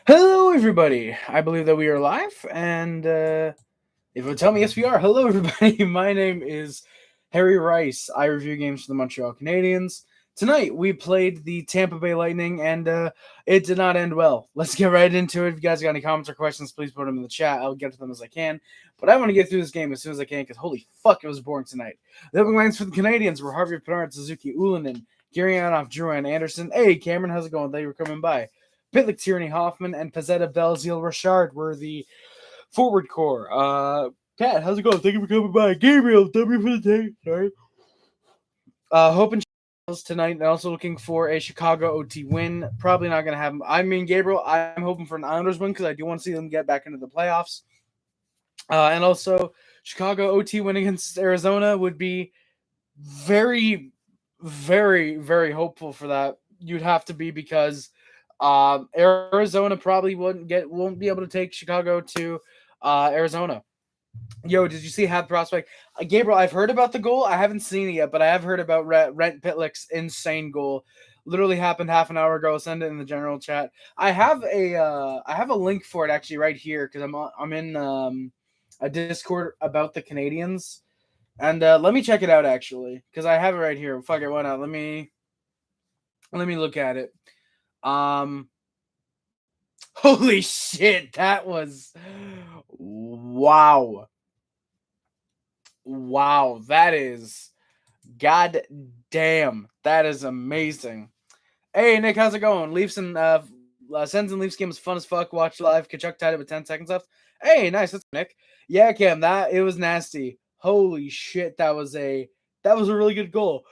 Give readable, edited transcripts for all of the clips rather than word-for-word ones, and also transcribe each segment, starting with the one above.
Hello, everybody. I believe that we are live, and if it would tell me yes, we are. Hello, everybody. My name is Harry Rice. I review games for the Montreal Canadiens. Tonight, we played the Tampa Bay Lightning, and it did not end well. Let's get right into it. If you guys got any comments or questions, please put them in the chat. I'll get to them as I can. But I want to get through this game as soon as I can, because holy fuck, it was boring tonight. The opening lines for the Canadiens were Harvey Pinard, Suzuki, Ylonen, Gurianov, Drouin, Anderson. Hey, Cameron, how's it going? Thank you for coming by. Pitlick, Tierney, Hoffman, and Pezzetta, Belzile, Richard were the forward core. Pat, how's it going? Thank you for coming by. Gabriel, W for the day. Sorry. Hoping tonight, and also looking for a Chicago OT win. Probably not going to happen. I mean, Gabriel, I'm hoping for an Islanders win because I do want to see them get back into the playoffs. And also, Chicago OT win against Arizona would be very, very, very hopeful for that. You'd have to be because Arizona probably won't be able to take Chicago to Arizona. Yo, did you see Hab prospect? Gabriel, I've heard about the goal. I haven't seen it yet, but I have heard about Rent Pitlick's insane goal. Literally happened half an hour ago. Send it in the general chat. I have a link for it actually right here because I'm in a Discord about the Canadiens, and let me check it out actually because I have it right here. Fuck it, why not? Let me look at it. Holy shit, that was wow. Wow, that is god damn. That is amazing. Hey Nick, how's it going? Leafs and Sens and Leafs game was fun as fuck. Watch live. Kachuk tied it with 10 seconds left. Hey, nice. That's Nick. Yeah, Cam, that it was nasty. Holy shit, that was a really good goal.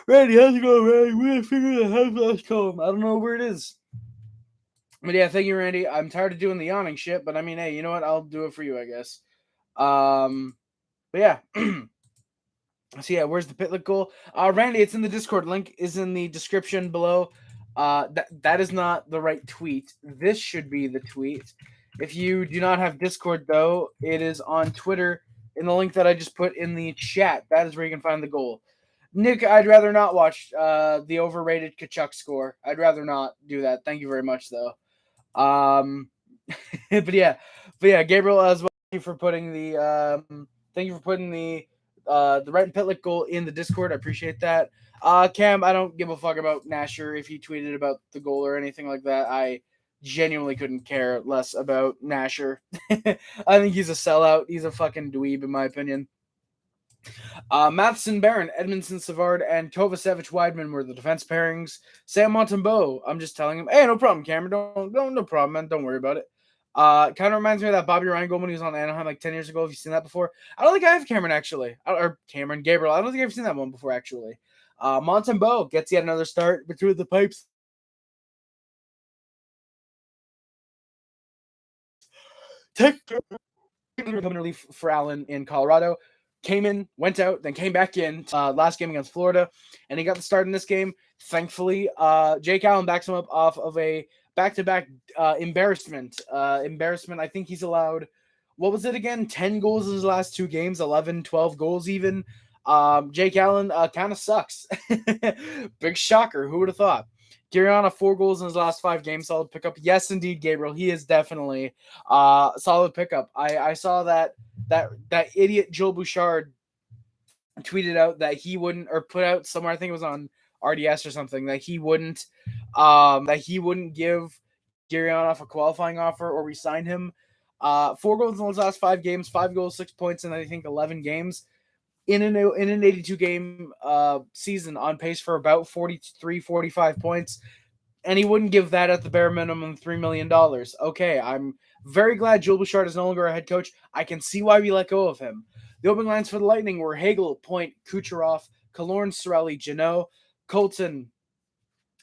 Randy, how's it going, Randy? We gotta figure the house last home. I don't know where it is. But yeah, thank you, Randy. I'm tired of doing the yawning shit, but I mean, hey, you know what? I'll do it for you, I guess. But yeah. So yeah, where's the Pitlick goal? Randy, it's in the Discord. Link is in the description below. That is not the right tweet. This should be the tweet. If you do not have Discord though, it is on Twitter in the link that I just put in the chat. That is where you can find the goal. Nick, I'd rather not watch the overrated Kachuk score. I'd rather not do that. Thank you very much though. But yeah, Gabriel as well. Thank you for putting the Rent Pitlick goal in the Discord. I appreciate that. Cam, I don't give a fuck about Nasher if he tweeted about the goal or anything like that. I genuinely couldn't care less about Nasher. I think he's a sellout. He's a fucking dweeb, in my opinion. Matheson, Barron, Edmondson, Savard, and Kovacevic Weidman were the defense pairings. Sam Montembeau, I'm just telling him, hey, no problem, Cameron. No problem, man. Don't worry about it. Kind of reminds me of that Bobby Ryan goal when he was on Anaheim like 10 years ago. Have you seen that before? I don't think I have, Cameron, actually. Or Cameron, Gabriel. I don't think I've seen that one before, actually. Montembeau gets yet another start between the pipes. Coming relief for Allen in Colorado. Came in, went out, then came back in last game against Florida, and he got the start in this game. Thankfully, Jake Allen backs him up off of a back-to-back embarrassment. I think he's allowed, what was it again? 10 goals in his last two games, 11, 12 goals even. Jake Allen kind of sucks. Big shocker. Who would have thought? Gurianov, 4 goals in his last 5 games. Solid pickup. Yes, indeed, Gabriel. He is definitely solid pickup. I saw that idiot Joe Bouchard tweeted out that he wouldn't, or put out somewhere, I think it was on RDS or something, that he wouldn't give Gurianov a qualifying offer or resign him. 4 goals in his last 5 games, 5 goals, 6 points, and I think 11 games. In an 82 game season, on pace for about 43, 45 points, and he wouldn't give that at the bare minimum $3 million. Okay, I'm very glad Joel Bouchard is no longer a head coach. I can see why we let go of him. The opening lines for the Lightning were Hagel, Point, Kucherov, Killorn, Sorelli, Janot, Colton,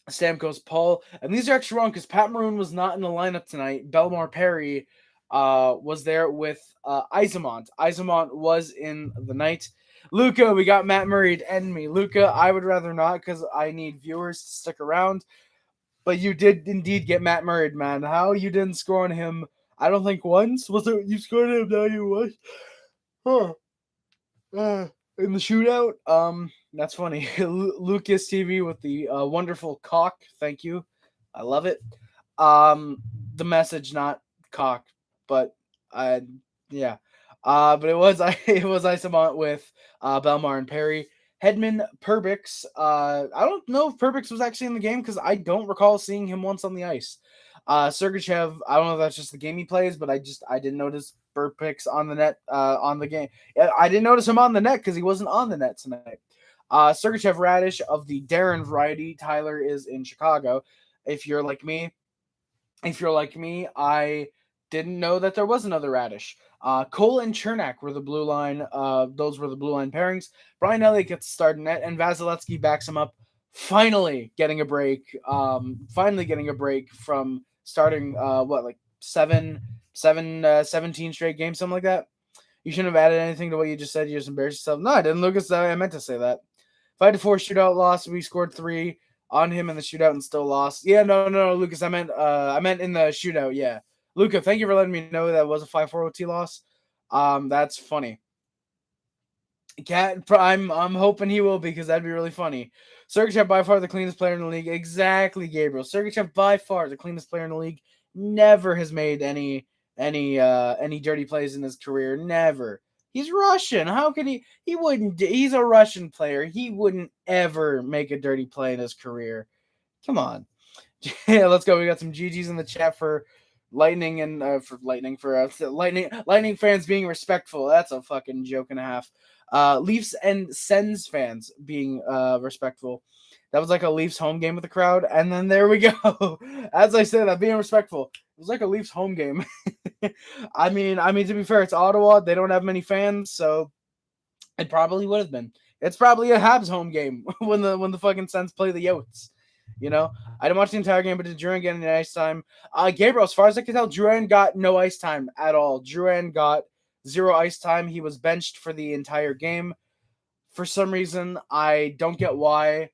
Stamkos, Paul. And these are extra wrong because Pat Maroon was not in the lineup tonight. Belmar Perry was there with Isamont. Isamont was in the night. Luca, we got Matt Murray to end me. Luca, I would rather not because I need viewers to stick around. But you did indeed get Matt Murray, man. How you didn't score on him, I don't think once. Was it you scored on him, now you was? Huh. In the shootout? That's funny. Lucas TV with the wonderful cock. Thank you. I love it. the message, not cock, but yeah. But it was it was Isamont with Belmar and Perry. Hedman, Perbix. I don't know if Perbix was actually in the game because I don't recall seeing him once on the ice. Sergachev, I don't know if that's just the game he plays, but I didn't notice Perbix on the net on the game. I didn't notice him on the net because he wasn't on the net tonight. Sergachev, Radish of the Darren variety. Tyler is in Chicago. If you're like me, I didn't know that there was another Radish. Cole and Chernak were the blue line. Those were the blue line pairings. Brian Elliott gets started net, and Vasilevsky backs him up. Finally getting a break. Finally getting a break from starting like 17 straight games, something like that. You shouldn't have added anything to what you just said. You just embarrassed yourself. No, I didn't, Lucas. I meant to say that. 5-4 shootout loss. We scored 3 on him in the shootout and still lost. Yeah, no, Lucas. I meant in the shootout. Yeah, Luca. Thank you for letting me know that was a 5-4 OT loss. That's funny. I'm hoping he will because that'd be really funny. Sergachev by far the cleanest player in the league. Exactly, Gabriel. Sergachev by far the cleanest player in the league. Never has made any dirty plays in his career. Never. He's Russian. How could he? He wouldn't. He's a Russian player. He wouldn't ever make a dirty play in his career. Come on. Yeah, let's go. We got some GGs in the chat for Lightning and Lightning fans being respectful. That's a fucking joke and a half. Leafs and Sens fans being respectful. That was like a Leafs home game with the crowd, and then there we go. As I said, that being respectful. It was like a Leafs home game. I mean, to be fair, it's Ottawa. They don't have many fans, so it probably would have been. It's probably a Habs home game when the fucking Sens play the Yotes. You know, I didn't watch the entire game, but did Drouin get any ice time? Gabriel, as far as I can tell, Drouin got no ice time at all. Drouin got 0 ice time. He was benched for the entire game. For some reason, I don't get why,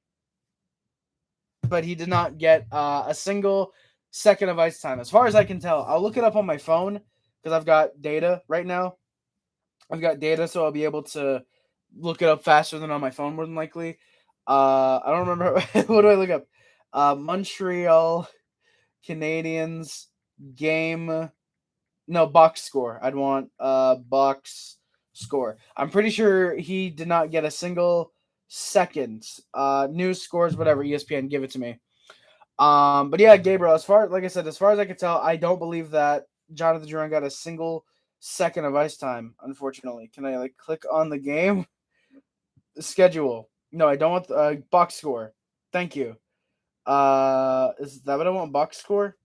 but he did not get a single second of ice time. As far as I can tell, I'll look it up on my phone because I've got data right now. I've got data, so I'll be able to look it up faster than on my phone, more than likely. I don't remember. What do I look up? Montreal Canadiens game. No, box score. I'd want box score. I'm pretty sure he did not get a single second. News scores, whatever. ESPN, give it to me. But yeah, Gabriel. As far as I can tell, I don't believe that Jonathan Drouin got a single second of ice time. Unfortunately, can I click on the game schedule? No, I don't want box score. Thank you. Is that what I want? Box score?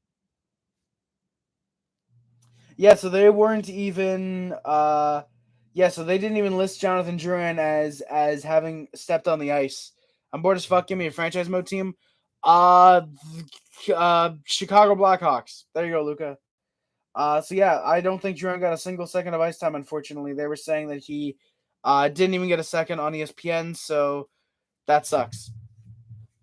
Yeah, so they weren't even so they didn't even list Jonathan Drouin as having stepped on the ice. I'm bored as fuck. Give me a franchise mode team. Chicago Blackhawks. There you go, Luca. So yeah, I don't think Drouin got a single second of ice time, unfortunately. They were saying that he didn't even get a second on ESPN, so that sucks.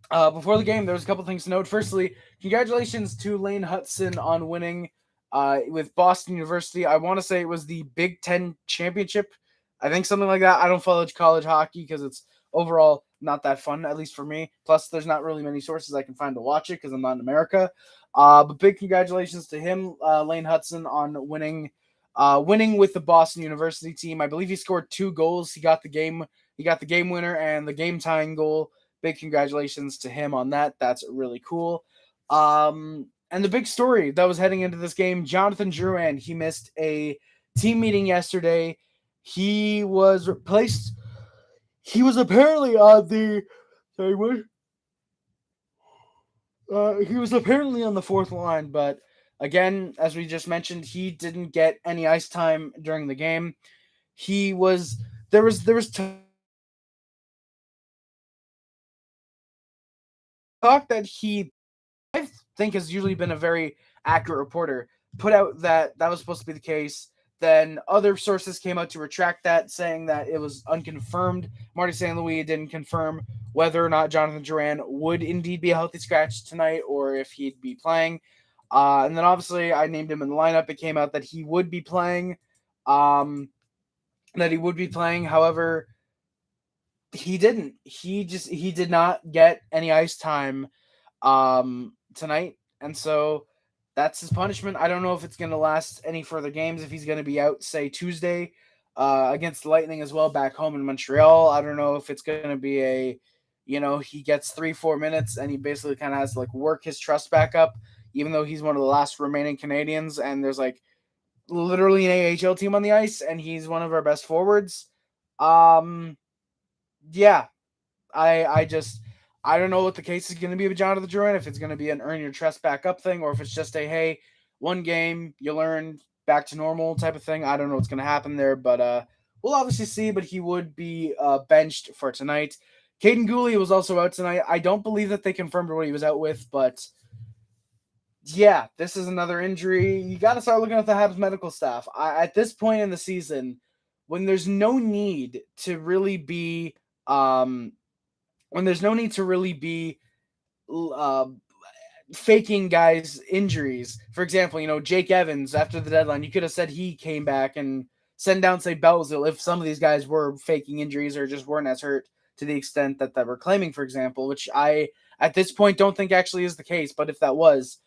Before the game, there was a couple things to note. Firstly, congratulations to Lane Hutson on winning with Boston University. I want to say it was the Big Ten championship. I think something like that. I don't follow college hockey because it's overall not that fun, at least for me. Plus, there's not really many sources I can find to watch it because I'm not in America. But big congratulations to him, Lane Hutson, on winning with the Boston University team. I believe he scored 2 goals. He got the game winner and the game tying goal. Big congratulations to him on that. That's really cool. And the big story that was heading into this game, Jonathan Drouin, he missed a team meeting yesterday. He was replaced. He was apparently on the. Sorry, what? He was apparently on the 4th line, but again, as we just mentioned, he didn't get any ice time during the game. He was there was talk that he, I think, has usually been a very accurate reporter, put out that was supposed to be the case. Then other sources came out to retract that, saying that it was unconfirmed. Marty St. Louis didn't confirm whether or not Jonathan Drouin would indeed be a healthy scratch tonight or if he'd be playing. And then obviously I named him in the lineup. It came out that he would be playing. However, he didn't. He did not get any ice time tonight, and so that's his punishment. I don't know if it's going to last any further games, if he's going to be out, say, Tuesday against the Lightning as well, back home in Montreal. I don't know if it's going to be he gets 3-4 minutes and he basically kind of has to work his trust back up, even though he's one of the last remaining Canadians and there's literally an AHL team on the ice and he's one of our best forwards. Yeah, I don't know what the case is going to be with Jonathan Drouin, if it's going to be an earn your trust back up thing or if it's just a, hey, one game, you learn, back to normal type of thing. I don't know what's going to happen there, but we'll obviously see, but he would be benched for tonight. Caden Gooley was also out tonight. I don't believe that they confirmed what he was out with, but yeah, this is another injury. You got to start looking at the Habs medical staff. At this point in the season, when there's no need to really be faking guys' injuries. For example, Jake Evans, after the deadline, you could have said he came back and send down, say, Belzil if some of these guys were faking injuries or just weren't as hurt to the extent that we're claiming, for example, which I, at this point, don't think actually is the case. But if that was,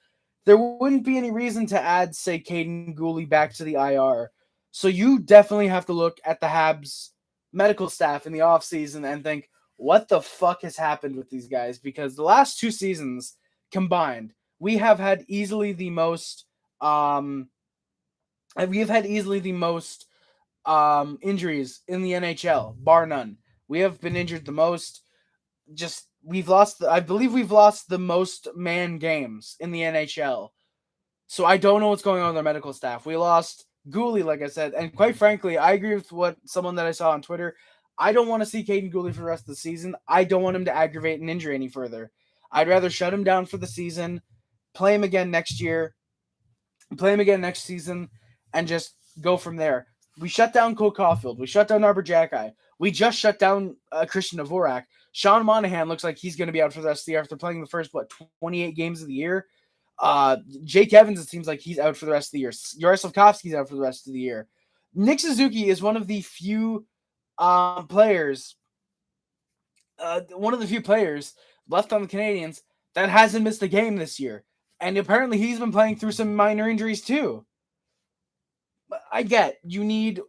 there wouldn't be any reason to add, say, Caden Gooley back to the IR. So you definitely have to look at the Habs medical staff in the offseason and think, what the fuck has happened with these guys? Because the last 2 seasons combined, we have had easily the most injuries in the NHL, bar none. We have been injured the most. I believe we've lost the most man games in the NHL. So I don't know what's going on with our medical staff. We lost Gooley, like I said, and quite frankly, I agree with what someone that I saw on Twitter. I don't want to see Caden Gooley for the rest of the season. I don't want him to aggravate an injury any further. I'd rather shut him down for the season, play him again next season, and just go from there. We shut down Cole Caulfield. We shut down Arbor Jacki. We just shut down Christian Dvorak. Sean Monahan looks like he's going to be out for the rest of the year after playing the first, 28 games of the year. Jake Evans, it seems like he's out for the rest of the year. Yaroslav out for the rest of the year. Nick Suzuki is one of the few players left on the Canadiens that hasn't missed a game this year. And apparently he's been playing through some minor injuries too. But I get you need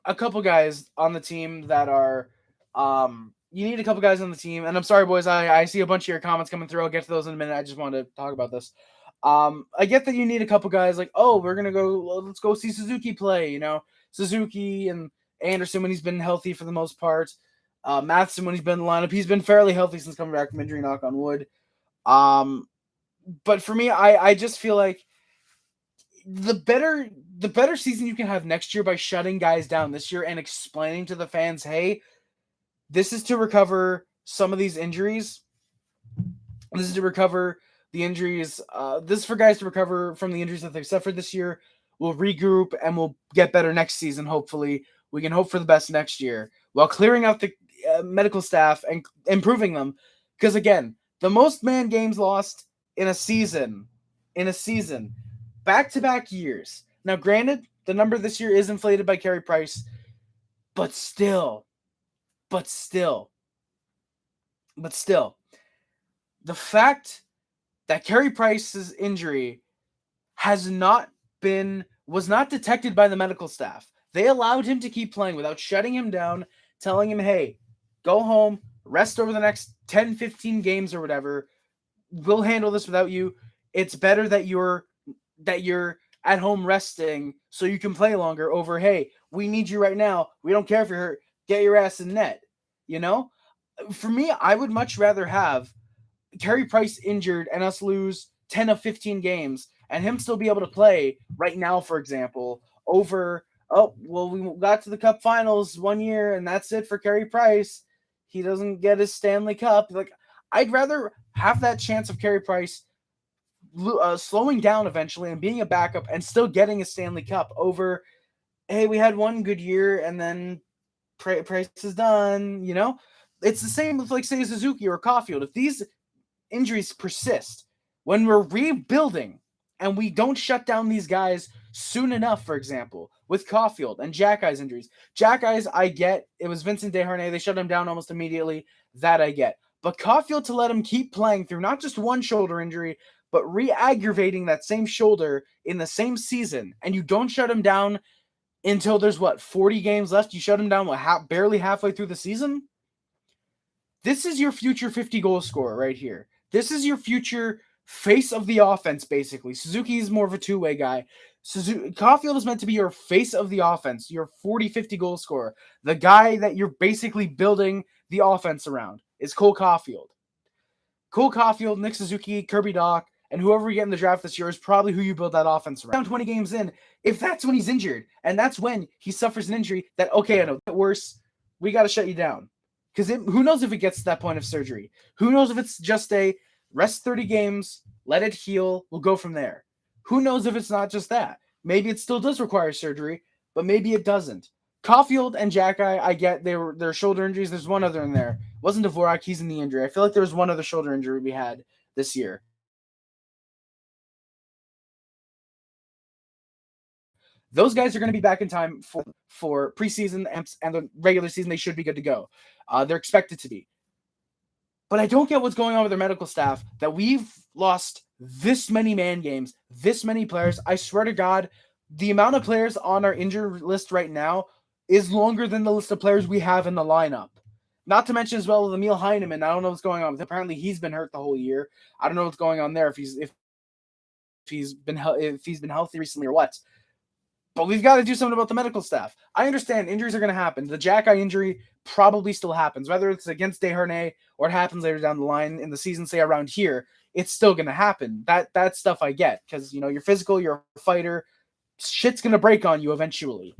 a couple guys on the team that are and I'm sorry, boys, I see a bunch of your comments coming through. I'll get to those in a minute. I just wanted to talk about this. I get that you need a couple guys let's go see Suzuki play, Suzuki and Anderson when he's been healthy for the most part. Matheson when he's been in the lineup. He's been fairly healthy since coming back from injury, knock on wood. But for me, I just feel like the better season you can have next year by shutting guys down this year and explaining to the fans, hey, this is to recover some of these injuries. This is to recover the injuries. This is for guys to recover from the injuries that they've suffered this year. We'll regroup and we'll get better next season, hopefully. We can hope for the best next year while clearing out the medical staff and improving them. Because, again, the most man games lost in a season, back-to-back years. Now, granted, the number this year is inflated by Carey Price, but still, the fact that Carey Price's injury was not detected by the medical staff. They allowed him to keep playing without shutting him down, telling him, hey, go home, rest over the next 10, 15 games or whatever. We'll handle this without you. It's better that you're at home resting so you can play longer over, hey, we need you right now. We don't care if you're hurt. Get your ass in net. For me, I would much rather have Carey Price injured and us lose 10 of 15 games and him still be able to play right now, for example, over, we got to the Cup Finals 1 year and that's it for Carey Price. He doesn't get his Stanley Cup. I'd rather have that chance of Carey Price slowing down eventually and being a backup and still getting a Stanley Cup over, hey, we had one good year and then Price is done, It's the same with, say, Suzuki or Caulfield. If these injuries persist, when we're rebuilding and we don't shut down these guys soon enough, for example, with Caulfield and Jacki's injuries. Jacki's, I get. It was Vincent Desharnais. They shut him down almost immediately. That I get. But Caulfield, to let him keep playing through not just one shoulder injury, but re-aggravating that same shoulder in the same season, and you don't shut him down until there's 40 games left. You shut him down barely halfway through the season. This is your future 50 goal scorer right here. This is your future face of the offense, basically. Suzuki is more of a two-way guy. Caulfield is meant to be your face of the offense, your 40, 50 goal scorer. The guy that you're basically building the offense around is Cole Caulfield. Cole Caulfield, Nick Suzuki, Kirby Dach, and whoever we get in the draft this year is probably who you build that offense around. Down 20 games in, if that's when he's injured, and that's when he suffers an injury, that, okay, I know, worse, we got to shut you down. Because who knows if it gets to that point of surgery? Who knows if it's just a rest 30 games, let it heal, we'll go from there. Who knows if it's not just that? Maybe it still does require surgery, but maybe it doesn't. Caulfield and Jacky, I get their shoulder injuries. There's one other in there. It wasn't Dvorak, he's in the injury. I feel like there was one other shoulder injury we had this year. Those guys are going to be back in time for preseason and the regular season. They should be good to go. They're expected to be. But I don't get what's going on with their medical staff, that we've lost this many man games, this many players. I swear to God, the amount of players on our injured list right now is longer than the list of players we have in the lineup. Not to mention as well with Emil Heineman. I don't know what's going on. Apparently he's been hurt the whole year. I don't know what's going on there, if he's been healthy recently or what. But we've got to do something about the medical staff. I understand injuries are going to happen. The Jacky injury probably still happens. Whether it's against Desharnais or it happens later down the line in the season, say around here, it's still going to happen. That stuff I get. Because, you're physical, you're a fighter. Shit's going to break on you eventually.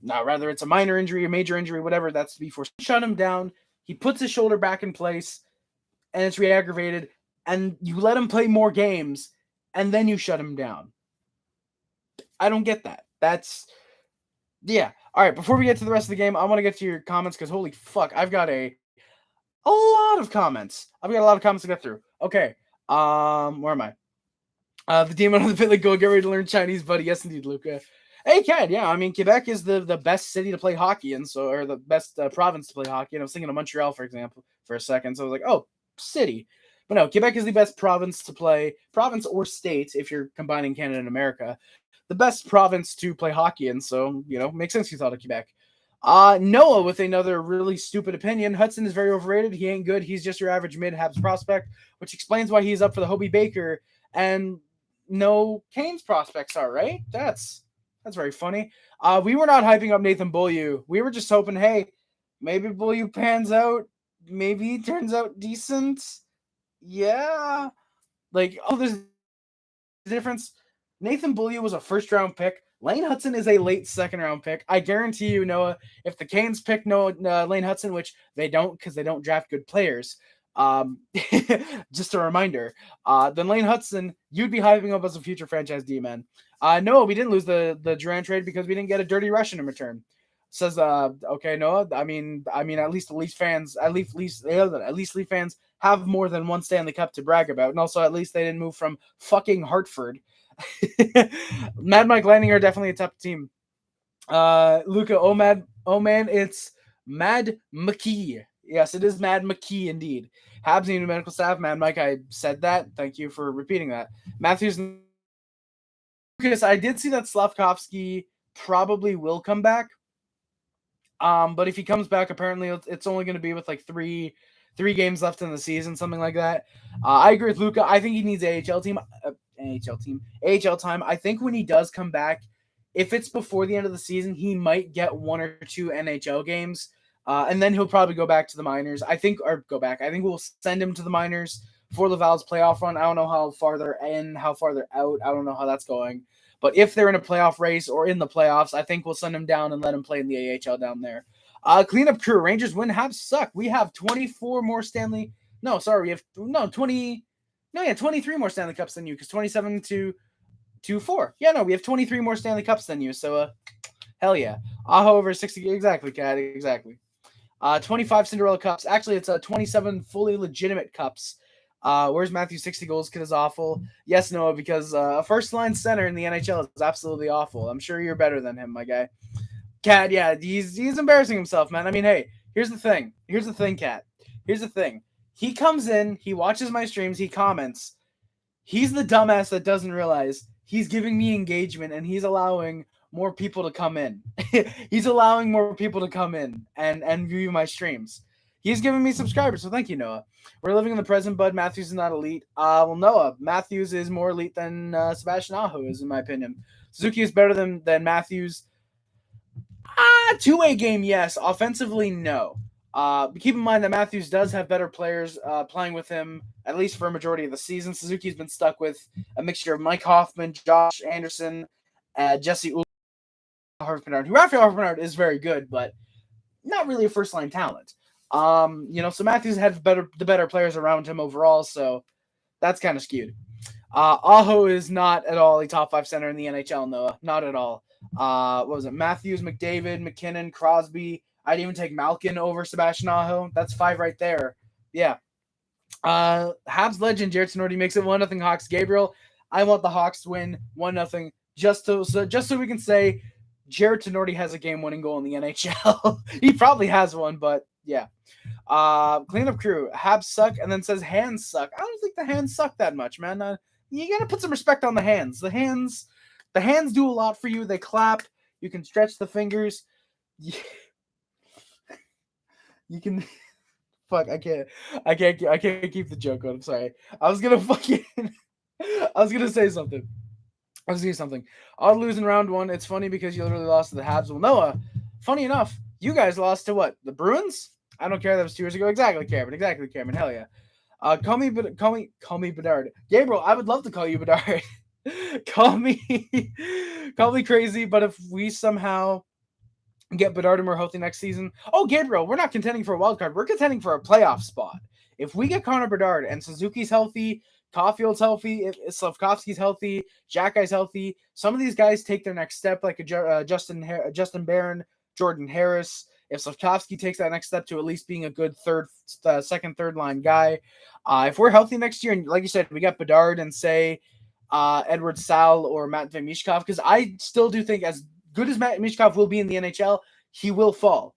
Now, whether it's a minor injury, a major injury, whatever, that's before. Shut him down. He puts his shoulder back in place, and it's re-aggravated. And you let him play more games, and then you shut him down. I don't get that. Yeah. All right, before we get to the rest of the game, I want to get to your comments because holy fuck, I've got a lot of comments. I've got a lot of comments to get through. Okay. Where am I? The demon on the pit, go get ready to learn Chinese, buddy. Yes, indeed, Luca. Hey, Cat. Yeah, I mean, Quebec is the best city to play hockey in, or the best province to play hockey. And I was thinking of Montreal, for example, for a second. So I was like, oh, city. But no, Quebec is the best province to play, province or state, if you're combining Canada and America. The best province to play hockey in, so, makes sense you thought of Quebec. Noah with another really stupid opinion. Hudson is very overrated. He ain't good. He's just your average mid-Habs prospect, which explains why he's up for the Hobie Baker and no Canes prospects are, right? That's very funny. We were not hyping up Nathan Beaulieu. We were just hoping, hey, maybe Beaulieu pans out. Maybe he turns out decent. Yeah. There's a difference. Nathan Beaulieu was a first-round pick. Lane Hudson is a late second-round pick. I guarantee you, Noah, if the Canes pick Lane Hudson, which they don't because they don't draft good players, just a reminder, then Lane Hudson, you'd be hyping up as a future franchise D-man. No, we didn't lose the Durant trade because we didn't get a dirty Russian in return. Says, okay, Noah, I mean, at least Leaf fans have more than one Stanley Cup to brag about. And also, at least they didn't move from fucking Hartford. Mad Mike Lightning are definitely a tough team. Luca, oh man, it's Mad McKee. Yes, it is Mad McKee indeed. Habs need medical staff. Mad Mike, I said that. Thank you for repeating that. Matthews, Lucas, I did see that Slavkovsky probably will come back. But if he comes back, apparently it's only going to be with three games left in the season, something like that. I agree with Luca. I think he needs AHL time. I think when he does come back, if it's before the end of the season, he might get one or two NHL games, and then he'll probably go back to the minors. I think we'll send him to the minors for Laval's playoff run. I don't know how far they're in, how far they're out. I don't know how that's going. But if they're in a playoff race or in the playoffs, I think we'll send him down and let him play in the AHL down there. Cleanup crew, Rangers win, Habs suck. We have 24 more Stanley. No, sorry, we have 23 more Stanley Cups than you, because 27 to 4. Yeah, no, we have 23 more Stanley Cups than you, so hell yeah. Aho over 60, exactly, Cat, exactly. 25 Cinderella Cups. Actually, it's 27 fully legitimate cups. Where's Matthew's 60 goals? Kid is awful. Yes, Noah, because a first-line center in the NHL is absolutely awful. I'm sure you're better than him, my guy. Cat, yeah, he's embarrassing himself, man. I mean, hey, here's the thing, Cat. Here's the thing. He comes in, he watches my streams, he comments. He's the dumbass that doesn't realize he's giving me engagement and he's allowing more people to come in. He's allowing more people to come in and view my streams. He's giving me subscribers, so thank you, Noah. We're living in the present, bud. Matthews is not elite. Well, Noah, Matthews is more elite than Sebastian Aho is, in my opinion. Suzuki is better than Matthews. Two-way game, yes. Offensively, no. Keep in mind that Matthews does have better players playing with him, at least for a majority of the season. Suzuki's been stuck with a mixture of Mike Hoffman, Josh Anderson, Jesse Ylonen, Hoffman. Raphael Hoffman is very good, but not really a first-line talent. So Matthews had the better players around him overall, so that's kind of skewed. Aho is not at all a top 5 center in the NHL, Noah. Not at all. What was it? Matthews, McDavid, McKinnon, Crosby. I'd even take Malkin over Sebastian Aho. That's 5 right there. Yeah. Habs legend Jared Tenorti makes it 1-0 Hawks. Gabriel, I want the Hawks to win 1-0 just so we can say Jared Tenorti has a game-winning goal in the NHL. He probably has one, but yeah. Cleanup crew, Habs suck, and then says hands suck. I don't think the hands suck that much, man. You gotta put some respect on the hands. The hands do a lot for you. They clap. You can stretch the fingers. You can. Fuck, I can't keep the joke on. I'm sorry. I was gonna say something. I'll lose in round 1. It's funny because you literally lost to the Habs. Well, Noah, funny enough, you guys lost to what? The Bruins? I don't care. That was 2 years ago. Exactly, Cameron. Hell yeah. Call me Bedard. Gabriel, I would love to call you Bedard. call me crazy, but if we somehow get Bedard and we're healthy next season. Oh, Gabriel, we're not contending for a wild card. We're contending for a playoff spot. If we get Connor Bedard and Suzuki's healthy, Caulfield's healthy, if Slavkovsky's healthy, Jackie's healthy, some of these guys take their next step, like Justin Barron, Jordan Harris. If Slavkovsky takes that next step to at least being a good second, third line guy, if we're healthy next year, and like you said, we got Bedard and say Edward Sal or Matvei Mishkov, because I still do think as good as Matt Mishkov will be in the NHL, he will fall.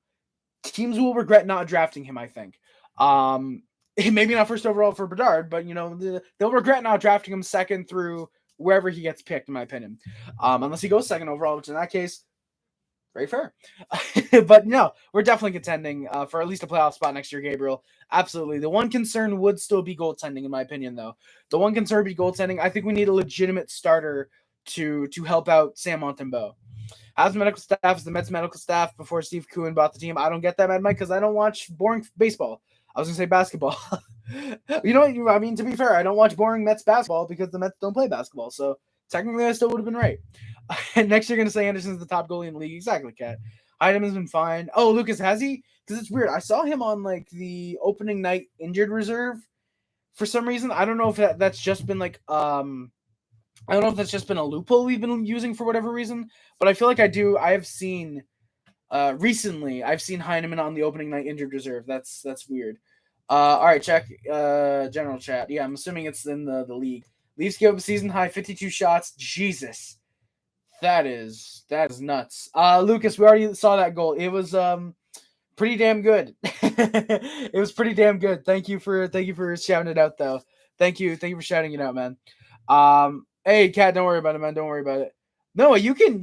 Teams will regret not drafting him, I think. Maybe not first overall for Bedard, but they'll regret not drafting him second through wherever he gets picked, in my opinion. Unless he goes second overall, which in that case, very fair. But no, we're definitely contending for at least a playoff spot next year, Gabriel. Absolutely. The one concern would still be goaltending, in my opinion, though. The one concern would be goaltending. I think we need a legitimate starter to help out Sam Montembeault. Habs medical staff is the Mets medical staff before Steve Cohen bought the team. I don't get that, Mad Mike, because I don't watch boring baseball. I was going to say basketball. You know what? I mean, to be fair, I don't watch boring Mets basketball because the Mets don't play basketball. So technically, I still would have been right. And next, you're going to say Anderson's the top goalie in the league. Exactly, Kat. Hedman's been fine. Oh, Lucas, has he? Because it's weird. I saw him on like the opening night injured reserve for some reason. I don't know if that's just been like I don't know if that's just been a loophole we've been using for whatever reason, but I feel like I have seen recently. I've seen Heineman on the opening night injured reserve. That's weird. All right, check general chat. Yeah, I'm assuming it's in the league. Leafs give up a season high 52 shots. Jesus. That is nuts. Lucas, we already saw that goal. It was pretty damn good. It was pretty damn good. Thank you for shouting it out though. Thank you for shouting it out, man. Hey, Kat, don't worry about it, man. Don't worry about it. No, you can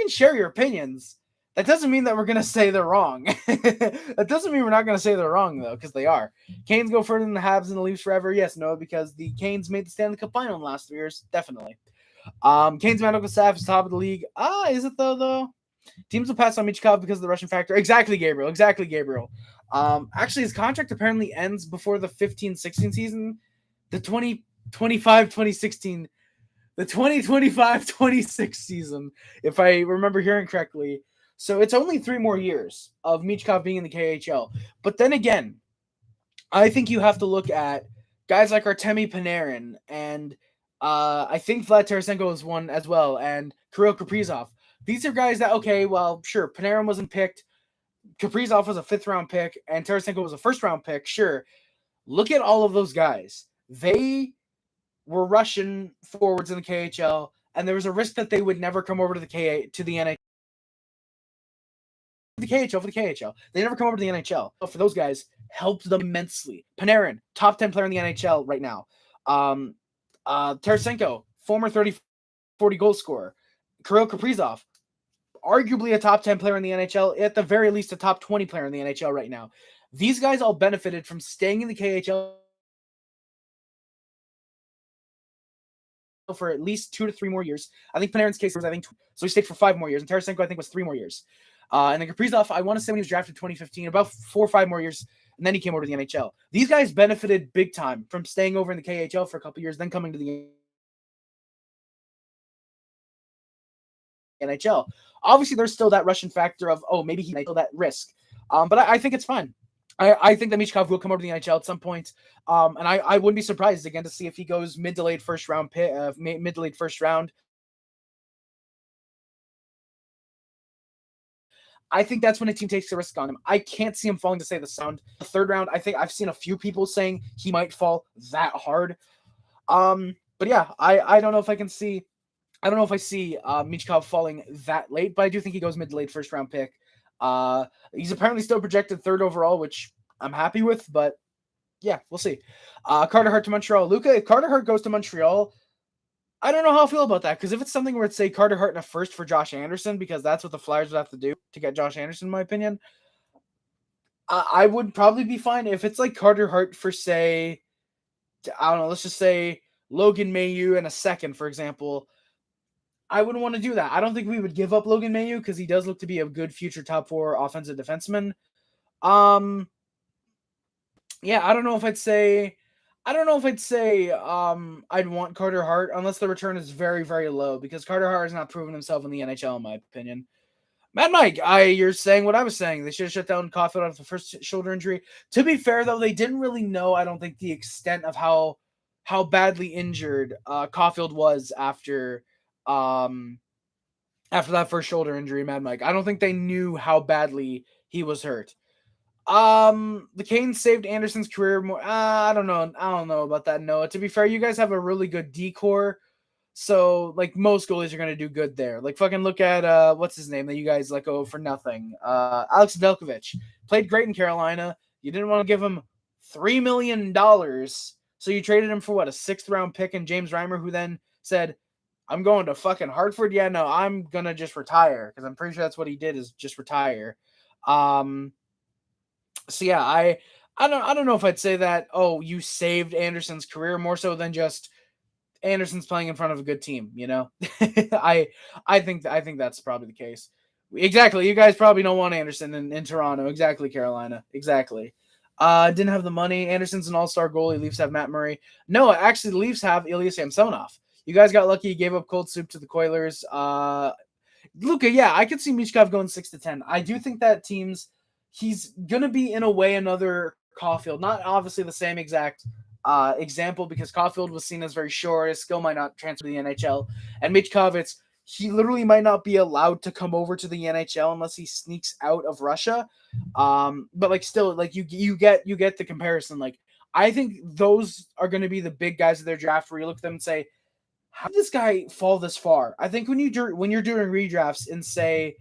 share your opinions. That doesn't mean that we're gonna say they're wrong. That doesn't mean we're not gonna say they're wrong though, because they are. Canes go further than the Habs and the Leafs forever. Yes, no, because the Canes made the Stanley Cup final in the last 3 years. Definitely. Canes medical staff is top of the league. Is it though? Teams will pass on Michkov because of the Russian factor. Exactly, Gabriel. Actually, his contract apparently ends before the 15-16 season. The 2025-2016. The 2025-26 season, if I remember hearing correctly. So it's only 3 more years of Michkov being in the KHL. But then again, I think you have to look at guys like Artemi Panarin, and I think Vlad Tarasenko is one as well, and Kirill Kaprizov. These are guys that, okay, well, sure, Panarin wasn't picked, Kaprizov was a 5th-round pick, and Tarasenko was a 1st-round pick, sure. Look at all of those guys. They were Russian forwards in the KHL, and there was a risk that they would never come over to the NHL. For the KHL. They never come over to the NHL. But for those guys, helped them immensely. Panarin, top 10 player in the NHL right now. Tarasenko, former 30-40 goal scorer. Kirill Kaprizov, arguably a top 10 player in the NHL, at the very least a top 20 player in the NHL right now. These guys all benefited from staying in the KHL for at least 2 to 3 more years. I think Panarin's case was, so he stayed for 5 more years, and Tarasenko, I think, was 3 more years. And then Kaprizov, I want to say when he was drafted in 2015, about 4 or 5 more years, and then he came over to the NHL. These guys benefited big time from staying over in the KHL for a couple years, then coming to the NHL. Obviously, there's still that Russian factor of, maybe he might feel that risk. But I think it's fine. I think that Michkov will come over to the NHL at some point. And I wouldn't be surprised, again, to see if he goes mid to late first round. I think that's when a team takes a risk on him. I can't see him falling to, say, the sound. The third round, I think I've seen a few people saying he might fall that hard. But yeah, I don't know if I can see. I don't know if I see Michkov falling that late, but I do think he goes mid to late first round pick. He's apparently still projected 3rd overall, which I'm happy with, but yeah, we'll see. Carter Hart to Montreal. Luca, if Carter Hart goes to Montreal, I don't know how I feel about that, because if it's something where it's, say, Carter Hart and a first for Josh Anderson, because that's what the Flyers would have to do to get Josh Anderson, in my opinion, I would probably be fine. If it's like Carter Hart for, say, I don't know, let's just say Logan Mailloux and a second, for example, I wouldn't want to do that. I don't think we would give up Logan Mailloux because he does look to be a good future top 4 offensive defenseman. Yeah, I don't know if I'd say I'd want Carter Hart unless the return is very, very low, because Carter Hart has not proven himself in the NHL, in my opinion. Mad Mike, you're saying what I was saying. They should have shut down Caulfield after the first shoulder injury. To be fair, though, they didn't really know, I don't think, the extent of how badly injured Caulfield was after that first shoulder injury, Mad Mike. I don't think they knew how badly he was hurt. The Canes saved Anderson's career more. I don't know about that, Noah. To be fair, you guys have a really good decor, so like most goalies are gonna do good there. Like fucking look at what's his name that you guys let go for nothing. Alex Delkovich played great in Carolina. You didn't want to give him $3 million, so you traded him for what, a 6th round pick and James Reimer, who then said, I'm going to fucking Hartford. Yeah, no, I'm gonna just retire, because I'm pretty sure that's what he did, is just retire. So yeah, I don't know if I'd say that, you saved Anderson's career, more so than just Anderson's playing in front of a good team, you know? I think that's probably the case. Exactly. You guys probably don't want Anderson in Toronto. Exactly, Carolina. Exactly. Didn't have the money. Anderson's an all-star goalie. Leafs have Matt Murray. No, actually, the Leafs have Ilya Samsonov. You guys got lucky. You gave up cold soup to the Coilers. Luka, yeah, I could see Michkov going 6 to 10. I do think that he's going to be, in a way, another Caulfield. Not obviously the same exact example, because Caulfield was seen as very short. His skill might not transfer to the NHL. And Michkov, he literally might not be allowed to come over to the NHL unless he sneaks out of Russia. But like still, like you get the comparison. Like I think those are going to be the big guys of their draft, where you look at them and say, how did this guy fall this far? I think when you're doing redrafts in, say,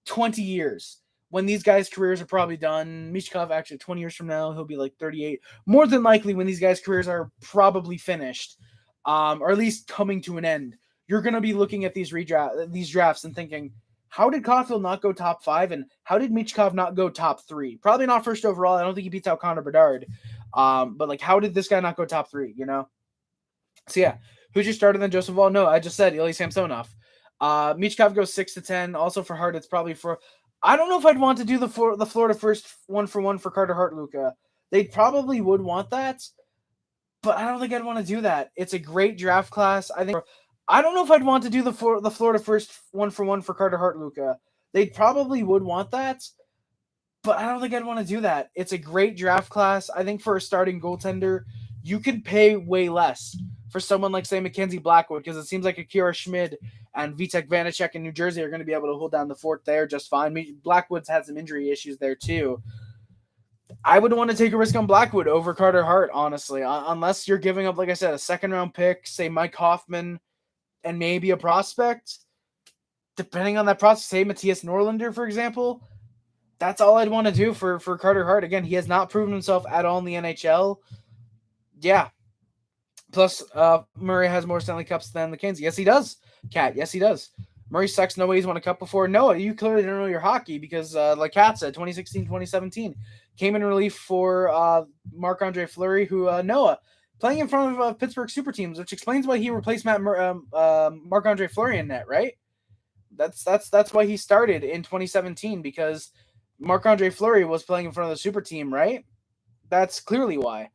20 years, when these guys' careers are probably done, Michkov actually 20 years from now, he'll be like 38. More than likely, when these guys' careers are probably finished, or at least coming to an end, you're going to be looking at these drafts and thinking, how did Caulfield not go top 5, and how did Michkov not go top 3? Probably not first overall. I don't think he beats out Connor Bedard. But like, how did this guy not go top 3, you know? So yeah, who'd you started then Joseph Wall? No, I just said Ilya Samsonov. Michkov goes 6 to 10. Also for Hart, it's probably for. I don't know if I'd want to do the Florida first 1-for-1 for Carter Hart, Luca. They probably would want that, but I don't think I'd want to do that. It's a great draft class. I don't know if I'd want to do the Florida first 1-for-1 for Carter Hart, Luca. They probably would want that, but I don't think I'd want to do that. It's a great draft class. I think for a starting goaltender, you can pay way less for someone like, say, Mackenzie Blackwood, because it seems like Akira Schmid and Vitek Vanacek in New Jersey are going to be able to hold down the fort there just fine. Blackwood's had some injury issues there too. I would want to take a risk on Blackwood over Carter Hart, honestly, unless you're giving up, like I said, a 2nd-round pick, say Mike Hoffman, and maybe a prospect. Depending on that prospect, say Matthias Norlinder, for example. That's all I'd want to do for Carter Hart. Again, he has not proven himself at all in the NHL. Yeah. Plus, Murray has more Stanley Cups than the Canes. Yes, he does. Cat. Yes, he does. Murray sucks. No way he's won a cup before. Noah, you clearly don't know your hockey because, like Kat said, 2016, 2017 came in relief for Marc-Andre Fleury, who, Noah, playing in front of Pittsburgh super teams, which explains why he replaced Marc-Andre Fleury in net, right? That's why he started in 2017, because Marc-Andre Fleury was playing in front of the super team, right? That's clearly why.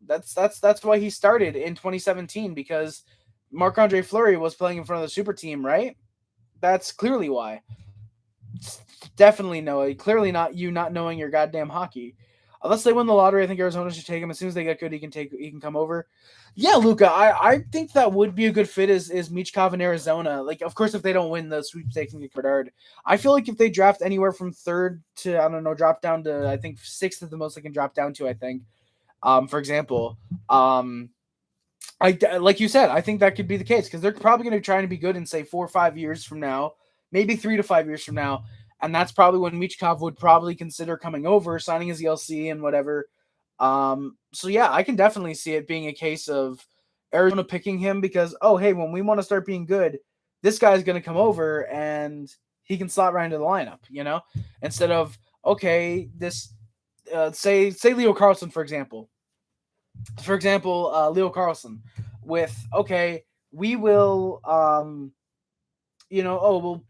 That's why he started in 2017, because Marc-Andre Fleury was playing in front of the super team, right? That's clearly why. Definitely Noah. Clearly not you not knowing your goddamn hockey. Unless they win the lottery, I think Arizona should take him. As soon as they get good, he can come over. Yeah, Luca, I think that would be a good fit is Michkov in Arizona. Like, of course, if they don't win the sweepstakes and get Bedard, I feel like if they draft anywhere from third to, I don't know, drop down to, I think sixth is the most they can drop down to, I think. For example, I like you said, I think that could be the case, because they're probably going to try to be good in, say, 4 or 5 years from now, maybe 3 to 5 years from now, and that's probably when Michkov would probably consider coming over, signing his ELC and whatever. So yeah, I can definitely see it being a case of Arizona picking him because, oh hey, when we want to start being good, this guy's going to come over and he can slot right into the lineup, instead of, okay, this say Leo Carlson, for example. Leo Carlson with, okay, we will, we'll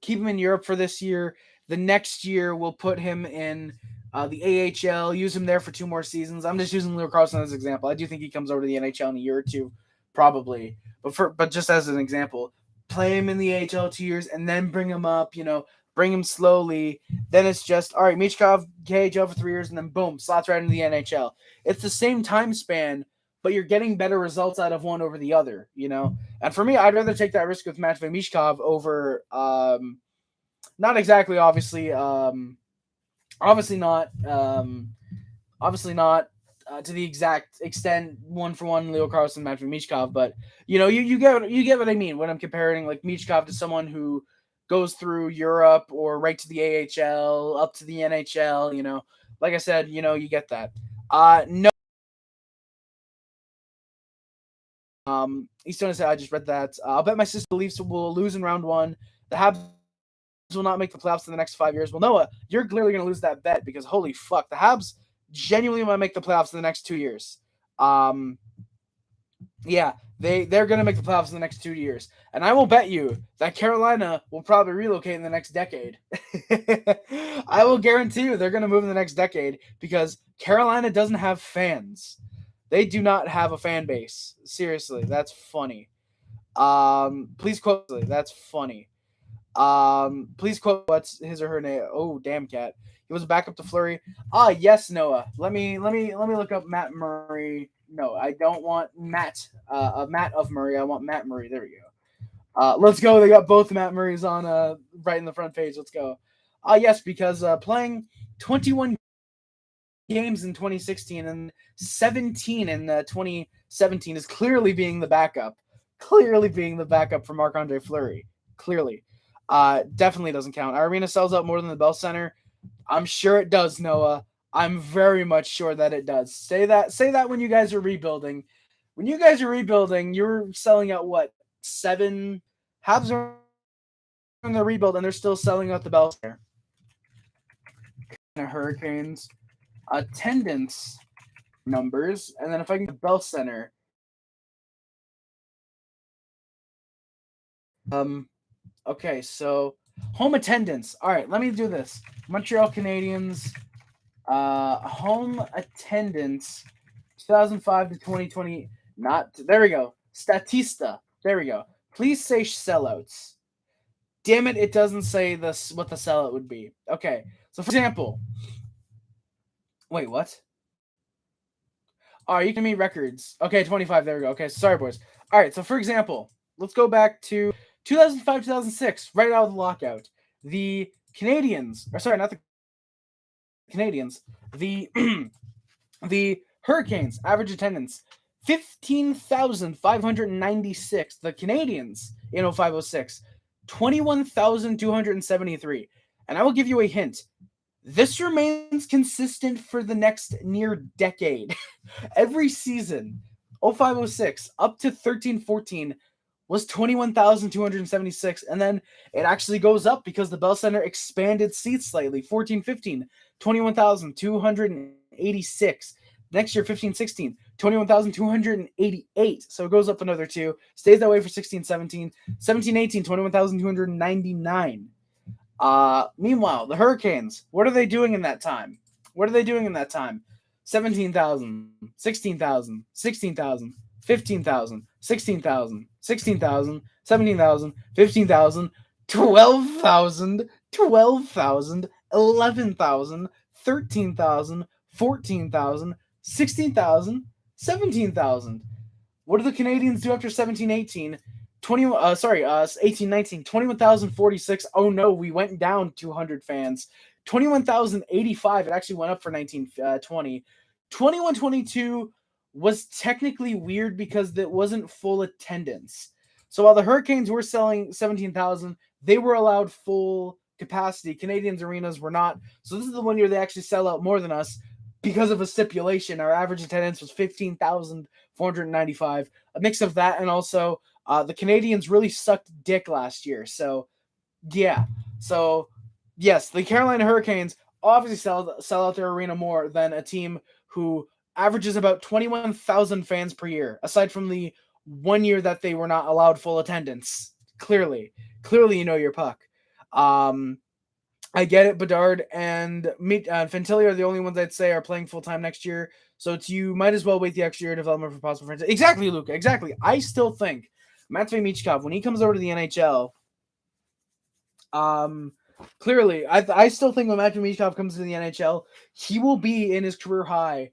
keep him in Europe for this year. The next year, we'll put him in the AHL, use him there for 2 more seasons. I'm just using Leo Carlson as an example. I do think he comes over to the NHL in a year or two, probably. But just as an example, play him in the AHL 2 years and then bring him up, bring him slowly. Then it's just, all right, Michkov, KHL for 3 years, and then boom, slots right into the NHL. It's the same time span, but you're getting better results out of one over the other, And for me, I'd rather take that risk with Matvei Michkov over, not exactly, obviously not to the exact extent 1-for-1 Leo Carlson, Matvei Michkov, but you get what I mean when I'm comparing like Michkov to someone who goes through Europe or right to the AHL up to the NHL. Like I said, you get that. No. Easton said, I just read that. I'll bet my sister Leafs will lose in round 1. The Habs will not make the playoffs in the next 5 years. Well, Noah, you're clearly going to lose that bet because holy fuck, the Habs genuinely might make the playoffs in the next 2 years. Yeah, they're going to make the playoffs in the next 2 years. And I will bet you that Carolina will probably relocate in the next decade. I will guarantee you they're going to move in the next decade because Carolina doesn't have fans. They do not have a fan base. Seriously, that's funny. Please quote. That's funny. Please quote what's his or her name. Oh, damn, Cat. He was a backup to Fleury. Yes, Noah. Let me look up Matt Murray. No, I don't want Matt. Matt of Murray. I want Matt Murray. There we go. Let's go. They got both Matt Murrays on right in the front page. Let's go. Yes, because playing 21 games in 2016 and 17 in 2017 is clearly being the backup. Clearly being the backup for Marc-Andre Fleury. Clearly. Definitely doesn't count. Our arena sells out more than the Bell Center. I'm sure it does, Noah. I'm very much sure that it does. Say that when you guys are rebuilding. When you guys are rebuilding, you're selling out what? 7 Habs are in the rebuild and they're still selling out the Bell Center. Hurricanes attendance numbers, and then if I can get Bell Center. Okay, so home attendance. All right, let me do this. Montreal Canadiens home attendance 2005 to 2020. There we go. Statista. There we go. Please say sellouts. Damn it, it doesn't say this what the sellout would be. Okay. So for example, wait, what? All right, you can meet records. Okay, 25. There we go. Okay, sorry, boys. All right, so for example, let's go back to 2005, 2006, right out of the lockout. The Canadiens, or sorry, not the Canadiens, the the Hurricanes average attendance 15,596. The Canadiens in 0506 21,273. And I will give you a hint. This remains consistent for the next near decade. Every season, 05-06 up to 13-14 was 21,276, and then it actually goes up because the Bell Center expanded seats slightly. 14-15, 21,286. Next year, 15-16, 21,288. So it goes up another 2. Stays that way for 16-17. 17-18, 21,299. Meanwhile, the Hurricanes, what are they doing in that time? 17,000, 16,000, 16,000, 15,000, 16,000, 16,000, 17,000, 15,000, 12,000, 12,000, 11,000, 13,000, 14,000, 16,000, 17,000. What do the Canadiens do after 17-18? 18-19, 21,046. Oh no, we went down 200 fans. 21,085. It actually went up for 1920. 21-22 was technically weird because it wasn't full attendance. So while the Hurricanes were selling 17,000, they were allowed full capacity. Canadiens arenas were not. So this is the one year they actually sell out more than us because of a stipulation. Our average attendance was 15,495. A mix of that and also the Canadiens really sucked dick last year. So yeah. So yes, the Carolina Hurricanes obviously sell out their arena more than a team who averages about 21,000 fans per year, aside from the 1 year that they were not allowed full attendance. Clearly you know your puck. I get it, Bedard and Fantilli are the only ones I'd say are playing full-time next year, so you might as well wait the extra year development for possible franchise. Exactly, Luca, exactly. I still think Matvei Michkov, when he comes over to the NHL, clearly, I still think when Matvei Michkov comes to the NHL, he will be in his career high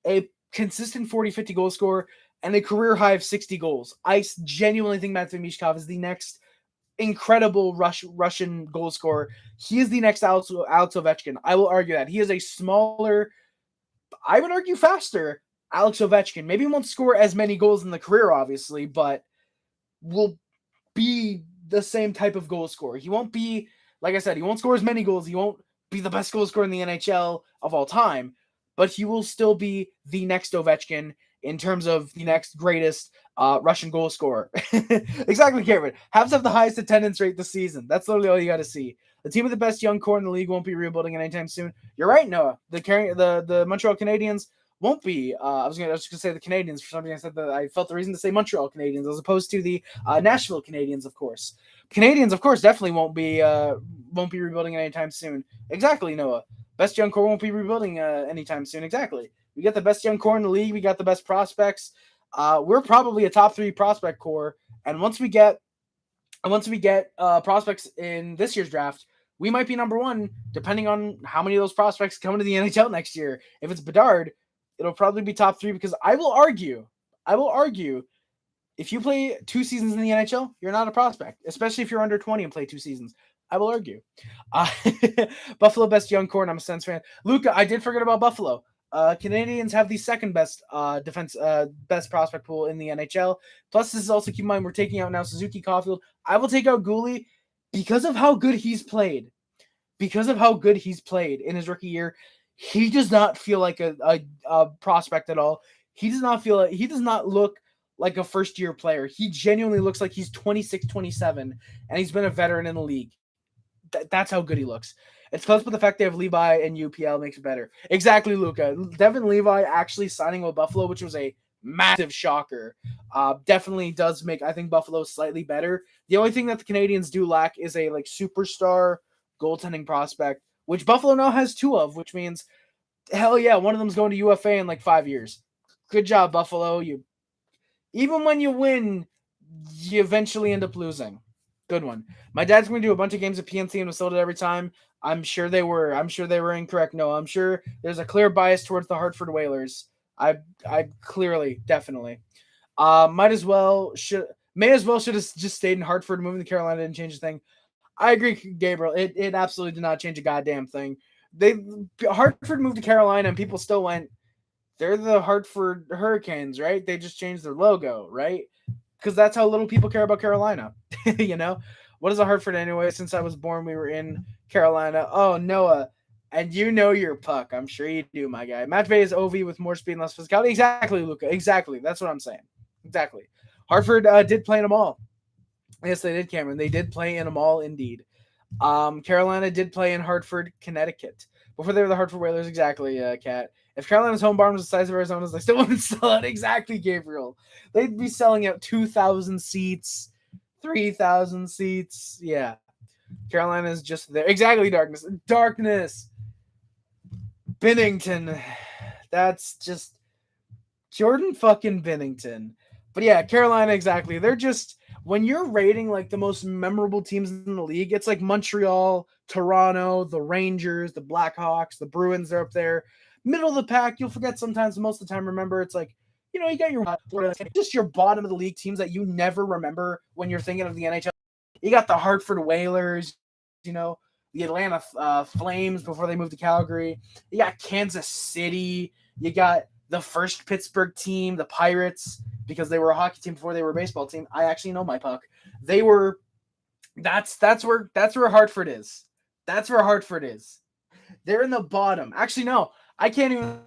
a consistent 40-50 goal scorer and a career high of 60 goals. I genuinely think Matvei Michkov is the next incredible Russian goal scorer. He is the next Alex Ovechkin. I will argue that. He is a smaller, I would argue faster, Alex Ovechkin. Maybe he won't score as many goals in the career, obviously, but will be the same type of goal scorer. He won't be, like I said, he won't score as many goals. He won't be the best goal scorer in the NHL of all time, but he will still be the next Ovechkin in terms of the next greatest Russian goal scorer. Exactly, Cameron. Habs have the highest attendance rate this season. That's literally all you got to see. The team with the best young core in the league won't be rebuilding anytime soon. You're right, Noah. The Montreal Canadiens won't be. I was just gonna say the Canadiens for something. I said that I felt the reason to say Montreal Canadiens as opposed to the Nashville Canadiens, of course. Canadiens, of course, definitely won't be rebuilding anytime soon. Exactly, Noah. Best young core won't be rebuilding anytime soon. Exactly. We got the best young core in the league. We got the best prospects. We're probably a top 3 prospect core. And once we get prospects in this year's draft, we might be number 1, depending on how many of those prospects come to the NHL next year. If it's Bedard, it'll probably be top 3 because I will argue, if you play 2 seasons in the NHL, you're not a prospect, especially if you're under 20 and play 2 seasons. I will argue. Buffalo best young core, and I'm a Sens fan. Luca, I did forget about Buffalo. Canadians have the second best best prospect pool in the NHL. Plus, this is also, keep in mind, we're taking out now Suzuki Caulfield. I will take out Gouli because of how good he's played. Because of how good he's played in his rookie year, he does not feel like a prospect at all. He does not look like a first-year player. He genuinely looks like he's 26, 27, and he's been a veteran in the league. That's how good he looks. It's close, but the fact they have Levi and UPL makes it better. Exactly, Luca. Devin Levi actually signing with Buffalo, which was a massive shocker, definitely does make, I think, Buffalo slightly better. The only thing that the Canadiens do lack is a superstar goaltending prospect, which Buffalo now has 2 of, which means, hell yeah, one of them's going to UFA in 5 years. Good job, Buffalo. Even when you win, you eventually end up losing. Good one. My dad's going to do a bunch of games at PNC and was sold it every time. I'm sure they were incorrect. No, I'm sure there's a clear bias towards the Hartford Whalers. I clearly, definitely. May as well should have just stayed in Hartford. Moving to Carolina didn't change a thing. I agree, Gabriel. It absolutely did not change a goddamn thing. Hartford moved to Carolina and people still went, they're the Hartford Hurricanes, right? They just changed their logo, right? Because that's how little people care about Carolina. You know? What is a Hartford anyway? Since I was born, we were in Carolina. Oh, Noah. And you know your puck. I'm sure you do, my guy. Match Bay is OV with more speed and less physicality. Exactly, Luca. Exactly. That's what I'm saying. Exactly. Hartford did play in them all. Yes, they did, Cameron. They did play in them all, indeed. Carolina did play in Hartford, Connecticut. Before they were the Hartford Whalers, exactly, Kat. If Carolina's home barn was the size of Arizona's, they still wouldn't sell out. Exactly, Gabriel. They'd be selling out 2,000 seats, 3,000 seats. Yeah. Carolina's just there. Exactly, Darkness. Darkness. Binnington. That's just Jordan fucking Binnington. But yeah, Carolina, exactly. They're just, when you're rating like the most memorable teams in the league, it's like Montreal, Toronto, the Rangers, the Blackhawks, the Bruins are up there. Middle of the pack, you'll forget sometimes, most of the time, remember, it's like, you know, you got your just your bottom of the league teams that you never remember when you're thinking of the NHL. You got the Hartford Whalers, you know, the Atlanta Flames before they moved to Calgary. You got Kansas City. You got the first Pittsburgh team, the Pirates, because they were a hockey team before they were a baseball team. I actually know my puck. They were. That's where Hartford is. That's where Hartford is. They're in the bottom. Actually, no, I can't even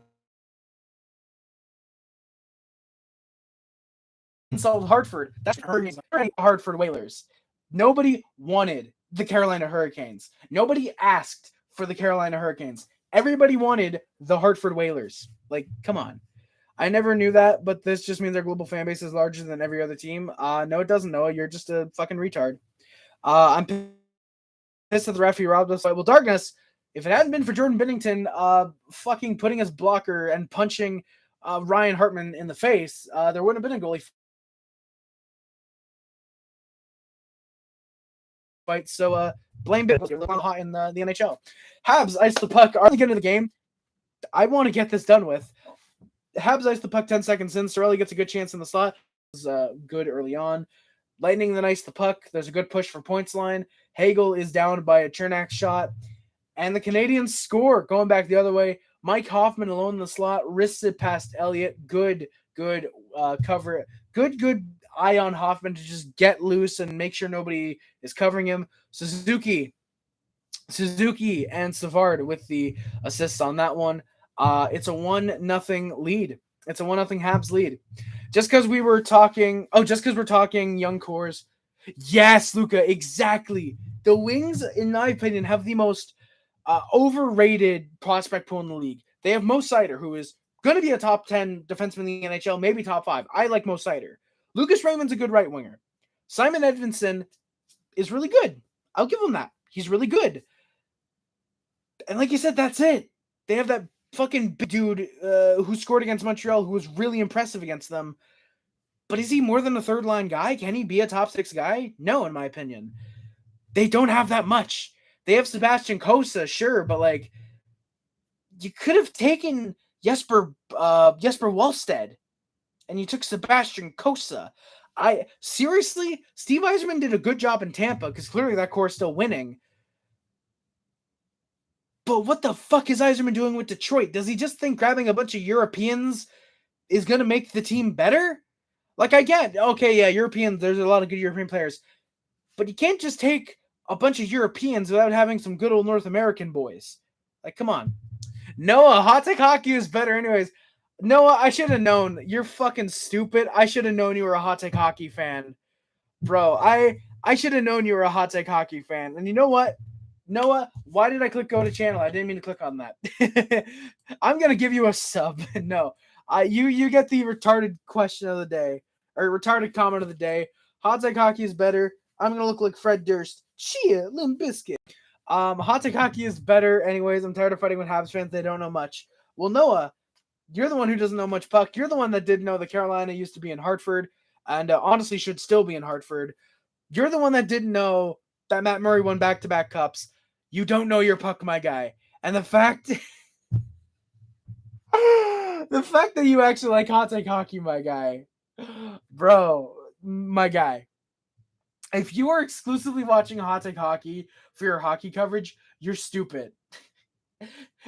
insult Hartford. That's Hartford Whalers. Nobody wanted the Carolina Hurricanes. Nobody asked for the Carolina Hurricanes. Everybody wanted the Hartford Whalers. Like, come on. I never knew that, but this just means our global fan base is larger than every other team. No, it doesn't, Noah. You're just a fucking retard. I'm pissed at the referee robbed us. Well, Darkness, if it hadn't been for Jordan Binnington fucking putting his blocker and punching Ryan Hartman in the face, there wouldn't have been a goalie fight. So blame Binnington. Hot in the NHL. Habs ice the puck. Are they getting the game? I want to get this done with. Habs ice the puck 10 seconds in. Sorelli gets a good chance in the slot. It was good early on. Lightning then ice the puck. There's a good push for points line. Hagel is down by a Chernak shot. And the Canadiens score. Going back the other way. Mike Hoffman alone in the slot. Wrists it past Elliott. Good cover. Good eye on Hoffman to just get loose and make sure nobody is covering him. Suzuki and Savard with the assists on that one. It's a 1-0 lead. It's a 1-0 Habs lead. Just because we're talking young cores. Yes, Luca, exactly. The Wings, in my opinion, have the most overrated prospect pool in the league. They have Mo Seider, who is going to be a top 10 defenseman in the NHL, maybe top 5. I like Mo Seider. Lucas Raymond's a good right winger. Simon Edvinsson is really good. I'll give him that. He's really good. And like you said, that's it. They have that fucking big dude who scored against Montreal, who was really impressive against them. But is he more than a third-line guy? Can he be a top 6 guy? No, in my opinion. They don't have that much. They have Sebastian Cossa, sure, but like, you could have taken Jesper Wallstedt, and you took Sebastian Cossa. Seriously, Steve Yzerman did a good job in Tampa, because clearly that core is still winning. But what the fuck is Yzerman doing with Detroit? Does he just think grabbing a bunch of Europeans is going to make the team better? Like, I get, okay, yeah, Europeans, there's a lot of good European players. But you can't just take a bunch of Europeans without having some good old North American boys. Like, come on. Noah, Hot Take Hockey is better anyways. Noah, I should have known. You're fucking stupid. I should have known you were a Hot Take Hockey fan. Bro, I should have known you were a Hot Take Hockey fan. And you know what? Noah, why did I click go to channel? I didn't mean to click on that. I'm going to give you a sub. No. You get the retarded question of the day, or retarded comment of the day. Hot Take Hockey is better. I'm going to look like Fred Durst. Chia, Limp Bizkit. Hot Take Hockey is better anyways. I'm tired of fighting with Habs fans. They don't know much. Well, Noah, you're the one who doesn't know much puck. You're the one that didn't know that Carolina used to be in Hartford and honestly should still be in Hartford. You're the one that didn't know that Matt Murray won back-to-back cups. You don't know your puck, my guy. And the fact that you actually like Hot Take Hockey, my guy. Bro, my guy. If you are exclusively watching Hot Take Hockey for your hockey coverage, you're stupid.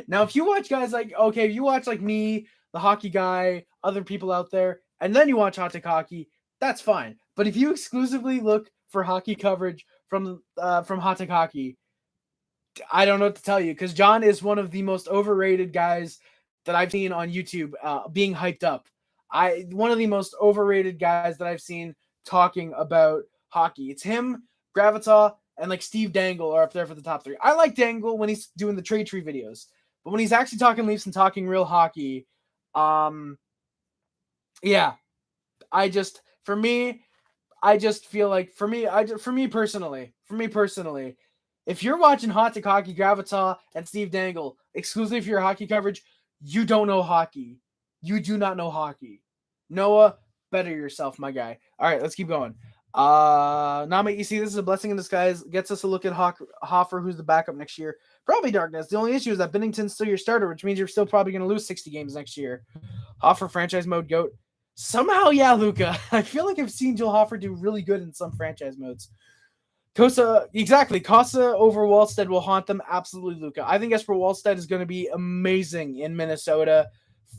Now, if you watch guys like, okay, if you watch like me, the hockey guy, other people out there, and then you watch Hot Take Hockey, that's fine. But if you exclusively look for hockey coverage from Hot Take Hockey, I don't know what to tell you because John is one of the most overrated guys that I've seen on YouTube being hyped up. One of the most overrated guys that I've seen talking about hockey. It's him, Gravita, and like Steve Dangle are up there for the top 3. I like Dangle when he's doing the trade tree videos, but when he's actually talking Leafs and talking real hockey, yeah, I just feel like for me personally, if you're watching Hot Take Hockey, Gravita, and Steve Dangle exclusively for your hockey coverage, you don't know hockey. You do not know hockey. Noah, better yourself, my guy. All right, let's keep going. Nama, you see, this is a blessing in disguise. Gets us a look at Hoffer, who's the backup next year. Probably Darkness. The only issue is that Binnington's still your starter, which means you're still probably going to lose 60 games next year. Hoffer franchise mode goat. Somehow, yeah, Luca. I feel like I've seen Joel Hoffer do really good in some franchise modes. Kosa, exactly. Kosa over Wallstead will haunt them. Absolutely, Luca. I think Jesper Wallstead is going to be amazing in Minnesota.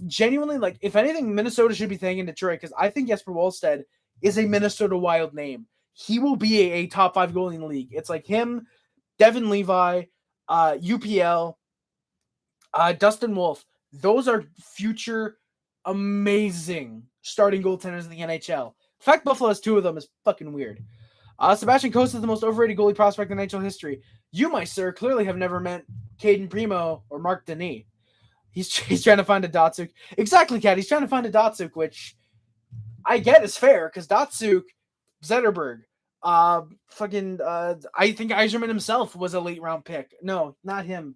Genuinely, like, if anything, Minnesota should be thanking Detroit because I think Jesper Wallstead is a Minnesota Wild name. He will be a top 5 goalie in the league. It's like him, Devin Levi, UPL, Dustin Wolf. Those are future amazing starting goaltenders in the NHL. The fact Buffalo has 2 of them is fucking weird. Sebastian Costa is the most overrated goalie prospect in NHL history. You, my sir, clearly have never met Caden Primo or Mark Denis. He's trying to find a Datsuk. Exactly, Kat. He's trying to find a Datsuk, which I get is fair because Datsuk, Zetterberg, I think Yzerman himself was a late round pick. No, not him.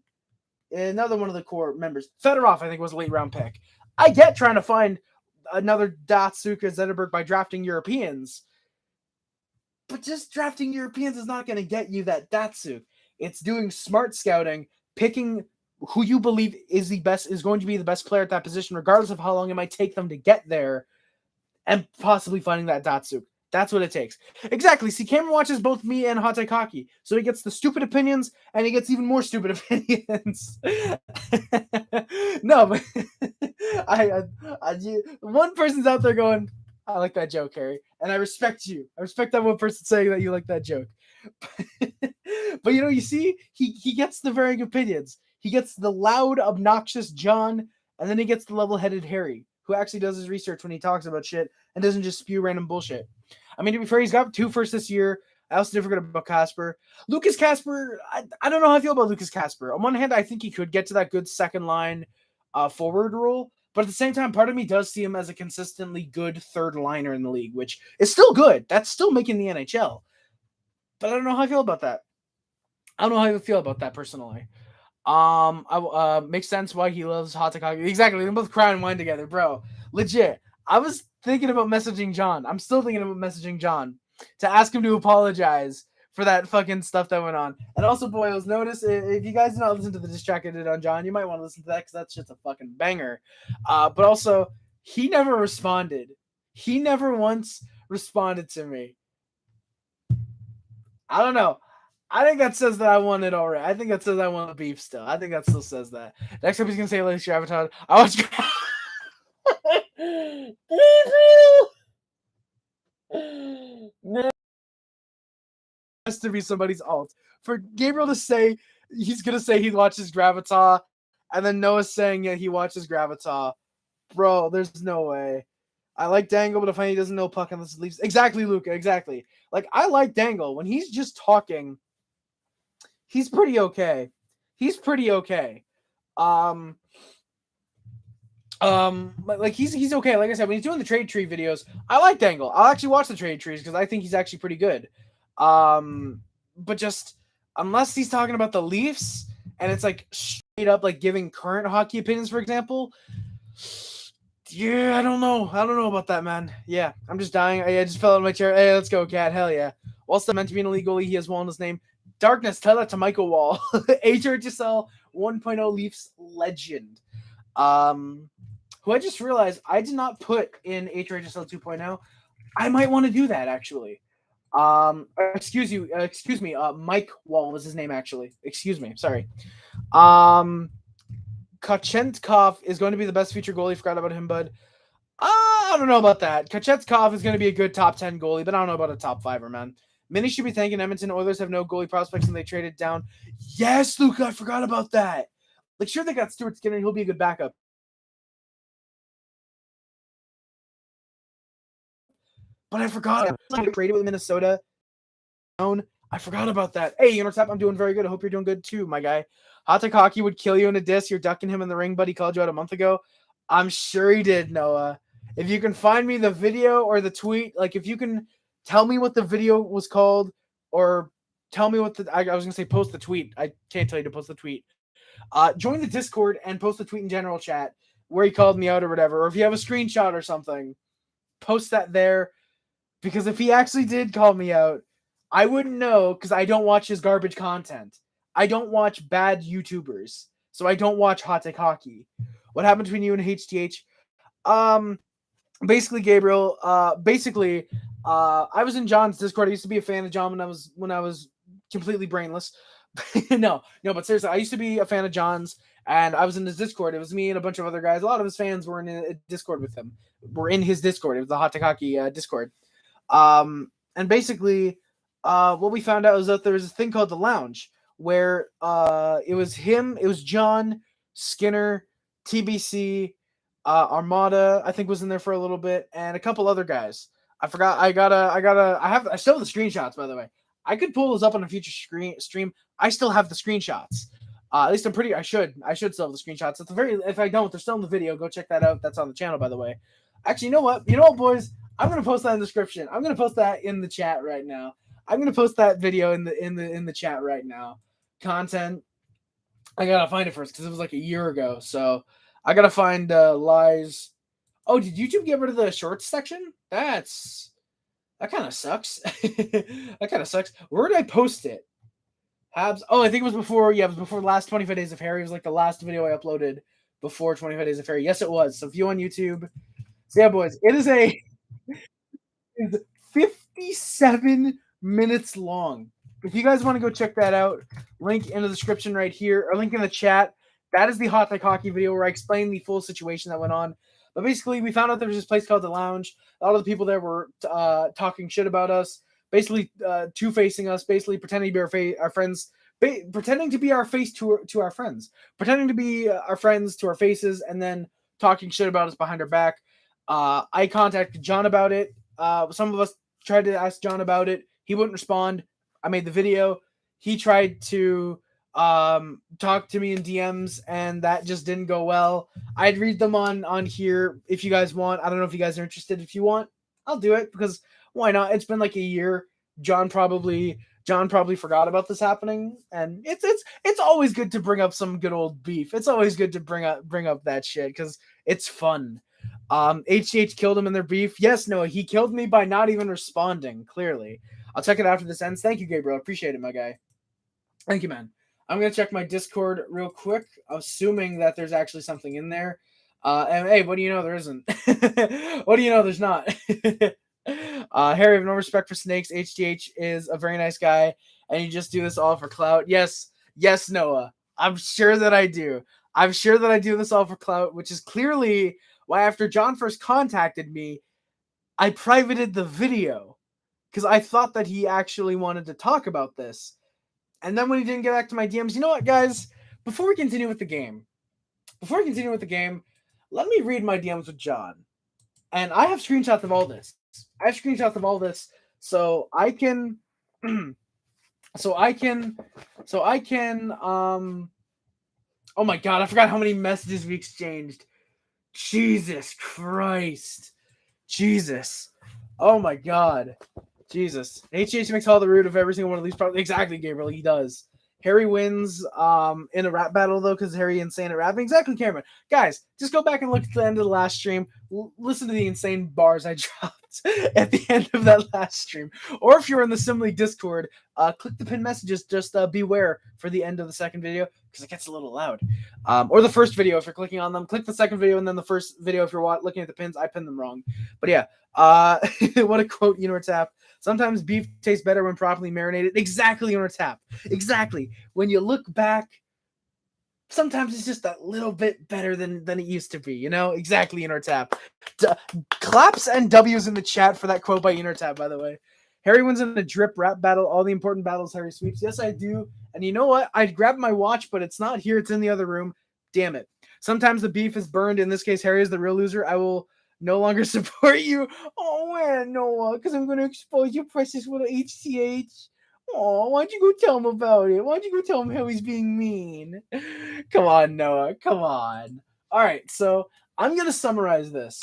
Another one of the core members. Fedorov, I think, was a late round pick. I get trying to find another Datsuk or Zetterberg by drafting Europeans. But just drafting Europeans is not going to get you that Datsuk. It's doing smart scouting, picking who you believe is going to be the best player at that position, regardless of how long it might take them to get there, and possibly finding that Datsuk. That's what it takes. Exactly. See, Cameron watches both me and Hot Take Hockey, so he gets the stupid opinions, and he gets even more stupid opinions. No, but one person's out there going, I like that joke, Harry. And I respect you. I respect that one person saying that you like that joke. But you see, he gets the varying opinions. He gets the loud, obnoxious John, and then he gets the level-headed Harry, who actually does his research when he talks about shit and doesn't just spew random bullshit. I mean, to be fair, he's got 2 firsts this year. I also never forget about Casper. Lucas Casper, I don't know how I feel about Lucas Casper. On one hand, I think he could get to that good second line forward role. But at the same time, part of me does see him as a consistently good third liner in the league, which is still good. That's still making the NHL. But I don't know how I feel about that. I don't know how I feel about that personally. Makes sense why he loves Hot Take Hockey. Exactly. They both cry and whine together, bro. Legit. I was thinking about messaging John. I'm still thinking about messaging John to ask him to apologize for that fucking stuff that went on. And also, boys, notice if you guys did not listen to the diss track I did on John, you might want to listen to that because that's just a fucking banger. But also, he never responded. He never once responded to me. I don't know. I think that says that I won it already. I think that says I won the beef still. I think that still says that. Next up, he's going to say, Alex, your avatar. I was has to be somebody's alt. For Gabriel to say he's gonna say he watches Gravitas, and then Noah's saying that he watches Gravitas. Bro, there's no way. I like Dangle, but if he doesn't know puck unless it leaves. Exactly, Luca, exactly. Like, I like Dangle. When he's just talking, he's pretty okay. He's pretty okay. Like he's okay. Like I said, when he's doing the trade tree videos, I like Dangle. I'll actually watch the trade trees because I think he's actually pretty good. But just unless he's talking about the Leafs and it's like straight up like giving current hockey opinions, for example. Yeah, I don't know about that, man. Yeah, I'm just dying. I just fell out of my chair. Hey, let's go, Cat. Hell yeah. Whilst meant to be an elite goalie, he has won his name. Darkness, tell that to Michael Wall. HRHSL 1.0 Leafs legend. Who I just realized I did not put in HRHSL 2.0. I might want to do that, actually. Excuse me. Mike Wall was his name, actually. Excuse me. Sorry. Kochetkov is going to be the best future goalie. Forgot about him, bud. I don't know about that. Kochetkov is going to be a good top 10 goalie, but I don't know about a top 5er, man. Many should be thanking Edmonton. Oilers have no goalie prospects and they traded down. Yes, Luca, I forgot about that. Like, sure, they got Stuart Skinner. He'll be a good backup. But I forgot. I traded with Minnesota. I forgot about that. Hey, Intertap, I'm doing very good. I hope you're doing good too, my guy. Hot Take Hockey would kill you in a diss. You're ducking him in the ring, but he called you out a month ago. I'm sure he did, Noah. If you can find me the video or the tweet, like if you can tell me what the video was called or tell me what I was going to say post the tweet. I can't tell you to post the tweet. Join the Discord and post the tweet in general chat where he called me out or whatever. Or if you have a screenshot or something, post that there. Because if he actually did call me out, I wouldn't know because I don't watch his garbage content. I don't watch bad YouTubers. So I don't watch Hot Take Hockey. What happened between you and HTH? Basically, Gabriel, I was in John's Discord. I used to be a fan of John when I was completely brainless. No, but seriously, I used to be a fan of John's and I was in his Discord. It was me and a bunch of other guys. A lot of his fans were in a Discord with him. We're in his Discord. It was the Hot Take Hockey Discord. And basically, what we found out was that there was a thing called the Lounge where it was John, Skinner, TBC, Armada, I think was in there for a little bit, and a couple other guys. I forgot. I still have the screenshots, by the way. I could pull those up on a future stream. I still have the screenshots. At least I should still have the screenshots. If I don't, they're still in the video. Go check that out. That's on the channel, by the way. Actually, you know what, boys? I'm gonna post that in the description. I'm gonna post that in the chat right now. I'm gonna post that video in the chat right now. Content. I gotta find it first because it was like a year ago. So I gotta find lies. Oh, did YouTube get rid of the shorts section? That kind of sucks. That kind of sucks. Where did I post it? Habs. Oh, I think it was before. Yeah, it was before the last 25 Days of Harry. It was like the last video I uploaded before 25 Days of Harry. Yes, it was. So if you on YouTube, so yeah, boys, it is 57 minutes long. If you guys want to go check that out, link in the description right here, or link in the chat. That is the Hot Take Hockey video where I explain the full situation that went on. But basically, we found out there was this place called The Lounge. A lot of the people there were talking shit about us, basically two-facing us, basically pretending to be our friends, pretending to be our face to our friends, pretending to be our friends to our faces, and then talking shit about us behind our back. I contacted John about it. Some of us tried to ask John about it. He wouldn't respond. I made the video. He tried to talk to me in DMs, and that just didn't go well. I'd read them on here if you guys want. I don't know if you guys are interested. If you want, I'll do it because why not? It's been like a year. John probably forgot about this happening, and it's always good to bring up some good old beef. It's always good to bring up that shit because it's fun. HGH killed him in their beef. Yes, no, he killed me by not even responding. Clearly, I'll check it after this ends. Thank you, Gabriel. Appreciate it, my guy. Thank you, man. I'm gonna check my Discord real quick, assuming that there's actually something in there. And hey, what do you know? There isn't. What do you know? There's not. Harry, I have no respect for snakes. HGH is a very nice guy, and you just do this all for clout. Yes, Noah. I'm sure that I do. I'm sure that I do this all for clout, which is clearly why after John first contacted me, I privated the video because I thought that he actually wanted to talk about this. And then when he didn't get back to my DMs, you know what, guys? Before we continue with the game, let me read my DMs with John. And I have screenshots of all this. So I can oh my god, I forgot how many messages we exchanged. Jesus Christ. Jesus. Oh my god. Jesus. HH makes all the root of every single one of these problems. Exactly, Gabriel. He does. Harry wins in a rap battle, though, because Harry insane at rapping. Exactly, Cameron. Guys, just go back and look at the end of the last stream. Listen to the insane bars I dropped at the end of that last stream. Or if you're in the Simile Discord, click the pinned messages. Just beware for the end of the second video, because it gets a little loud. Or the first video, if you're clicking on them. Click the second video, and then the first video if you're looking at the pins. I pinned them wrong. But yeah, what a quote, Tap. Sometimes beef tastes better when properly marinated. Exactly, Tap. Exactly. When you look back, sometimes it's just a little bit better than it used to be, Exactly, Tap. Claps and W's in the chat for that quote by Tap, by the way. Harry wins in a drip rap battle. All the important battles Harry sweeps. Yes, I do. And you know what? I grabbed my watch, but it's not here. It's in the other room. Damn it. Sometimes the beef is burned. In this case, Harry is the real loser. I will no longer support you. Oh, man, Noah, because I'm going to expose your precious little HTH. Oh, why don't you go tell him about it? Why don't you go tell him how he's being mean? Come on, Noah. Come on. All right, so I'm going to summarize this.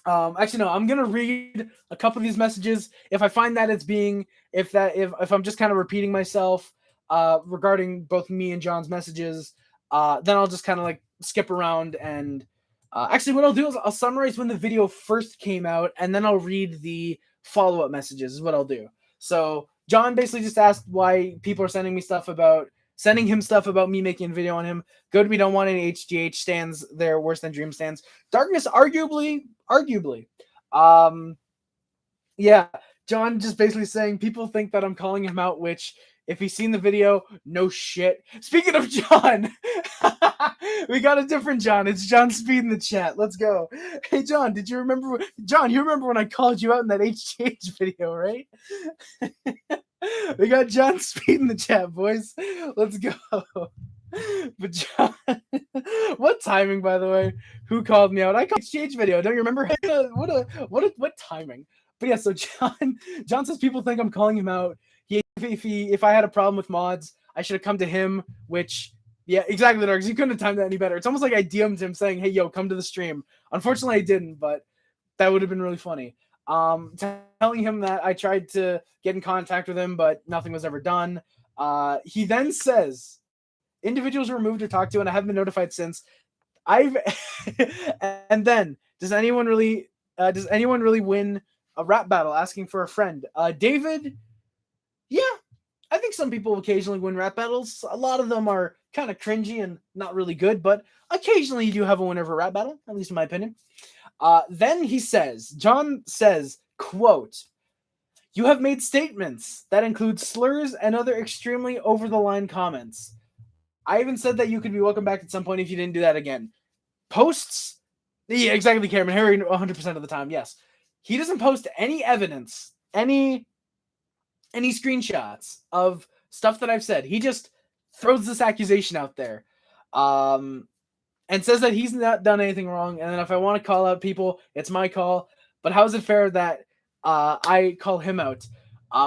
Actually, no, I'm gonna read a couple of these messages. If I find that if I'm just kind of repeating myself regarding both me and John's messages, then I'll just kind of like skip around and actually what I'll do is I'll summarize when the video first came out, and then I'll read the follow-up messages is what I'll do. So John basically just asked why people are sending him stuff about me making a video on him. Good, we don't want any HGH stands there worse than Dream stands. Darkness, arguably. Yeah, John just basically saying people think that I'm calling him out, which if he's seen the video, no shit. Speaking of John, we got a different John. It's John Speed in the chat. Let's go. Hey, John, did you remember? John, you remember when I called you out in that HGH video, right? We got John Speed in the chat, boys. Let's go. But John, what timing, by the way? Who called me out? I called HGH video. Don't you remember? What timing? But yeah, so John says people think I'm calling him out. If I had a problem with mods, I should have come to him. Which, yeah, exactly, Darks. You couldn't have timed that any better. It's almost like I DM'd him saying, "Hey, yo, come to the stream." Unfortunately, I didn't, but that would have been really funny. Telling him that I tried to get in contact with him, but nothing was ever done. He then says, individuals were removed or talked to, and I haven't been notified since. And then, does anyone really win a rap battle asking for a friend? David, yeah, I think some people occasionally win rap battles. A lot of them are kind of cringy and not really good, but occasionally you do have a winner of a rap battle, at least in my opinion. Then John says, quote, "You have made statements that include slurs and other extremely over-the-line comments. I even said that you could be welcome back at some point if you didn't do that again." Posts? Yeah, exactly, Cameron. Harry 100% of the time, yes. He doesn't post any evidence, any screenshots of stuff that I've said. He just throws this accusation out there. And says that he's not done anything wrong, and then if I want to call out people, it's my call. But how is it fair that I call him out?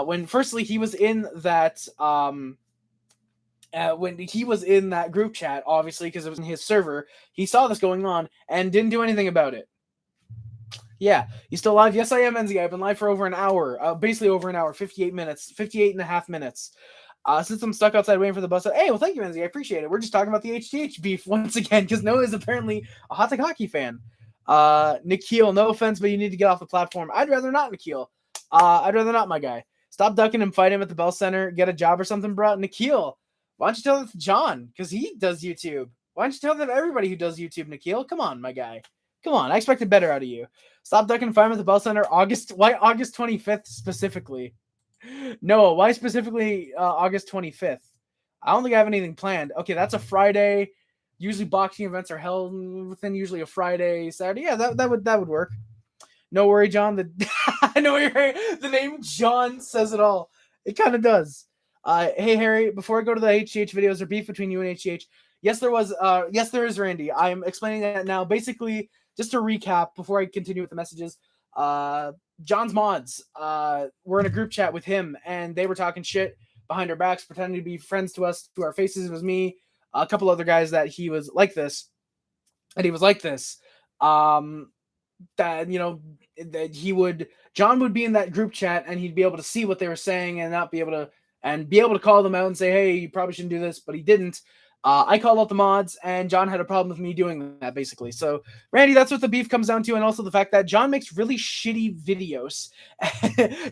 When firstly he was in that group chat, obviously, because it was in his server, he saw this going on and didn't do anything about it. Yeah, you still live? Yes, I am, Enzi. I've been live for over an hour, basically over an hour, 58 and a half minutes. Since I'm stuck outside waiting for the bus. Hey, well, thank you, Enzi. I appreciate it. We're just talking about the HGH beef once again, because Noah is apparently a hot take hockey fan. Nikhil, no offense, but you need to get off the platform. I'd rather not, Nikhil. I'd rather not, my guy. Stop ducking and fight him at the Bell Center. Get a job or something, bro. Nikhil, why don't you tell that to John? Because he does YouTube. Why don't you tell that to everybody who does YouTube, Nikhil? Come on, my guy. Come on. I expected better out of you. Stop ducking and fight him at the Bell Center. Why August 25th specifically? Noah, why specifically August 25th? I don't think I have anything planned. Okay, that's a Friday. Usually boxing events are held within usually a Friday, Saturday. Yeah, that would work. No worry, John. I know the name John says it all. It kind of does. Hey, Harry, before I go to the HGH videos, there beef between you and HGH? Yes, there was. Yes, there is, Randy. I'm explaining that now. Basically, just to recap before I continue with the messages, John's mods were in a group chat with him, and they were talking shit behind our backs, pretending to be friends to us, to our faces. It was me, a couple other guys that he was like this, and he was like this. That John would be in that group chat, and he'd be able to see what they were saying, and not be able to call them out and say, hey, you probably shouldn't do this, but he didn't. I called out the mods, and John had a problem with me doing that, basically. So, Randy, that's what the beef comes down to, and also the fact that John makes really shitty videos.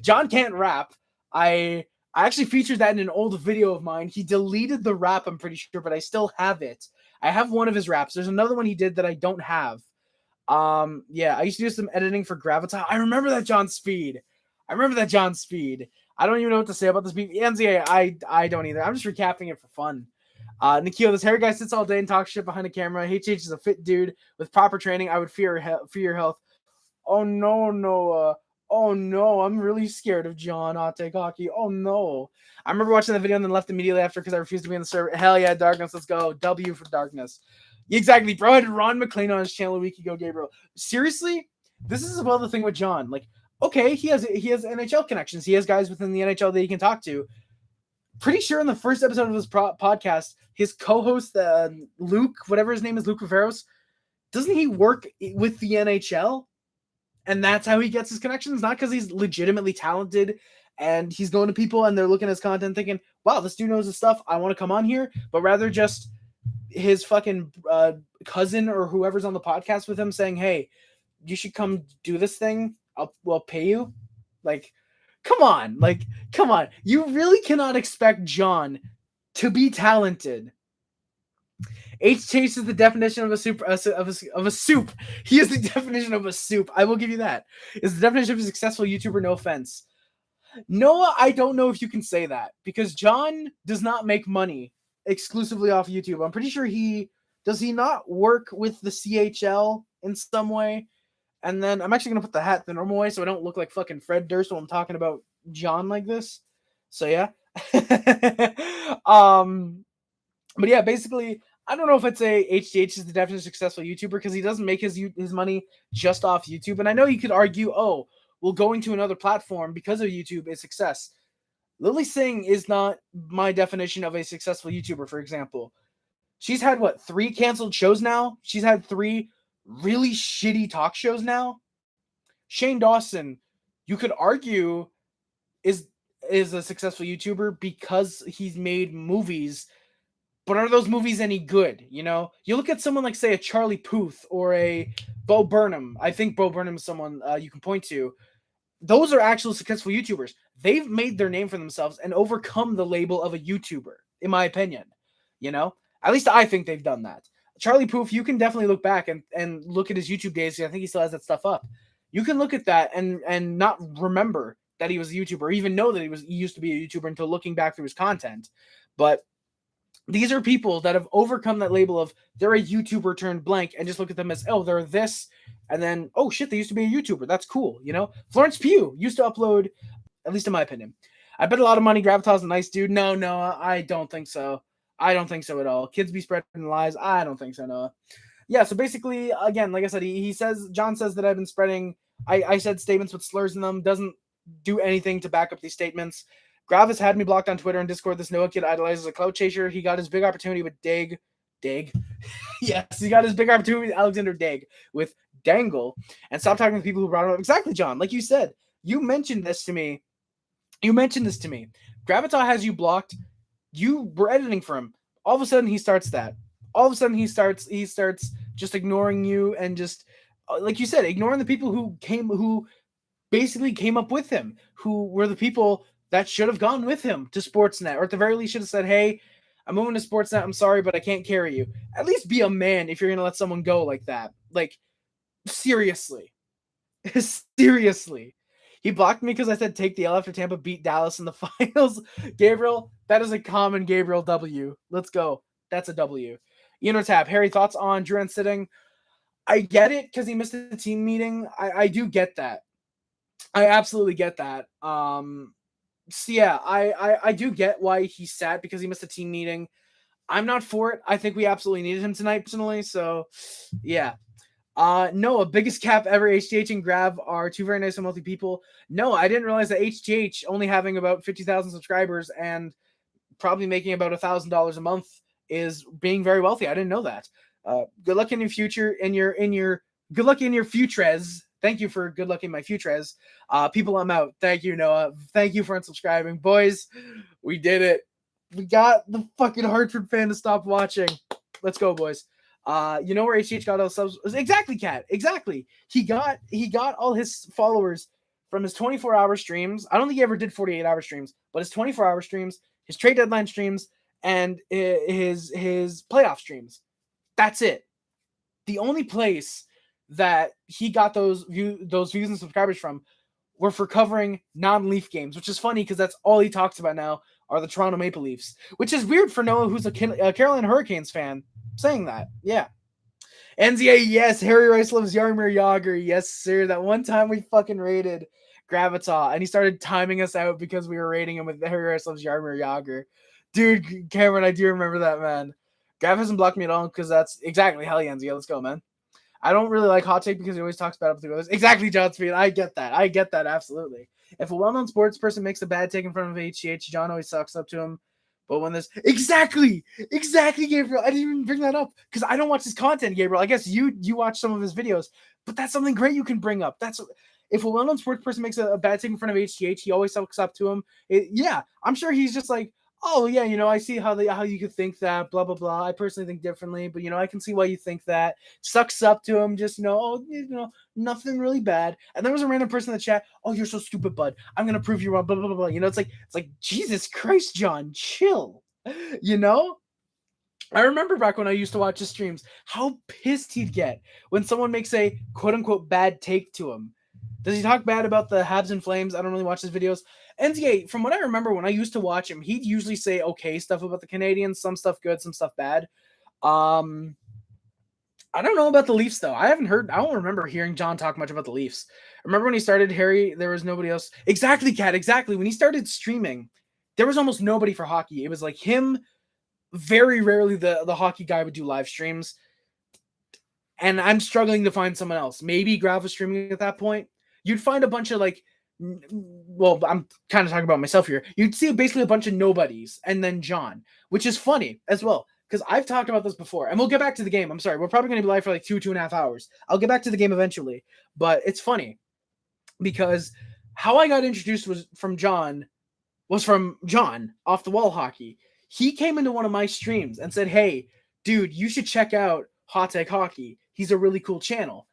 John can't rap. I actually featured that in an old video of mine. He deleted the rap, I'm pretty sure, but I still have it. I have one of his raps. There's another one he did that I don't have. Yeah, I used to do some editing for Graviton. I remember that John Speed. I don't even know what to say about this beef. NZA, I don't either. I'm just recapping it for fun. Nikhil, this hair guy sits all day and talks shit behind a camera. HH is a fit dude with proper training. I would fear your health. Oh no, Oh no, I'm really scared of John Hot Take Hockey. Oh no. I remember watching the video and then left immediately after because I refused to be on the server. Hell yeah, Darkness, let's go. W for Darkness. Exactly, bro. I had Ron McLean on his channel a week ago, Gabriel. Seriously? This is about the thing with John. Like, okay, he has NHL connections. He has guys within the NHL that he can talk to. Pretty sure in the first episode of his podcast, his co-host, Luke, whatever his name is, Luke Riveros, doesn't he work with the NHL? And that's how he gets his connections, not because he's legitimately talented and he's going to people and they're looking at his content thinking, wow, this dude knows his stuff, I want to come on here, but rather just his fucking cousin or whoever's on the podcast with him saying, hey, you should come do this thing, we'll pay you. Like, come on. You really cannot expect John to be talented. HTH is the definition of a soup. Of a soup. He is the definition of a soup. I will give you that. Is the definition of a successful YouTuber. No offense, Noah. I don't know if you can say that because John does not make money exclusively off YouTube. I'm pretty sure he not work with the CHL in some way. And then I'm actually gonna put the hat the normal way so I don't look like fucking Fred Durst when I'm talking about John like this. So yeah. But yeah, basically, I don't know if I'd say HTH is the definition of successful YouTuber because he doesn't make his money just off YouTube. And I know you could argue, oh, well, going to another platform because of YouTube is success. Lily Singh is not my definition of a successful YouTuber, for example. She's had, 3 canceled shows now? She's had 3 really shitty talk shows now? Shane Dawson, you could argue, is a successful YouTuber because he's made movies. But are those movies any good? You know, you look at someone like, say, a Charlie Puth or a Bo Burnham. I think Bo Burnham is someone you can point to. Those are actual successful YouTubers. They've made their name for themselves and overcome the label of a YouTuber, in my opinion. You know, at least I think they've done that. Charlie Puth, you can definitely look back and look at his YouTube days. I think he still has that stuff up. You can look at that and not remember that he was a YouTuber, or even know that he used to be a YouTuber until looking back through his content. But these are people that have overcome that label of they're a YouTuber turned blank and just look at them as, oh, they're this. And then, oh, shit, they used to be a YouTuber. That's cool. You know, Florence Pugh used to upload, at least in my opinion. I bet a lot of money. Gravitas a nice dude. No, I don't think so. I don't think so at all. Kids be spreading lies. I don't think so, Noah. Yeah, so basically, again, like I said, John says that I've been spreading, I said statements with slurs in them. Doesn't do anything to back up these statements. Gravis had me blocked on Twitter and Discord. This Noah kid idolizes a clout chaser. He got his big opportunity with Dig. Yes, he got his big opportunity with Alexander Dig with Dangle. And stop talking to people who brought him up. Exactly, John. Like you said, you mentioned this to me. Gravitas has you blocked. You were editing for him. All of a sudden, he starts that. All of a sudden, he starts just ignoring you and just, like you said, ignoring the people who basically came up with him, who were the people that should have gone with him to Sportsnet, or at the very least should have said, hey, I'm moving to Sportsnet. I'm sorry, but I can't carry you. At least be a man if you're going to let someone go like that. Like, seriously. Seriously. He blocked me because I said take the L after Tampa beat Dallas in the finals. Gabriel, that is a common Gabriel W. Let's go. That's a W. Tap. Harry, thoughts on Duran sitting? I get it because he missed the team meeting. I do get that. I absolutely get that. So yeah, I do get why he sat because he missed a team meeting. I'm not for it. I think we absolutely needed him tonight personally. So yeah. Noah, biggest cap ever. HTH and Grav are 2 very nice and wealthy people. No, I didn't realize that HTH only having about 50,000 subscribers and probably making about $1,000 a month is being very wealthy. I didn't know that. Good luck in your future. Good luck in your futures. Thank you for good luck in my futures. People, I'm out. Thank you, Noah. Thank you for unsubscribing. Boys, we did it. We got the fucking Hartford fan to stop watching. Let's go, boys. You know where HH got all subs? Exactly, Cat. Exactly. He got all his followers from his 24-hour streams. I don't think he ever did 48-hour streams, but his 24-hour streams, his trade deadline streams, and his playoff streams. That's it. The only place that he got those views and subscribers from were for covering non-Leaf games, which is funny because that's all he talks about now are the Toronto Maple Leafs, which is weird for Noah, who's a Carolina Hurricanes fan, saying that. Yeah. NZA, yes. Harry Rice loves Jaromir Jagr. Yes, sir. That one time we fucking raided Gravitol, and he started timing us out because we were rating him with Harry Rice loves Jaromir Jagr. Dude, Cameron, I do remember that, man. Gav hasn't blocked me at all because that's exactly hell yeah, let's go, man. I don't really like Hot Take because he always talks bad about the others. Exactly, John Speed. I get that, absolutely. If a well-known sports person makes a bad take in front of HGH, John always sucks up to him. But when this... Exactly, Gabriel. I didn't even bring that up because I don't watch his content, Gabriel. I guess you watch some of his videos, but that's something great you can bring up. That's... If a well-known sports person makes a bad take in front of HGH, he always sucks up to him. Yeah, I'm sure he's just like, oh, yeah, I see how you could think that, blah, blah, blah. I personally think differently, but, I can see why you think that. Sucks up to him, just, nothing really bad. And there was a random person in the chat, oh, you're so stupid, bud. I'm going to prove you wrong, blah, blah, blah, blah. It's like, Jesus Christ, John, chill. I remember back when I used to watch his streams, how pissed he'd get when someone makes a quote-unquote bad take to him. Does he talk bad about the Habs and Flames? I don't really watch his videos. NZA, from what I remember when I used to watch him, he'd usually say okay stuff about the Canadiens, some stuff good, some stuff bad. I don't know about the Leafs, though. I don't remember hearing John talk much about the Leafs. Remember when he started, Harry, there was nobody else. Exactly, Kat, exactly. When he started streaming, there was almost nobody for hockey. It was like him. Very rarely the hockey guy would do live streams. And I'm struggling to find someone else. Maybe Grav was streaming at that point. You'd find a bunch of well, I'm kind of talking about myself here. You'd see basically a bunch of nobodies and then John, which is funny as well. Because I've talked about this before. And we'll get back to the game. I'm sorry. We're probably going to be live for like 2.5 hours. I'll get back to the game eventually. But it's funny. Because how I got introduced was from John off the wall hockey. He came into one of my streams and said, hey, dude, you should check out Hot Tech Hockey. He's a really cool channel.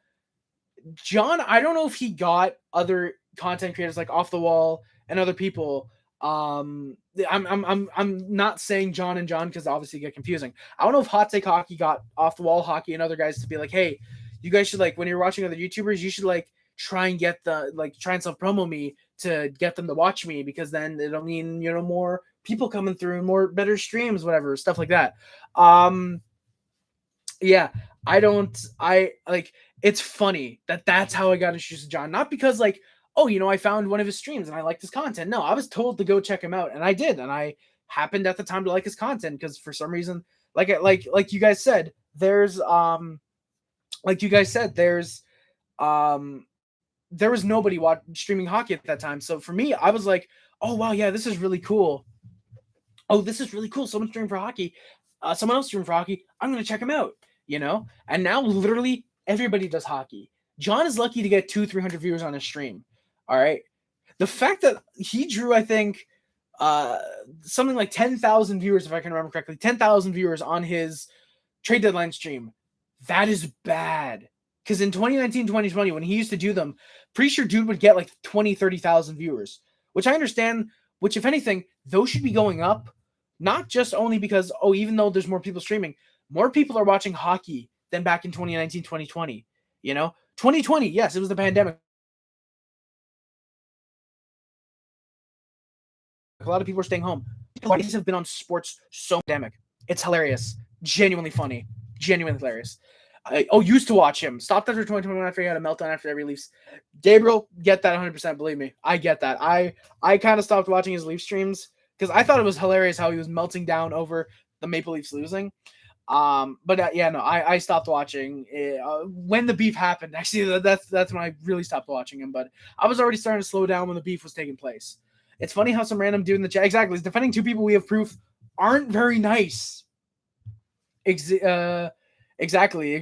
John, I don't know if he got other content creators like Off the Wall and other people. I'm not saying John and John because obviously get confusing. I don't know if Hot Take Hockey got Off the Wall Hockey and other guys to be like, hey, you guys should when you're watching other YouTubers, you should try and get try and self promo me to get them to watch me because then it'll mean more people coming through and more better streams, whatever stuff like that. Yeah, it's funny that's how I got introduced to John. Not because I found one of his streams and I liked his content. No, I was told to go check him out and I did. And I happened at the time to like his content because for some reason, like you guys said, there was nobody streaming hockey at that time. So for me, I was like, oh wow, yeah, this is really cool. Oh, this is really cool. Someone's streaming for hockey. Someone else streaming for hockey. I'm going to check him out, And now literally everybody does hockey. John is lucky to get 200-300 viewers on his stream. All right. The fact that he drew, I think, something like 10,000 viewers, if I can remember correctly, 10,000 viewers on his trade deadline stream. That is bad. Because in 2019, 2020, when he used to do them, pretty sure dude would get 20, 30,000 viewers, which I understand, which if anything, those should be going up. Not just only because, even though there's more people streaming, more people are watching hockey than back in 2019, 2020. 2020, yes, it was the pandemic. A lot of people are staying home. These have been on sports so pandemic. It's hilarious. Genuinely funny. Genuinely hilarious. Used to watch him. Stopped after 2021 after he had a meltdown after every Leafs. Gabriel, get that 100%. Believe me. I get that. I kind of stopped watching his Leaf streams because I thought it was hilarious how he was melting down over the Maple Leafs losing. I stopped watching when the beef happened. Actually, that's when I really stopped watching him. But I was already starting to slow down when the beef was taking place. It's funny how some random dude in the chat exactly is defending two people we have proof aren't very nice. Exactly,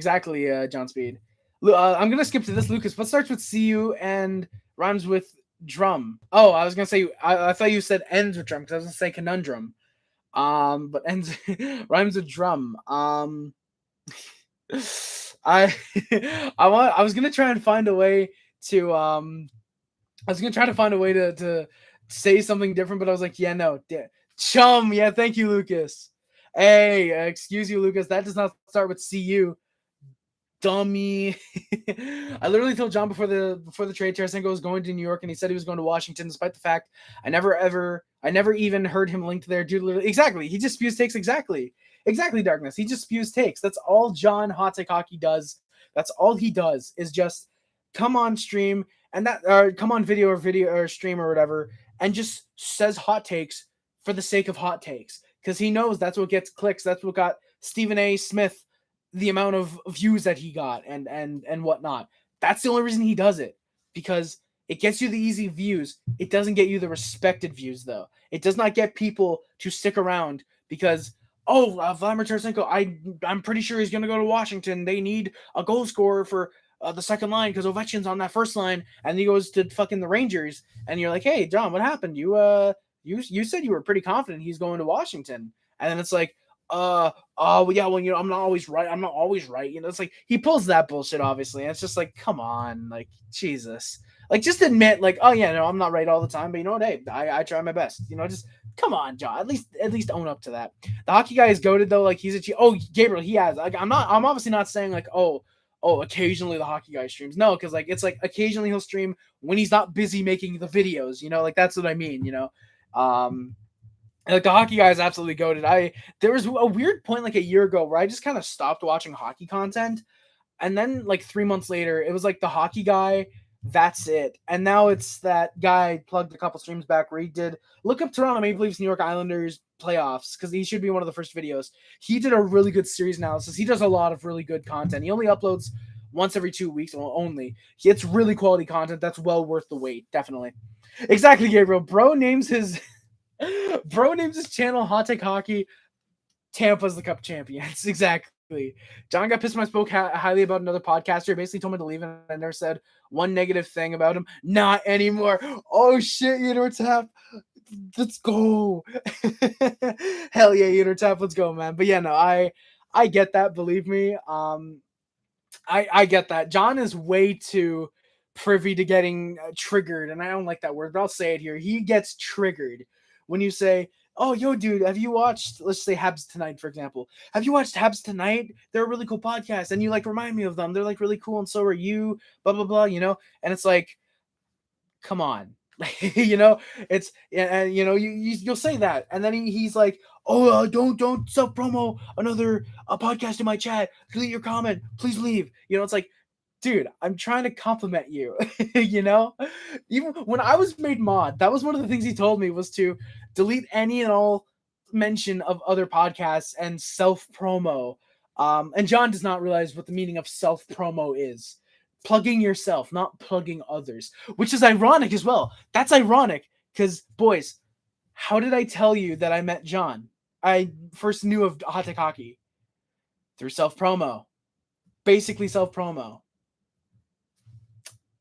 John Speed. I'm gonna skip to this, Lucas. What starts with CU and rhymes with drum? Oh, I was gonna say I thought you said ends with drum because I was gonna say conundrum. But ends rhymes with drum. I was gonna try and find a way to to say something different, but I was like, yeah, no, chum. Yeah, thank you, Lucas. Hey, excuse you, Lucas. That does not start with CU. Dummy. I literally told John before the trade Tarasenko was going to New York, and he said he was going to Washington, despite the fact I never even heard him linked there. Dude, literally, exactly. He just spews takes. Exactly, Darkness. He just spews takes. That's all John Hot Take Hockey does. That's all he does is just come on stream and that come on video or stream or whatever, and just says hot takes for the sake of hot takes, because he knows that's what gets clicks. That's what got Stephen A. Smith the amount of views that he got and whatnot. That's the only reason he does it, because it gets you the easy views. It doesn't get you the respected views, though. It does not get people to stick around because, Vladimir Tarasenko, I'm pretty sure he's going to go to Washington. They need a goal scorer for the second line because Ovechkin's on that first line, and he goes to fucking the Rangers, and you're like, hey, John, what happened? You said you were pretty confident he's going to Washington, and then it's like, well, yeah, I'm not always right. It's like he pulls that bullshit, obviously, and it's just like, come on, like, Jesus. Like, just admit, like, oh yeah, no, I'm not right all the time, but you know what? Hey, I try my best. Just come on, John. At least own up to that. The hockey guy is goated though. Like, he's Gabriel, he has. Like, I'm obviously not saying like, occasionally the hockey guy streams. No, because like it's like occasionally he'll stream when he's not busy making the videos. Like that's what I mean. Like the hockey guy is absolutely goated. There was a weird point like a year ago where I just kind of stopped watching hockey content, and then like 3 months later, it was like the hockey guy. That's it. And now it's that guy plugged a couple streams back where he did look up Toronto Maple Leafs, New York Islanders playoffs, because he should be one of the first videos. He did a really good series analysis. He does a lot of really good content. He only uploads once every 2 weeks only. It's really quality content. That's well worth the wait. Definitely. Exactly, Gabriel. Bro names his channel Hot Take Hockey. Tampa's the Cup champions. Exactly. John got pissed when I spoke highly about another podcaster. Basically told me to leave, and I never said one negative thing about him. Not anymore. Oh shit, Tap. Let's go. Hell yeah, Tap. Let's go, man. But yeah, no, I get that. Believe me. I get that. John is way too privy to getting triggered, and I don't like that word, but I'll say it here. He gets triggered when you say, oh, yo, dude, have you watched, let's say Habs Tonight, for example. Have you watched Habs Tonight? They're a really cool podcast, and you, like, remind me of them. They're, like, really cool, and so are you, blah, blah, blah, And it's like, come on. It's, and, you'll say that, and then he's like, don't self-promo another podcast in my chat. Delete your comment. Please leave. It's like, dude, I'm trying to compliment you. Even when I was made mod, that was one of the things he told me was to delete any and all mention of other podcasts and self-promo. And John does not realize what the meaning of self-promo is. Plugging yourself, not plugging others, which is ironic as well. That's ironic because, boys, how did I tell you that I met John? I first knew of Hot Take Hockey through self-promo. Basically self-promo.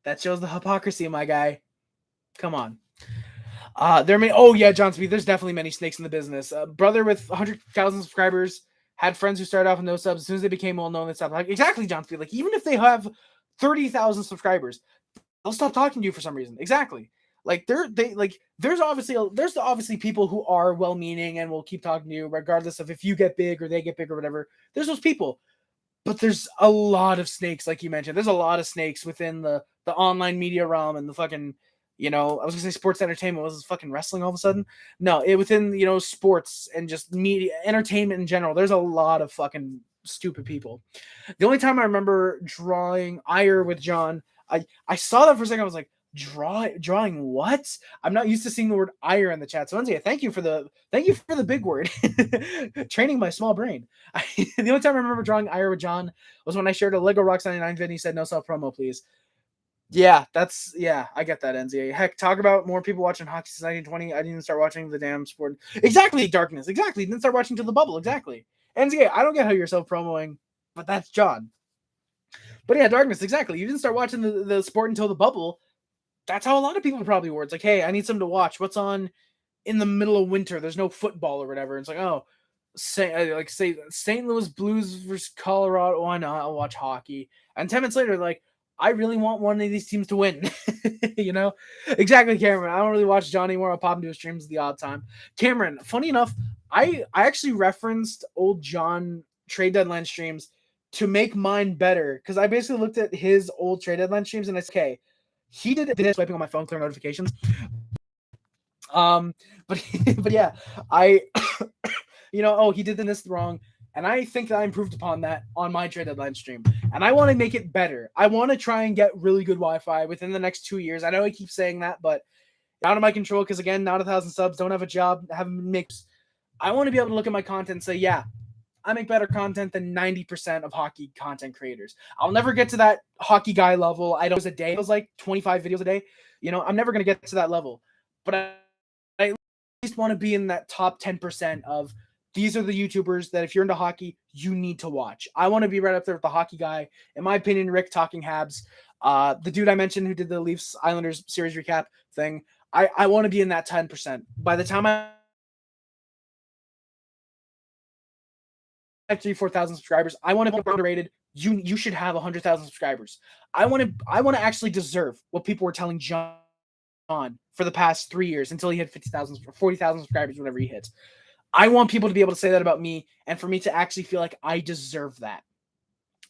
That shows the hypocrisy, my guy. Come on. John Speed. There's definitely many snakes in the business. Brother with 100,000 subscribers had friends who started off with no subs. As soon as they became well known, they stopped. Like, exactly, John Speed. Like, even if they have 30,000 subscribers, they'll stop talking to you for some reason. Exactly. Like there's obviously people who are well-meaning and will keep talking to you regardless of if you get big or they get big or whatever. There's those people. But there's a lot of snakes, like you mentioned. There's a lot of snakes within the online media realm and the fucking, I was gonna say sports entertainment. Was fucking wrestling all of a sudden? No, within, sports and just media, entertainment in general. There's a lot of fucking stupid people. The only time I remember drawing ire with John, I saw that for a second. I was like, drawing what? I'm not used to seeing the word ire in the chat. So Enzia, thank you for the big word. Training my small brain. The only time I remember drawing ire with John was when I shared a Lego Rocks 99 vid and he said no self promo, please. Yeah, I get that, Enzia. Heck, talk about more people watching hockey since 1920. I didn't even start watching the damn sport. Exactly, Darkness. Exactly. Didn't start watching till the bubble. Exactly. Enzia, I don't get how you're self-promoing, but that's John. But yeah, Darkness, exactly. You didn't start watching the sport until the bubble. That's how a lot of people probably were. It's like, hey, I need something to watch. What's on in the middle of winter? There's no football or whatever. It's like, say St. Louis Blues versus Colorado. Why not? I'll watch hockey. And 10 minutes later, like, I really want one of these teams to win. Exactly, Cameron. I don't really watch John anymore. I'll pop into his streams at the odd time. Cameron, funny enough, I actually referenced old John trade deadline streams to make mine better because I basically looked at his old trade deadline streams and it's okay. He did this swiping on my phone, clear notifications. But yeah, I, he did this wrong, and I think that I improved upon that on my trade deadline stream. and I want to make it better. I want to try and get really good Wi-Fi within the next 2 years. I know I keep saying that, but out of my control because, again, not 1,000 subs, don't have a job, haven't mixed. I want to be able to look at my content and say, yeah, I make better content than 90% of hockey content creators. I'll never get to that hockey guy level. I don't. A day, it was like 25 videos a day. I'm never going to get to that level. But I at least want to be in that top 10% of these are the YouTubers that if you're into hockey, you need to watch. I want to be right up there with the hockey guy. In my opinion, Rick talking Habs. The dude I mentioned who did the Leafs Islanders series recap thing. I want to be in that 10%. By the time I have 4,000 subscribers, I want to be underrated. You should have 100,000 subscribers. I want to actually deserve what people were telling John for the past 3 years until he hit 50,000 or 40,000 subscribers, whatever he hits. I want people to be able to say that about me and for me to actually feel like I deserve that.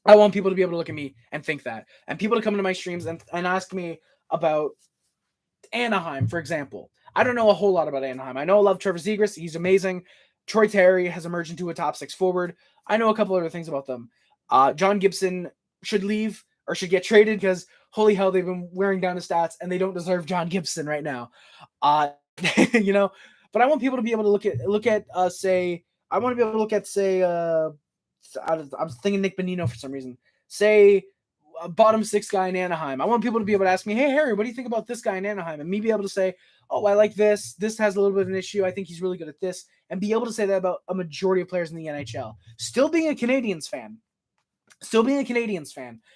I want people to be able to look at me and think that. And people to come into my streams and ask me about Anaheim, for example. I don't know a whole lot about Anaheim. I know I love Trevor Zegras. He's amazing. Troy Terry has emerged into a top 6 forward. I know a couple other things about them. John Gibson should leave or should get traded because holy hell, they've been wearing down his stats and they don't deserve John Gibson right now. But I want people to be able to look at say, I want to be able to look at, say, I'm thinking Nick Bonino for some reason. Say, a bottom 6 guy in Anaheim. I want people to be able to ask me, hey, Harry, what do you think about this guy in Anaheim? And me be able to say, oh, I like this. This has a little bit of an issue. I think he's really good at this. And be able to say that about a majority of players in the NHL. Still being a Canadiens fan.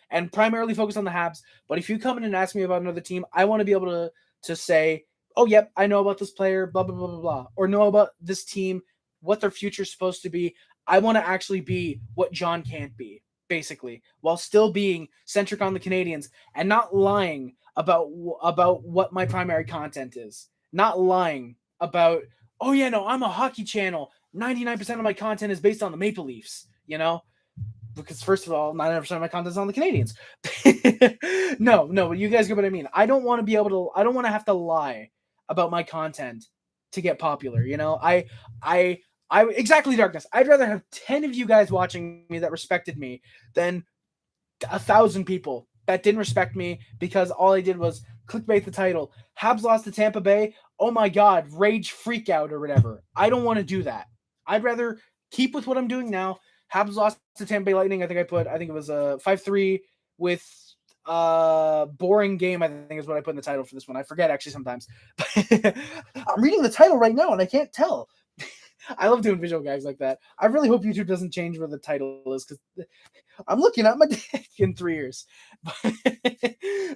And primarily focused on the Habs. But if you come in and ask me about another team, I want to be able to say, oh, yep, I know about this player, blah, blah, blah, blah, blah. Or know about this team, what their future is supposed to be. I want to actually be what John can't be, basically, while still being centric on the Canadiens and not lying about what my primary content is. Not lying about, oh, yeah, no, I'm a hockey channel. 99% of my content is based on the Maple Leafs, Because first of all, 99% of my content is on the Canadiens. No, you guys get what I mean. I don't want to have to lie about my content to get popular. I exactly, Darkness. I'd rather have 10 of you guys watching me that respected me than 1,000 people that didn't respect me because all I did was clickbait the title. Habs lost to Tampa Bay. Oh my God, rage freak out or whatever. I don't want to do that. I'd rather keep with what I'm doing now. Habs lost to Tampa Bay Lightning. I think it was a 5-3 with boring game, I think is what I put in the title for this one. I forget actually sometimes. I'm reading the title right now and I can't tell. I love doing visual gags like that. I really hope YouTube doesn't change where the title is because I'm looking at my dick in 3 years.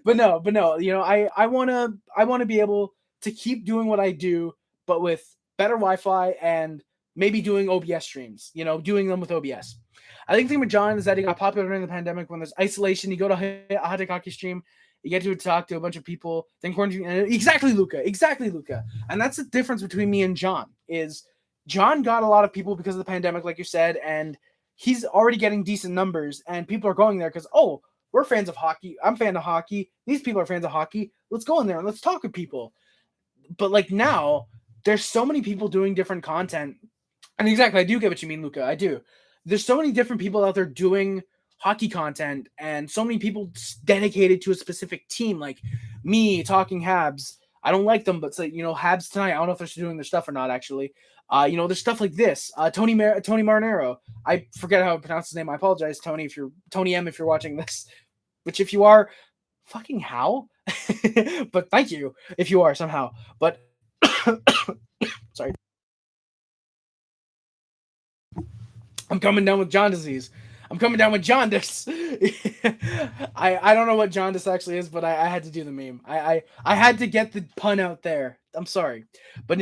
But no, I wanna be able to keep doing what I do, but with better Wi-Fi and maybe doing OBS streams, doing them with OBS. I think the thing with John is that he got popular during the pandemic when there's isolation. You go to a hot take hockey stream, you get to talk to a bunch of people, then quarantine. Exactly, Luca. And that's the difference between me and John is John got a lot of people because of the pandemic, like you said, and he's already getting decent numbers, and people are going there because, oh, we're fans of hockey. I'm a fan of hockey. These people are fans of hockey. Let's go in there and let's talk with people. But like now, there's so many people doing different content. And exactly, I do get what you mean, Luca. I do. There's so many different people out there doing hockey content and so many people dedicated to a specific team, like me talking Habs. I don't like them, but say, Habs tonight. I don't know if they're still doing their stuff or not, actually. There's stuff like this. Tony Marinaro. I forget how to pronounce his name. I apologize, Tony, Tony M, if you're watching this. Which if you are, fucking how? But thank you if you are somehow. But sorry. I'm coming down with John disease. I'm coming down with jaundice. I don't know what jaundice actually is, but I had to do the meme. I had to get the pun out there. I'm sorry, but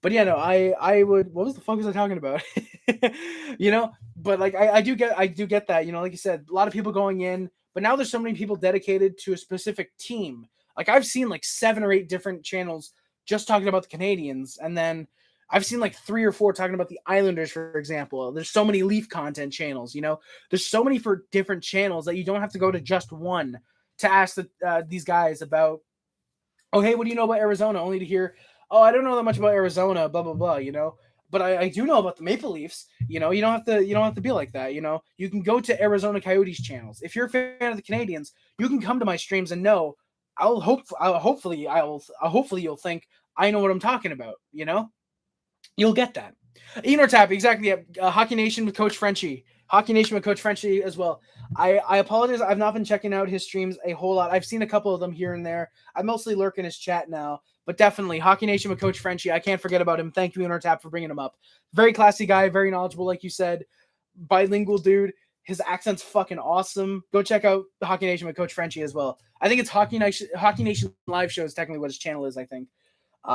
but yeah, no, I would. What was the fuck was I talking about? But like I do get that. Like you said, a lot of people going in, but now there's so many people dedicated to a specific team. Like I've seen like 7 or 8 different channels just talking about the Canadiens, and then I've seen like 3 or 4 talking about the Islanders, for example. There's so many Leaf content channels, There's so many for different channels that you don't have to go to just one to ask these guys about, oh, hey, what do you know about Arizona? Only to hear, oh, I don't know that much about Arizona, blah, blah, blah, but I do know about the Maple Leafs. You don't have to be like that. You can go to Arizona Coyotes channels. If you're a fan of the Canadiens, you can come to my streams and know hopefully you'll think I know what I'm talking about. You'll get that. Tap, exactly. Hockey Nation with Coach Frenchie. Hockey Nation with Coach Frenchie as well. I apologize. I've not been checking out his streams a whole lot. I've seen a couple of them here and there. I mostly lurk in his chat now. But definitely, Hockey Nation with Coach Frenchie. I can't forget about him. Thank you, Tap, for bringing him up. Very classy guy. Very knowledgeable, like you said. Bilingual dude. His accent's fucking awesome. Go check out Hockey Nation with Coach Frenchie as well. I think it's Hockey Nation Live Show is technically what his channel is, I think.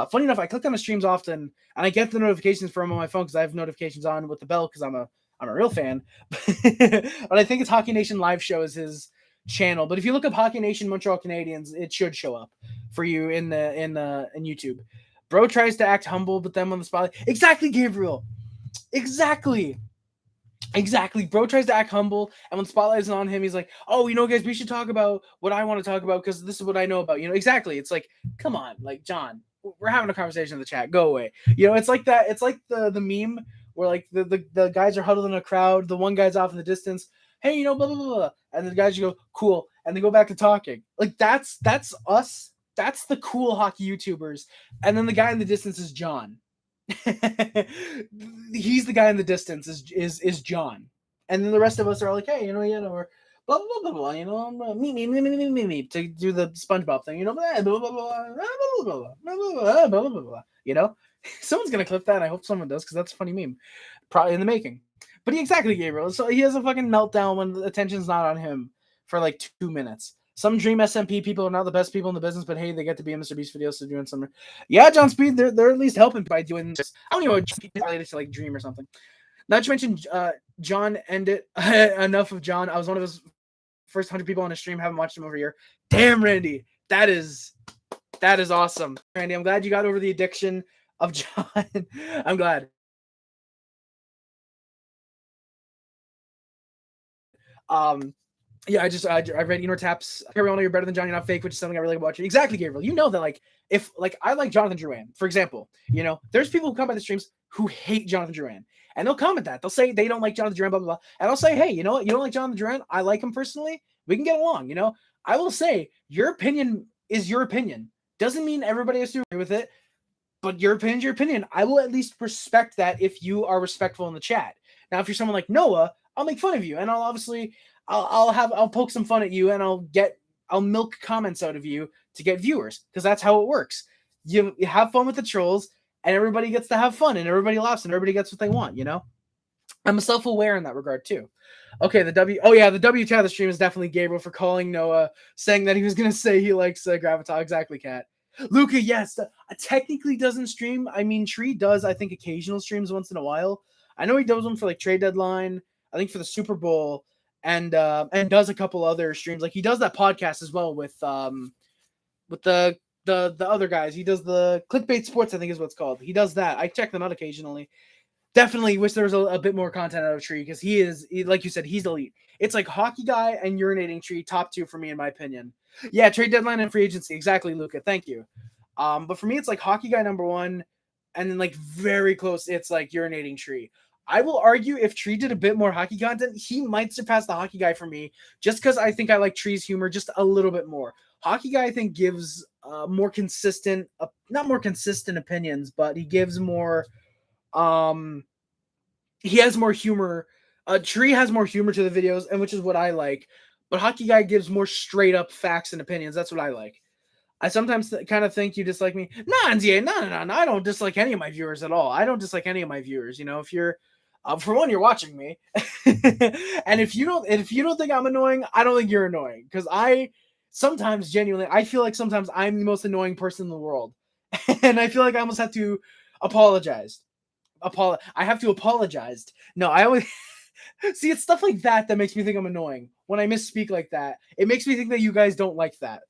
Funny enough, I click on the streams often, and I get the notifications from on my phone because I have notifications on with the bell because I'm a real fan. But I think it's Hockey Nation Live Show is his channel. But if you look up Hockey Nation Montreal Canadiens, it should show up for you in YouTube. Bro tries to act humble, but then on the spotlight. Exactly, Gabriel. Exactly. Bro tries to act humble, and when spotlight is on him, he's like, "Oh, guys, we should talk about what I want to talk about because this is what I know about." Exactly. It's like, come on, like John, we're having a conversation in the chat. Go away. It's like that. It's like the meme where like the guys are huddled in a crowd. The one guy's off in the distance. Hey, blah blah blah, blah. And the guys go cool, and they go back to talking. Like that's us. That's the cool hockey YouTubers. And then the guy in the distance is John. He's the guy in the distance is John, and then the rest of us are all like, hey, we're blah blah blah blah, me to do the SpongeBob thing, blah blah blah blah blah blah. Someone's gonna clip that. And I hope someone does because that's a funny meme, probably in the making. But exactly, Gabriel. So he has a fucking meltdown when the attention's not on him for like 2 minutes. Some dream SMP people are not the best people in the business, but hey, they get to be in Mr. Beast videos, so doing some. Yeah, John Speed, they're at least helping by doing this. I don't know what related to like Dream or something. Not to mention, John ended enough of John. I was one of his first 100 people on his stream. Haven't watched him over a year. Damn, Randy, that is awesome, Randy. I'm glad you got over the addiction of John. I'm glad. Yeah, I read Tap's Gabriel, you're better than John, you're not fake, which is something I really watch. Exactly, Gabriel. You know that like if like I like Jonathan Drouin, for example, there's people who come by the streams who hate Jonathan Drouin. And they'll comment that. They'll say they don't like Jonathan Drouin, blah, blah, blah. And I'll say, hey, you know what? You don't like Jonathan Drouin? I like him personally. We can get along, I will say your opinion is your opinion. Doesn't mean everybody has to agree with it, but your opinion is your opinion. I will at least respect that if you are respectful in the chat. Now, if you're someone like Noah, I'll make fun of you, and I'll obviously I'll poke some fun at you, and I'll milk comments out of you to get viewers, because that's how it works. You have fun with the trolls, and everybody gets to have fun, and everybody laughs, and everybody gets what they want. I'm self-aware in that regard too. Okay, the WT of the stream is definitely Gabriel for calling Noah, saying that he was gonna say he likes Graviton. Exactly, Cat. Luca, yes, technically doesn't stream. I mean, Tree does, I think, occasional streams once in a while. I know he does one for like trade deadline, I think for the Super Bowl, and does a couple other streams. Like he does that podcast as well with the other guys. He does the Clickbait Sports, I think is what it's called. He does that. I check them out occasionally. Definitely wish there was a bit more content out of Tree, because he like you said, he's elite. It's like Hockey Guy and Urinating Tree, top two for me in my opinion. Yeah, trade deadline and free agency. Exactly, Luca. Thank you. But for me, it's like Hockey Guy number one, and then like very close, it's like Urinating Tree. I will argue if Tree did a bit more hockey content, he might surpass the Hockey Guy for me, just because I think I like Tree's humor just a little bit more. Hockey Guy, I think, gives more consistent, not more consistent opinions, but he gives more, he has more humor. Tree has more humor to the videos, and which is what I like. But Hockey Guy gives more straight up facts and opinions. That's what I like. I sometimes kind of think you dislike me. No, I don't dislike any of my viewers at all. I don't dislike any of my viewers. If you're, for one, you're watching me, and if you don't think I'm annoying, I don't think you're annoying. Because I sometimes genuinely, I feel like sometimes I'm the most annoying person in the world, and I feel like I almost have to apologize. I have to apologize. No, I always see, it's stuff like that that makes me think I'm annoying. When I misspeak like that, it makes me think that you guys don't like that.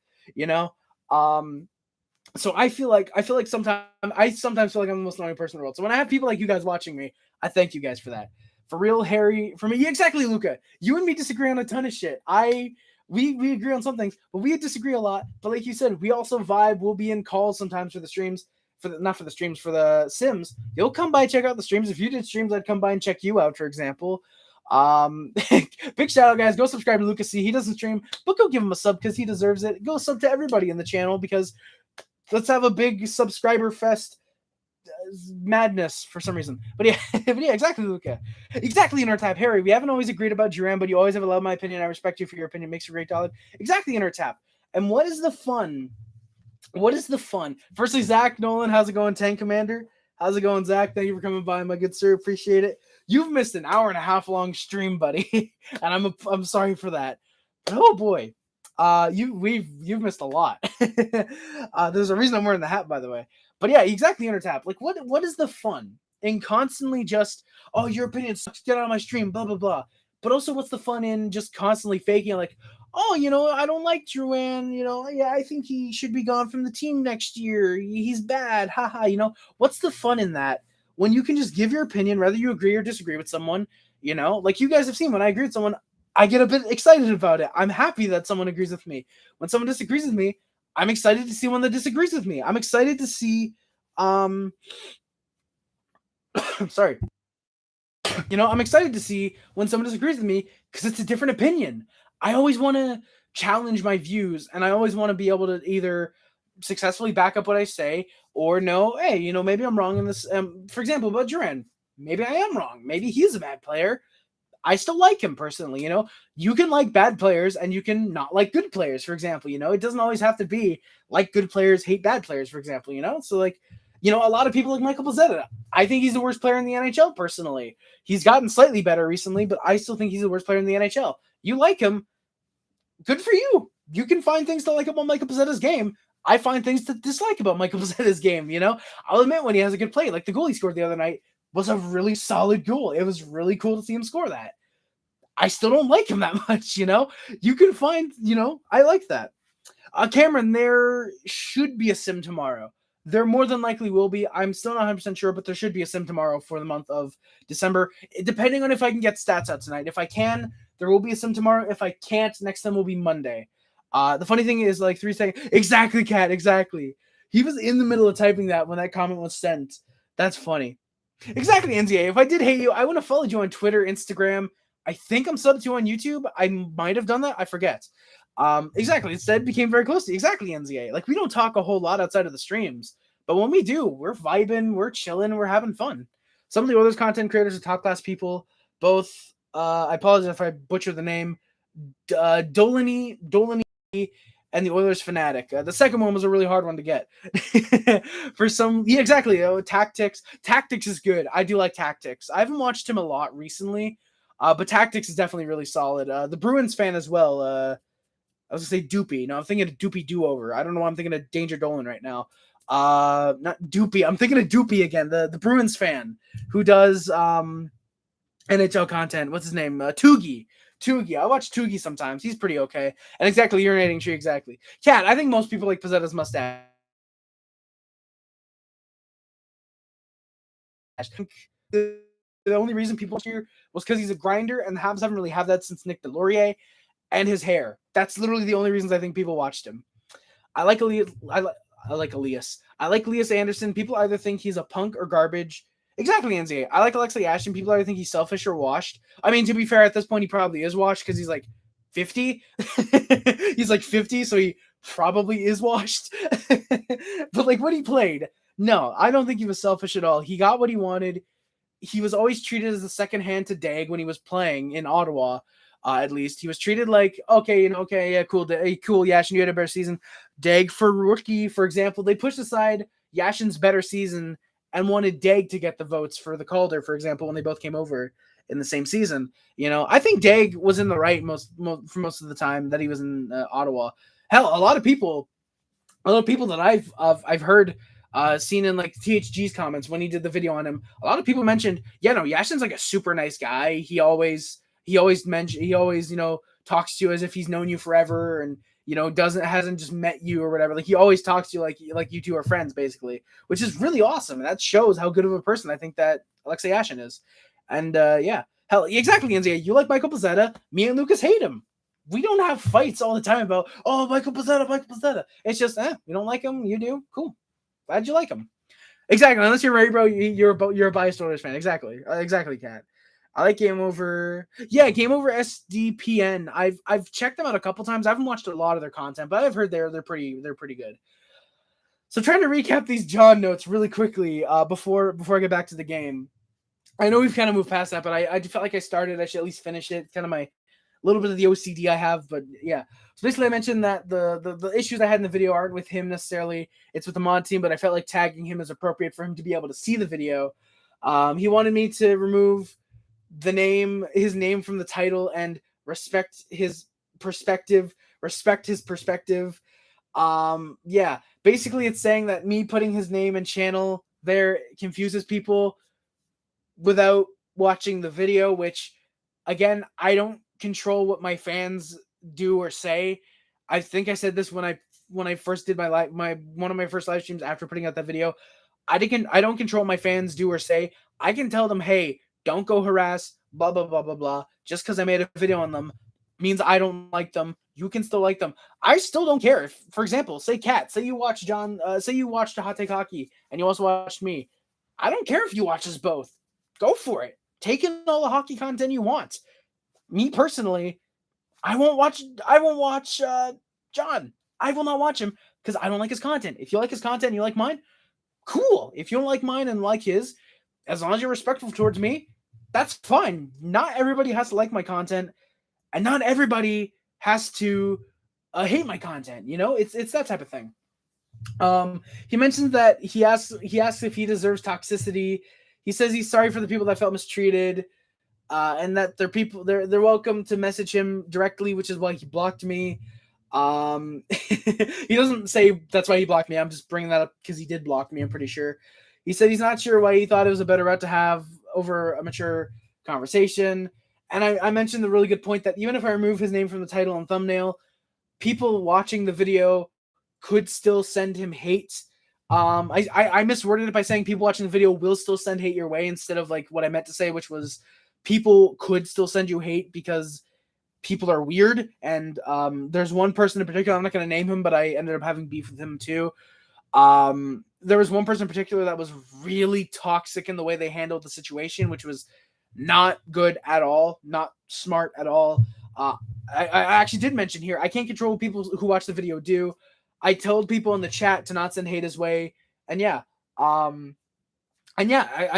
So I feel like sometimes feel like I'm the most annoying person in the world. So when I have people like you guys watching me, I thank you guys for that. For real, Harry, for me, yeah, exactly, Luca. You and me disagree on a ton of shit. We agree on some things, but we disagree a lot. But like you said, we also vibe. We'll be in calls sometimes for the streams. not for the streams, for the Sims, you'll come by, check out the streams. If you did streams, I'd come by and check you out, for example. Big shout out, guys. Go subscribe to Lucas C. He doesn't stream, but go give him a sub because he deserves it. Go sub to everybody in the channel because let's have a big subscriber fest madness for some reason. But yeah, exactly, Luca. Exactly, Inner Tap. Harry, we haven't always agreed about Duran, but you always have allowed my opinion. I respect you for your opinion. Makes you a great dollar. Exactly, Inner Tap. And what is the fun? What is the fun? Firstly, Zach Nolan, how's it going, Tank Commander? How's it going, Zach? Thank you for coming by, my good sir. Appreciate it. You've missed an hour and a half long stream, buddy, and I'm sorry for that. But oh boy, you've missed a lot. There's a reason I'm wearing the hat, by the way. But yeah, exactly, Intertap. Like, what is the fun in constantly just, oh, your opinion sucks, get out of my stream, blah blah blah. But also, what's the fun in just constantly faking, like, oh, I don't like Drouin, yeah, I think he should be gone from the team next year. He's bad, haha. What's the fun in that? When you can just give your opinion, whether you agree or disagree with someone, like you guys have seen, when I agree with someone, I get a bit excited about it. I'm happy that someone agrees with me. When someone disagrees with me, I'm excited to see one that disagrees with me. I'm excited to see, sorry. I'm excited to see when someone disagrees with me because it's a different opinion. I always want to challenge my views, and I always want to be able to either successfully back up what I say or no, hey, maybe I'm wrong in this. For example, about Duran, maybe I am wrong. Maybe he's a bad player. I still like him personally. You can like bad players and you can not like good players, for example. It doesn't always have to be like good players hate bad players, for example. So like, a lot of people like Michael Pezzetta. I think he's the worst player in the NHL personally. He's gotten slightly better recently, but I still think he's the worst player in the NHL. You like him, good for you. You can find things to like about Michael Pezzetta's game. I find things to dislike about Michael Pezzetta's game. I'll admit when he has a good play, like the goal he scored the other night was a really solid goal. It was really cool to see him score that. I still don't like him that much. You can find, I like that. Cameron, there should be a sim tomorrow. There more than likely will be. I'm still not 100% sure, but there should be a sim tomorrow for the month of December, depending on if I can get stats out tonight. If I can, there will be a sim tomorrow. If I can't, next time will be Monday. The funny thing is, like 3 seconds. Exactly, Kat. Exactly. He was in the middle of typing that when that comment was sent. That's funny. Exactly, NZA. If I did hate you, I would have followed you on Twitter, Instagram. I think I'm subbed to you on YouTube. I might have done that. I forget. Exactly. Instead, became very close to exactly NZA. Like, we don't talk a whole lot outside of the streams, but when we do, we're vibing, we're chilling, we're having fun. Some of the Oilers content creators are top class people. Both. I apologize if I butcher the name. Dolany, and the Oilers fanatic. The second one was a really hard one to get. For some, yeah, exactly. Tactics is good. I do like Tactics. I haven't watched him a lot recently, but Tactics is definitely really solid. The Bruins fan as well. I was gonna say Doopy. No, I'm thinking of Doopy Do-Over. I don't know why I'm thinking of Danger Dolan right now. Not Doopy. I'm thinking of Doopy again. The Bruins fan who does NHL content. What's his name? Toogie. I watch Toogie sometimes. He's pretty okay. And exactly, urinating tree, exactly. Cat, I think most people like Pezzetta's mustache. The only reason people here was because he's a grinder, and the Habs haven't really had that since Nick Delorier, and his hair. That's literally the only reasons I think people watched him. I like Elias. I like Elias Anderson. People either think he's a punk or garbage. Exactly, NZA. I like Alexei Ashton. People either think he's selfish or washed. I mean, to be fair, at this point, he probably is washed because he's like 50. He's like 50, so he probably is washed. But like when he played, no, I don't think he was selfish at all. He got what he wanted. He was always treated as a second hand to Dag when he was playing in Ottawa. At least he was treated like, okay, yeah, cool, Yashin, you had a better season. Dag for rookie, for example, they pushed aside Yashin's better season and wanted Dag to get the votes for the Calder, for example, when they both came over in the same season. I think Dag was in the right for most of the time that he was in Ottawa. Hell, a lot of people that I've heard seen in like THG's comments when he did the video on him, a lot of people mentioned, Yashin's like a super nice guy. He always talks to you as if he's known you forever and hasn't just met you or whatever. Like he always talks to you like you two are friends, basically, which is really awesome. And that shows how good of a person I think that Alexei Yashin is. And yeah, hell, exactly, NZA. You like Michael Pezzetta. Me and Lucas hate him. We don't have fights all the time about, oh, Michael Pezzetta. It's just, we don't like him. You do. Cool. Glad you like him. Exactly. Unless you're right, bro, you're a biased Oilers fan. Exactly. Exactly, Kat. I like Game Over. Yeah, Game Over SDPN. I've checked them out a couple times. I haven't watched a lot of their content, but I've heard they're pretty good. So trying to recap these John notes really quickly before I get back to the game. I know we've kind of moved past that, but I felt like I started. I should at least finish it. Kind of my little bit of the OCD I have, but yeah. So basically, I mentioned that the issues I had in the video aren't with him necessarily. It's with the mod team, but I felt like tagging him is appropriate for him to be able to see the video. He wanted me to remove his name from the title, and respect his perspective. Yeah. Basically, it's saying that me putting his name and channel there confuses people without watching the video, which again, I don't control what my fans do or say. I think I said this when I first did one of my first live streams after putting out that video. I don't control what my fans do or say. I can tell them, hey, don't go harass, blah blah blah blah blah. Just because I made a video on them means I don't like them. You can still like them. I still don't care. If, for example, say Kat, say you watch John, say you watched Hot Take Hockey and you also watched me. I don't care if you watch us both. Go for it. Take in all the hockey content you want. Me personally, I won't watch John. I will not watch him because I don't like his content. If you like his content and you like mine, cool. If you don't like mine and like his, as long as you're respectful towards me, that's fine. Not everybody has to like my content, and not everybody has to hate my content. You know, it's that type of thing. He mentions that he asks if he deserves toxicity. He says he's sorry for the people that felt mistreated, and that they're welcome to message him directly, which is why he blocked me. He doesn't say that's why he blocked me. I'm just bringing that up because he did block me, I'm pretty sure. He said he's not sure why he thought it was a better route to have over a mature conversation. And I mentioned the really good point that even if I remove his name from the title and thumbnail, people watching the video could still send him hate. I misworded it by saying people watching the video will still send hate your way instead of like what I meant to say, which was people could still send you hate because people are weird. And there's one person in particular, I'm not going to name him, but I ended up having beef with him too. There was one person in particular that was really toxic in the way they handled the situation, which was not good at all, not smart at all. I actually did mention here, I can't control what people who watch the video do. I told people in the chat to not send hate his way. And yeah, I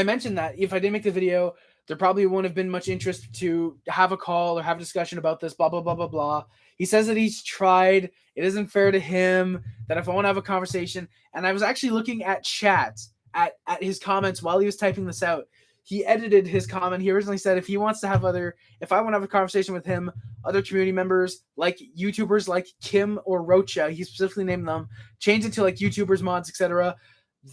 mentioned that if I didn't make the video, there probably wouldn't have been much interest to have a call or have a discussion about this, blah, blah, blah, blah, blah. He says that he's tried. It isn't fair to him that if I want to have a conversation, and I was actually looking at chat, at his comments while he was typing this out. He edited his comment. He originally said if I want to have a conversation with him, other community members, like YouTubers like Kim or Rocha, he specifically named them, change it to like YouTubers, mods, etc.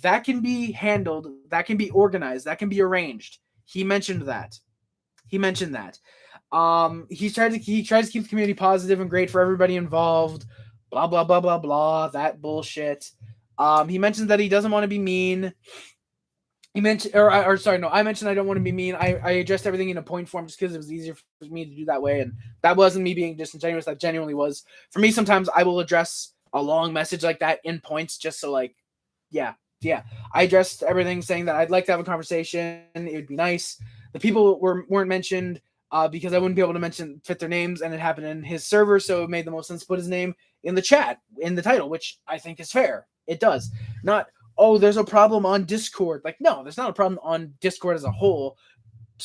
That can be handled. That can be organized. That can be arranged. He mentioned that. He tries to keep the community positive and great for everybody involved. Blah blah blah blah blah. That bullshit. He mentioned that he doesn't want to be mean. I mentioned I don't want to be mean. I addressed everything in a point form just because it was easier for me to do that way, and that wasn't me being disingenuous. That genuinely was. For me, sometimes I will address a long message like that in points just so like, yeah. I addressed everything saying that I'd like to have a conversation. It would be nice. The people weren't mentioned because I wouldn't be able to fit their names, and it happened in his server, so it made the most sense to put his name in the chat, in the title, which I think is fair. It does. Not, oh, there's a problem on Discord. Like, no, there's not a problem on Discord as a whole.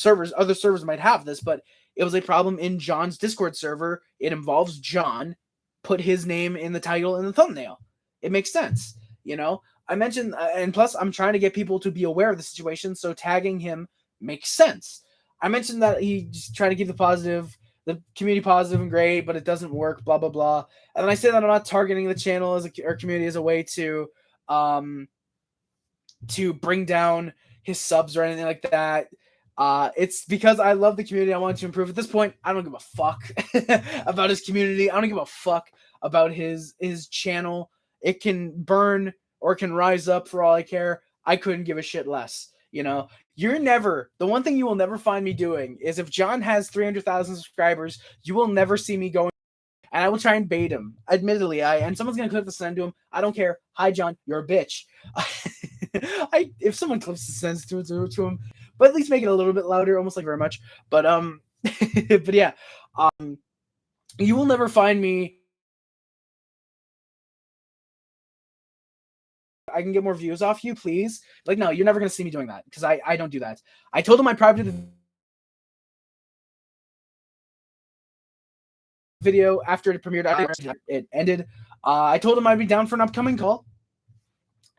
Other servers might have this, but it was a problem in John's Discord server. It involves John. Put his name in the title and the thumbnail. It makes sense, you know? I mentioned, and plus I'm trying to get people to be aware of the situation, so tagging him makes sense. I mentioned that he's trying to keep the community positive and great, but it doesn't work, blah, blah, blah. And then I say that I'm not targeting the channel or community as a way to bring down his subs or anything like that. It's because I love the community. I want to improve. At this point, I don't give a fuck about his community. I don't give a fuck about his channel. It can burn or can rise up for all I care. I couldn't give a shit less. You know, the one thing you will never find me doing is if John has 300,000 subscribers, you will never see me going, and I will try and bait him. Admittedly, and someone's going to click the send to him. I don't care. Hi, John, you're a bitch. if someone clips the sentence to him, but at least make it a little bit louder, almost like very much. But but yeah, you will never find me. I can get more views off you, please. Like, no, you're never gonna see me doing that because I don't do that. I told him I privated the video after it premiered. After it ended, I told him I'd be down for an upcoming call.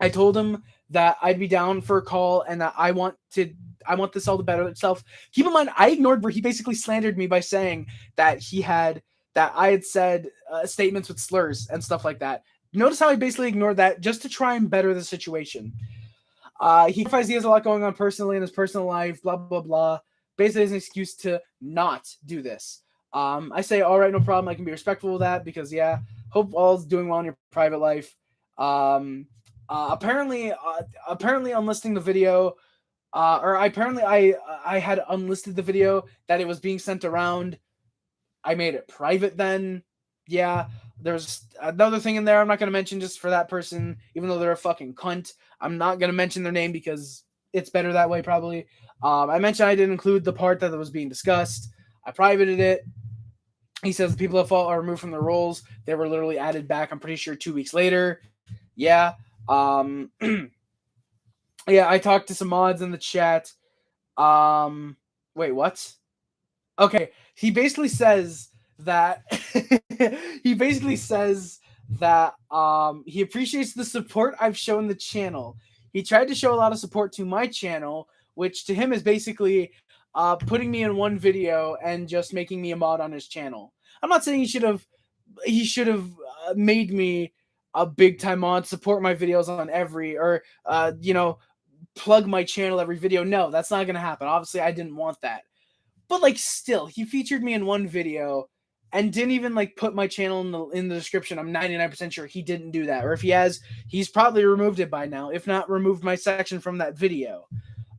I told him that I'd be down for a call and that I want this all to better itself. Keep in mind, I ignored where he basically slandered me by saying that I had said statements with slurs and stuff like that. Notice how I basically ignored that just to try and better the situation. He clarifies he has a lot going on personally in his personal life, blah, blah, blah. Basically, as an excuse to not do this. I say, all right, no problem. I can be respectful of that because, yeah, hope all's doing well in your private life. Apparently, unlisting the video, I had unlisted the video that it was being sent around. I made it private then. Yeah, there's another thing in there I'm not going to mention just for that person, even though they're a fucking cunt. I'm not going to mention their name because it's better that way, probably. I mentioned I didn't include the part that was being discussed. I privated it. He says the people that fall are removed from their roles. They were literally added back, I'm pretty sure, 2 weeks later. Yeah. Yeah, I talked to some mods in the chat. Wait, what? Okay, he basically says that he appreciates the support I've shown the channel. He tried to show a lot of support to my channel, which to him is basically putting me in one video and just making me a mod on his channel. I'm not saying he should have made me a big time mod, support my videos on every, or plug my channel every video. No, that's not gonna happen. Obviously, I didn't want that. But like, still, he featured me in one video and didn't even like put my channel in the description. I'm 99% sure he didn't do that, or if he has, he's probably removed it by now. If not, removed my section from that video.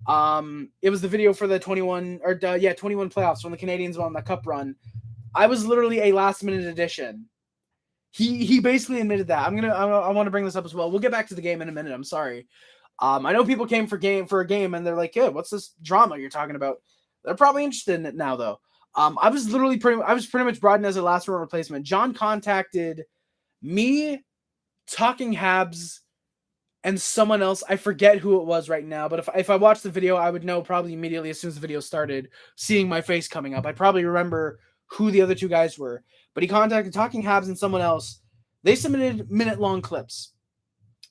It was the video for the 21 playoffs when the Canadiens won the cup run. I was literally a last minute addition. He basically admitted that. I want to bring this up as well. We'll get back to the game in a minute. I'm sorry. I know people came for a game and they're like, "Yeah, what's this drama you're talking about?" They're probably interested in it now, though. I was pretty much brought in as a last round replacement. John contacted me, Talking Habs, and someone else. I forget who it was right now, but if I watched the video, I would know probably immediately as soon as the video started, seeing my face coming up. I'd probably remember who the other two guys were. But he contacted Talking Habs and someone else. They submitted minute-long clips,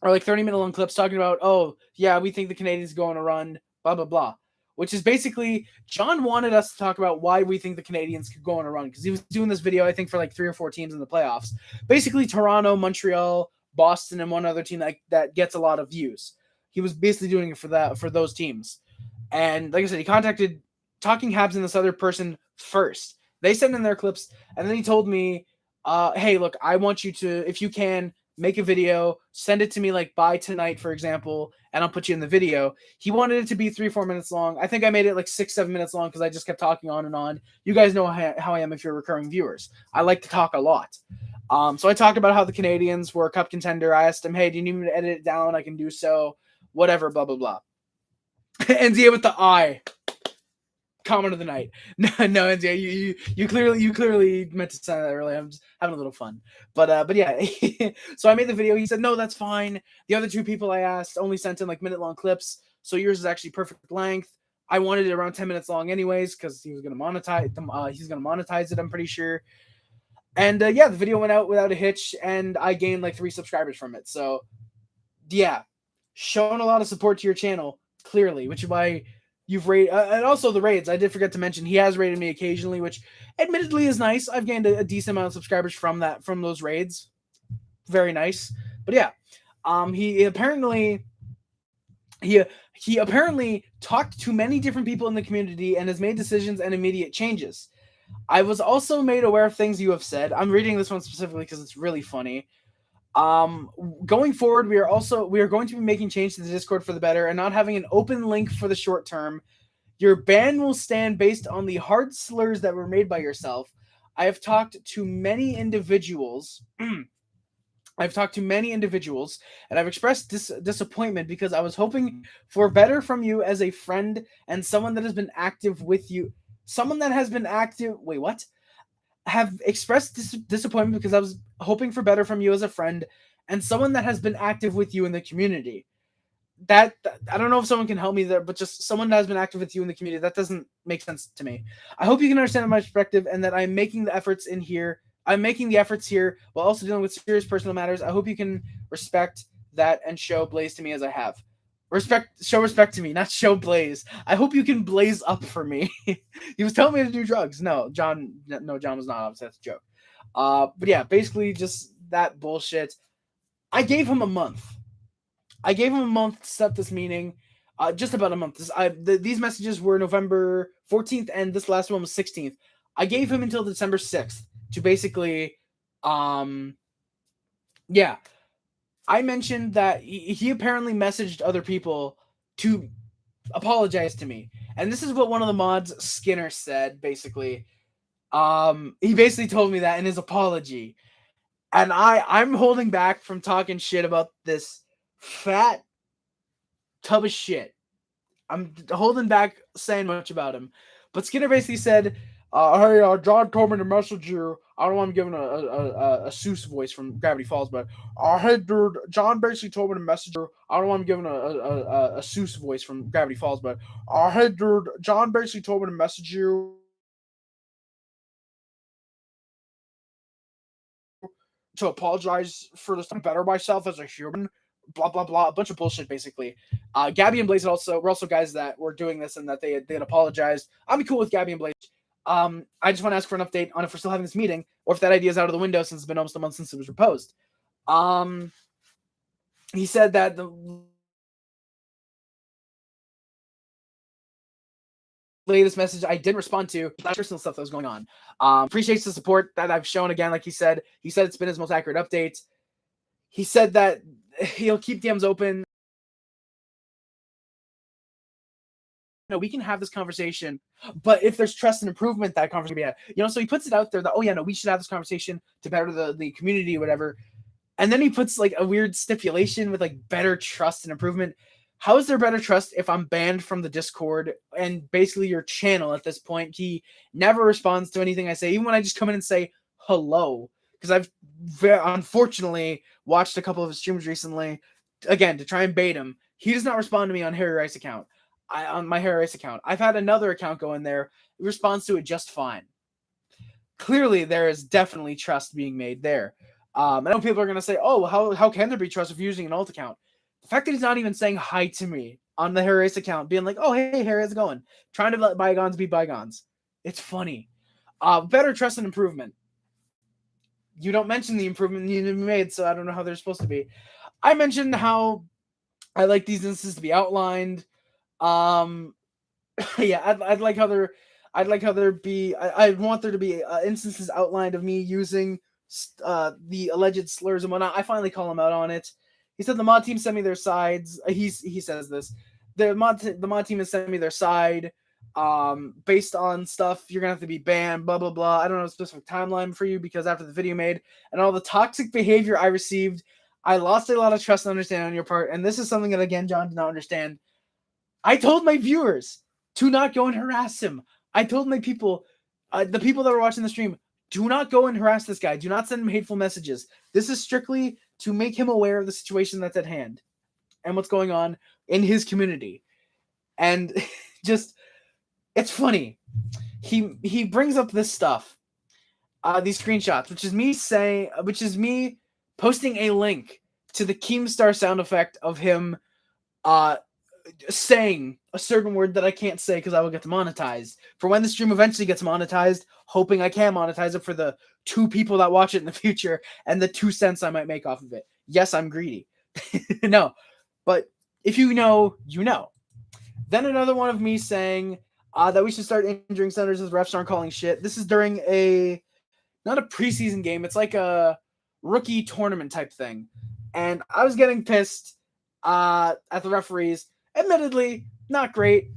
or like 30-minute-long clips talking about, oh, yeah, we think the Canadiens go on a run, blah, blah, blah. Which is basically, John wanted us to talk about why we think the Canadiens could go on a run, because he was doing this video, I think, for like 3 or 4 teams in the playoffs. Basically, Toronto, Montreal, Boston, and one other team that gets a lot of views. He was basically doing it for those teams. And like I said, he contacted Talking Habs and this other person first. They sent in their clips, and then he told me, hey, look, I want you to, if you can, make a video, send it to me like by tonight, for example, and I'll put you in the video. He wanted it to be 3-4 minutes long. I think I made it like 6-7 minutes long because I just kept talking on and on. You guys know how I am if you're recurring viewers. I like to talk a lot. So I talked about how the Canadiens were a cup contender. I asked him, hey, do you need me to edit it down? I can do so. Whatever, blah, blah, blah. NZA with the eye. Comment of the night. No, NZA, you clearly meant to say that earlier. I'm just having a little fun. But yeah. So I made the video. He said, no, that's fine. The other two people I asked only sent in like minute-long clips. So yours is actually perfect length. I wanted it around 10 minutes long anyways, because he was going to monetize them. He's going to monetize it, I'm pretty sure. And yeah, the video went out without a hitch, and I gained like 3 subscribers from it. So yeah, showing a lot of support to your channel, clearly, which is why you've rated, and also the raids. I did forget to mention he has rated me occasionally, which admittedly is nice. I've gained a decent amount of subscribers from those raids. Very nice. But yeah, he apparently talked to many different people in the community and has made decisions and immediate changes. I was also made aware of things you have said. I'm reading this one specifically because it's really funny. Going forward, we are going to be making changes to the Discord for the better and not having an open link for the short term. Your ban will stand based on the hard slurs that were made by yourself. I have talked to many individuals I've talked to many individuals, and I've expressed disappointment because I was hoping for better from you as a friend and someone that has been active with you. Someone that has been active. Wait, what? Have expressed disappointment because I was hoping for better from you as a friend and someone that has been active with you in the community. That I don't know if someone can help me there, but just someone that has been active with you in the community, that doesn't make sense to me. I hope you can understand my perspective and that I'm making the efforts in here. I'm making the efforts here while also dealing with serious personal matters. I hope you can respect that and show Blaze to me as I have. Show respect to me, not show Blaze. I hope you can blaze up for me. He was telling me to do drugs. No, John was not. Obviously, that's a joke. But yeah, basically just that bullshit. I gave him a month. To set this meeting. Just about a month. These messages were November 14th, and this last one was 16th. I gave him until December 6th to basically, yeah. I mentioned that he apparently messaged other people to apologize to me. And this is what one of the mods, Skinner, said, basically. He basically told me that in his apology. And I'm holding back from talking shit about this fat tub of shit. I'm holding back saying much about him. But Skinner basically said, hey, John told me to message you. I don't want him giving a Seuss voice from Gravity Falls, but hey, dude, John basically told me to message you. I don't want him giving a Seuss voice from Gravity Falls, but hey, dude, John basically told me to message you to apologize for this, to better myself as a human. Blah blah blah, a bunch of bullshit basically. Gabby and Blaze were also guys that were doing this and that they had apologized. I'm cool with Gabby and Blaze. I just want to ask for an update on if we're still having this meeting or if that idea is out of the window since it's been almost a month since it was proposed. He said that the latest message I did respond to personal stuff that was going on. Appreciates the support that I've shown again. Like he said it's been his most accurate update. He said that he'll keep DMs open. We can have this conversation, but if there's trust and improvement, that conversation will be had. So he puts it out there that, we should have this conversation to better the community or whatever. And then he puts like a weird stipulation with like better trust and improvement. How is there better trust if I'm banned from the Discord and basically your channel at this point? He never responds to anything I say, even when I just come in and say hello. Because I've unfortunately watched a couple of his streams recently, again, to try and bait him. He does not respond to me on Harry Rice account. On my Harry Rice account. I've had another account go in there. He responds to it just fine. Clearly, there is definitely trust being made there. I know people are going to say, oh, how can there be trust if you're using an alt account? The fact that he's not even saying hi to me on the Harry Rice account, being like, oh, hey, Harry, how's it going? Trying to let bygones be bygones. It's funny. Better trust and improvement. You don't mention the improvement you made, so I don't know how they're supposed to be. I mentioned how I like these instances to be outlined. Yeah, I'd like how there be. I want there to be instances outlined of me using the alleged slurs and whatnot. I finally call him out on it. He said the mod team sent me their sides. He says this. The mod team has sent me their side. Based on stuff, you're gonna have to be banned. Blah blah blah. I don't know a specific timeline for you because after the video made and all the toxic behavior I received, I lost a lot of trust and understanding on your part. And this is something that again John did not understand. I told my viewers to not go and harass him. I told my people, the people that were watching the stream, do not go and harass this guy. Do not send him hateful messages. This is strictly to make him aware of the situation that's at hand and what's going on in his community. And just, it's funny. He brings up this stuff, these screenshots, which is me posting a link to the Keemstar sound effect of him, saying a certain word that I can't say because I will get demonetized. For when the stream eventually gets monetized, hoping I can monetize it for the 2 people that watch it in the future and the 2 cents I might make off of it. Yes, I'm greedy. No, but if you know, you know. Then another one of me saying that we should start injuring centers as refs aren't calling shit. This is during not a preseason game. It's like a rookie tournament type thing. And I was getting pissed at the referees. Admittedly, not great,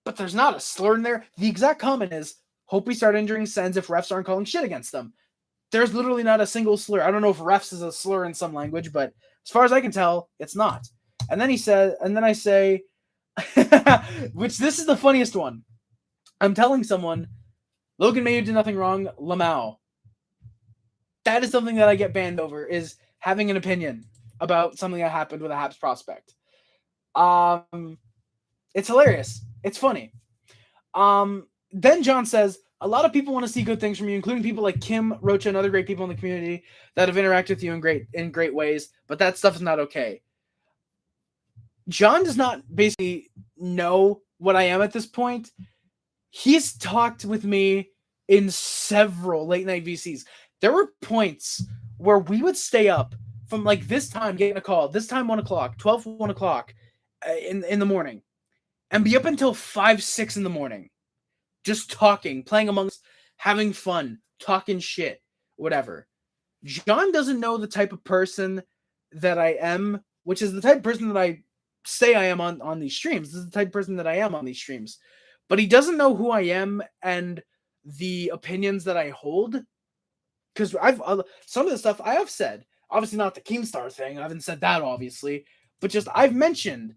but there's not a slur in there. The exact comment is, hope we start injuring Sens if refs aren't calling shit against them. There's literally not a single slur. I don't know if refs is a slur in some language, but as far as I can tell, it's not. And then I say, which this is the funniest one. I'm telling someone, Logan Mayo did nothing wrong, Lamau. That is something that I get banned over, is having an opinion about something that happened with a Habs prospect. It's hilarious. It's funny. Then John says, a lot of people want to see good things from you, including people like Kim, Rocha, and other great people in the community that have interacted with you in great ways, but that stuff is not okay. John does not basically know what I am at this point. He's talked with me in several late night VCs. There were points where we would stay up from like this time, getting a call, this time 1 o'clock, 12, 1 o'clock in the morning, and be up until 5, 6 in the morning. Just talking, playing amongst, having fun, talking shit, whatever. John doesn't know the type of person that I am, which is the type of person that I say I am on these streams. This is the type of person that I am on these streams. But he doesn't know who I am and the opinions that I hold. Because some of the stuff I have said, obviously not the Keemstar thing, I haven't said that obviously, but just I've mentioned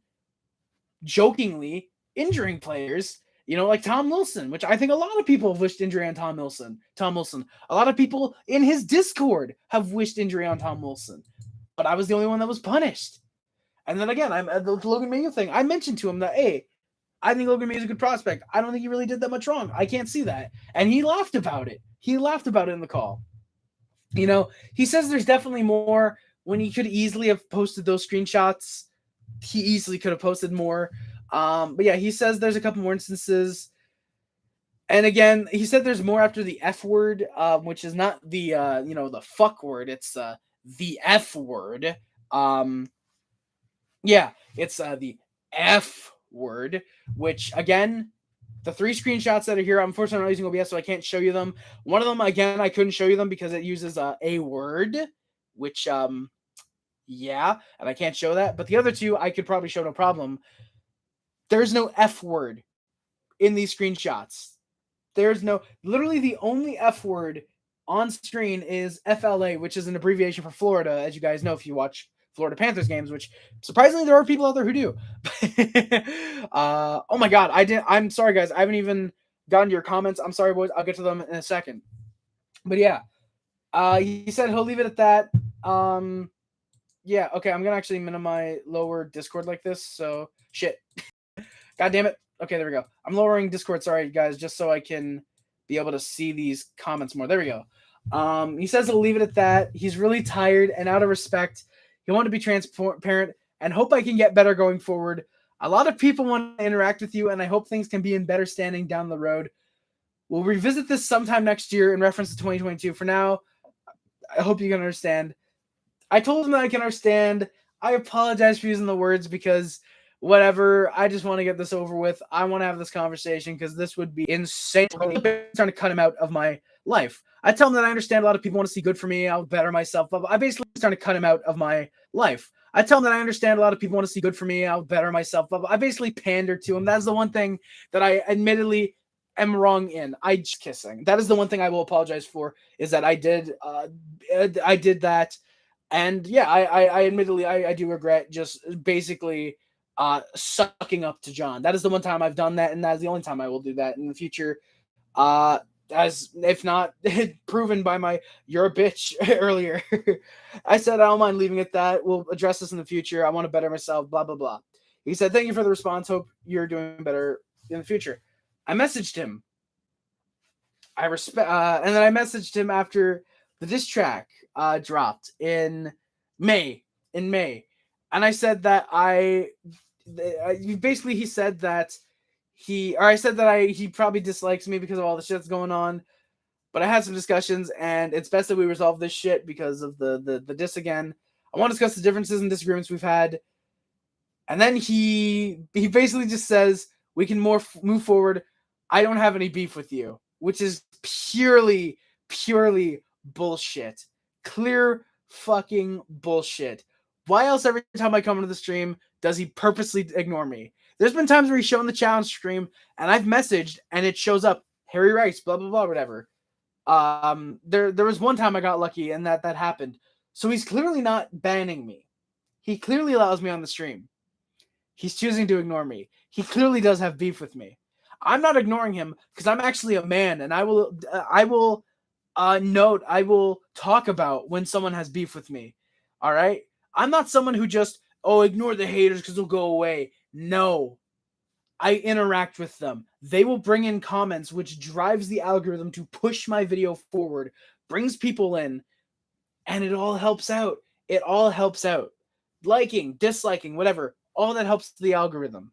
jokingly injuring players, like Tom Wilson, which I think a lot of people have wished injury on Tom Wilson. A lot of people in his Discord have wished injury on Tom Wilson, but I was the only one that was punished. And then again, I'm at the Logan Mayo thing. I mentioned to him that, hey, I think Logan Mayo is a good prospect. I don't think he really did that much wrong. I can't see that. And he laughed about it. He laughed about it in the call. He says there's definitely more when he could easily have posted those screenshots. He easily could have posted more. But yeah, he says there's a couple more instances. And again, he said there's more after the F word, which is not the, the fuck word. It's the F word. Yeah, it's the F word, which again, the 3 screenshots that are here, unfortunately I'm not using OBS, so I can't show you them. One of them, again, I couldn't show you them because it uses a word, which, yeah, and I can't show that. But the other 2, I could probably show no problem. There's no F word in these screenshots. Literally the only F word on screen is FLA, which is an abbreviation for Florida, as you guys know if you watch Florida Panthers games, which surprisingly there are people out there who do. Oh my God, I'm sorry guys, I haven't even gotten to your comments. I'm sorry boys, I'll get to them in a second. But yeah, he said he'll leave it at that. Yeah, okay, I'm gonna actually minimize lower Discord like this, so shit. God damn it. Okay, there we go. I'm lowering Discord, sorry guys, just so I can be able to see these comments more. There we go. He says he'll leave it at that. He's really tired, and out of respect, he wanted to be transparent and hope I can get better going forward. A lot of people want to interact with you, and I hope things can be in better standing down the road. We'll revisit this sometime next year in reference to 2022. For now, I hope you can understand. I told him that I can understand. I apologize for using the words because whatever. I just want to get this over with. I want to have this conversation because this would be insane. I'm trying to cut him out of my life. I tell him that I understand a lot of people want to see good for me. I'll better myself. I basically trying to cut him out of my life. I tell him that I understand a lot of people want to see good for me. I'll better myself. I basically pander to him. That's the one thing that I admittedly am wrong in. I just kissing. That is the one thing I will apologize for, is that I did that. And yeah, I admittedly, I do regret just basically sucking up to John. That is the one time I've done that, and that is the only time I will do that in the future. As if not proven by my "you're a bitch" earlier. I said I don't mind leaving it that. We'll address this in the future. I want to better myself, blah, blah, blah. He said, thank you for the response. Hope you're doing better in the future. I messaged him. And then I messaged him after the diss track dropped in May. And I said that he said that he probably dislikes me because of all the shit that's going on. But I had some discussions, and it's best that we resolve this shit because of the diss again. I want to discuss the differences and disagreements we've had. And then he basically just says, we can move forward. I don't have any beef with you, which is purely bullshit. Clear fucking bullshit. Why else every time I come into the stream does he purposely ignore me? There's been times where he's shown the challenge stream, and I've messaged, and it shows up, Harry Rice, blah, blah, blah, whatever. There was one time I got lucky and that happened. So he's clearly not banning me. He clearly allows me on the stream. He's choosing to ignore me. He clearly does have beef with me. I'm not ignoring him because I'm actually a man, and I will I will talk about when someone has beef with me. All right? I'm not someone who just, ignore the haters because they'll go away. No. I interact with them. They will bring in comments, which drives the algorithm to push my video forward, brings people in, and it all helps out. It all helps out. Liking, disliking, whatever, all that helps the algorithm.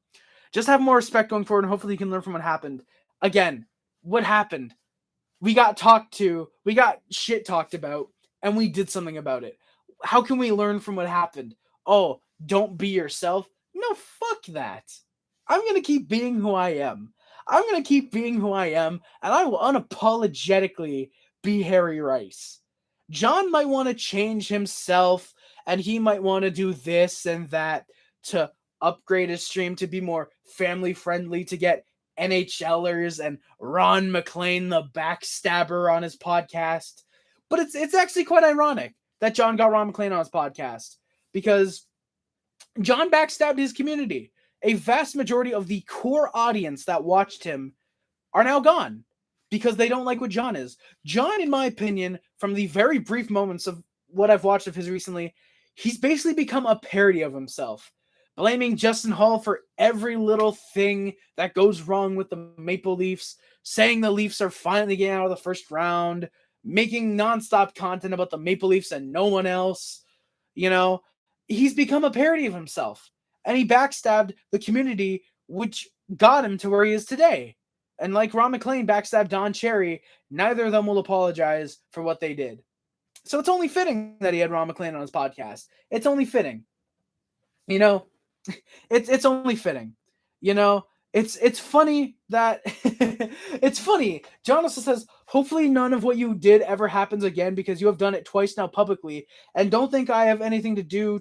Just have more respect going forward, and hopefully you can learn from what happened. Again, what happened? We got talked to, we got shit talked about, and we did something about it. How can we learn from what happened? Oh, don't be yourself? No, fuck that. I'm going to keep being who I am. I'm going to keep being who I am, and I will unapologetically be Harry Rice. John might want to change himself, and he might want to do this and that to upgrade his stream to be more family friendly, to get NHLers and Ron McLean, the backstabber, on his podcast. But it's actually quite ironic that John got Ron McLean on his podcast, because John backstabbed his community. A vast majority of the core audience that watched him are now gone because they don't like what John is. John, in my opinion, from the very brief moments of what I've watched of his recently, he's basically become a parody of himself, blaming Justin Hall for every little thing that goes wrong with the Maple Leafs, saying the Leafs are finally getting out of the first round, making nonstop content about the Maple Leafs and no one else. He's become a parody of himself, and he backstabbed the community, which got him to where he is today. And like Ron McLean backstabbed Don Cherry, neither of them will apologize for what they did. So it's only fitting that he had Ron McLean on his podcast. It's only fitting. It's only fitting. It's funny that it's funny. John also says, hopefully none of what you did ever happens again, because you have done it twice now publicly, and don't think I have anything to do.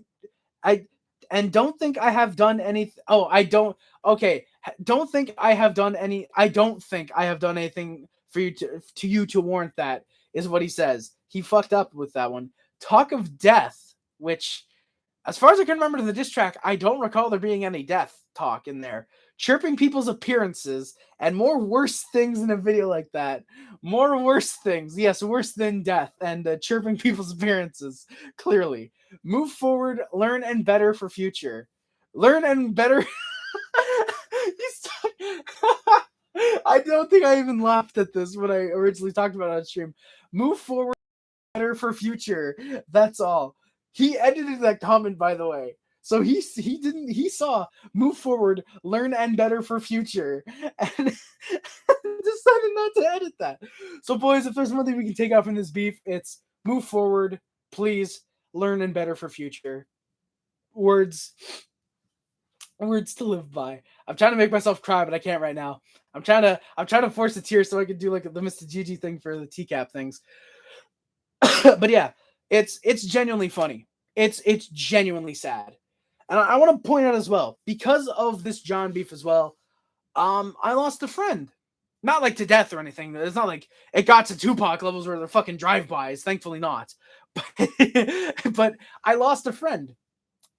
Don't think I have done anything. Oh, I don't. Okay. Don't think I have done any. I don't think I have done anything for you to warrant that, is what he says. He fucked up with that one. Talk of death, which, as far as I can remember to the diss track, I don't recall there being any death talk in there. Chirping people's appearances and more worse things in a video like that. More worse things. Yes, worse than death and chirping people's appearances. Clearly. Move forward, learn, and better for future. Learn and better. I don't think I even laughed at this when I originally talked about it on stream. Move forward, better for future. That's all. He edited that comment, by the way. So he saw move forward, learn, and better for future, and decided not to edit that. So boys, if there's one thing we can take out from this beef, it's move forward, please, learn, and better for future. Words to live by. I'm trying to make myself cry, but I can't right now. I'm trying to force a tear so I can do like the Mr. Gigi thing for the TCAP things. But yeah, it's genuinely funny. It's genuinely sad. And I want to point out as well, because of this John beef as well, I lost a friend. Not like to death or anything. It's not like it got to Tupac levels where they're fucking drive-bys. Thankfully not. But I lost a friend.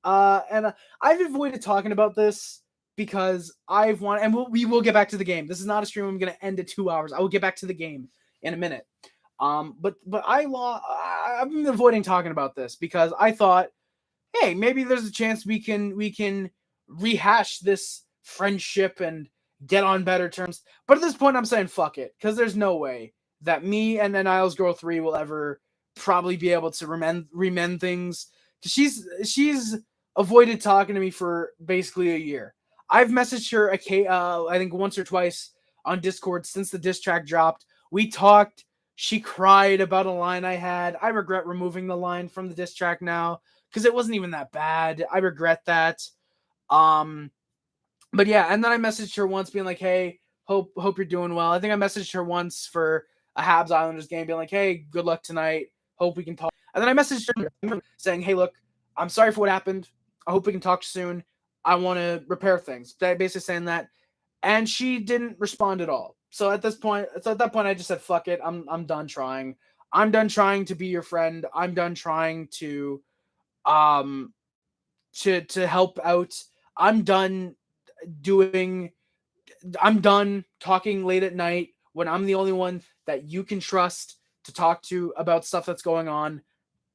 And I've avoided talking about this because we will get back to the game. This is not a stream I'm going to end at 2 hours. I will get back to the game in a minute. But I've been avoiding talking about this because I thought, hey, maybe there's a chance we can rehash this friendship and get on better terms. But at this point, I'm saying fuck it, because there's no way that me and then Isles Girl 3 will ever probably be able to remend things. She's avoided talking to me for basically a year. I've messaged her I think once or twice on Discord since the diss track dropped. We talked. She cried about a line I had. I regret removing the line from the diss track now because it wasn't even that bad. I regret that. But yeah, and then I messaged her once being like, hey, hope you're doing well. I think I messaged her once for a Habs Islanders game being like, hey, good luck tonight. Hope we can talk. And then I messaged her saying, hey, look, I'm sorry for what happened. I hope we can talk soon. I want to repair things. Basically saying that. And she didn't respond at all. So at that point, I just said, fuck it. I'm done trying. I'm done trying to be your friend. I'm done trying um to help out. I'm done doing I'm done talking late at night when I'm the only one that you can trust to talk to about stuff that's going on.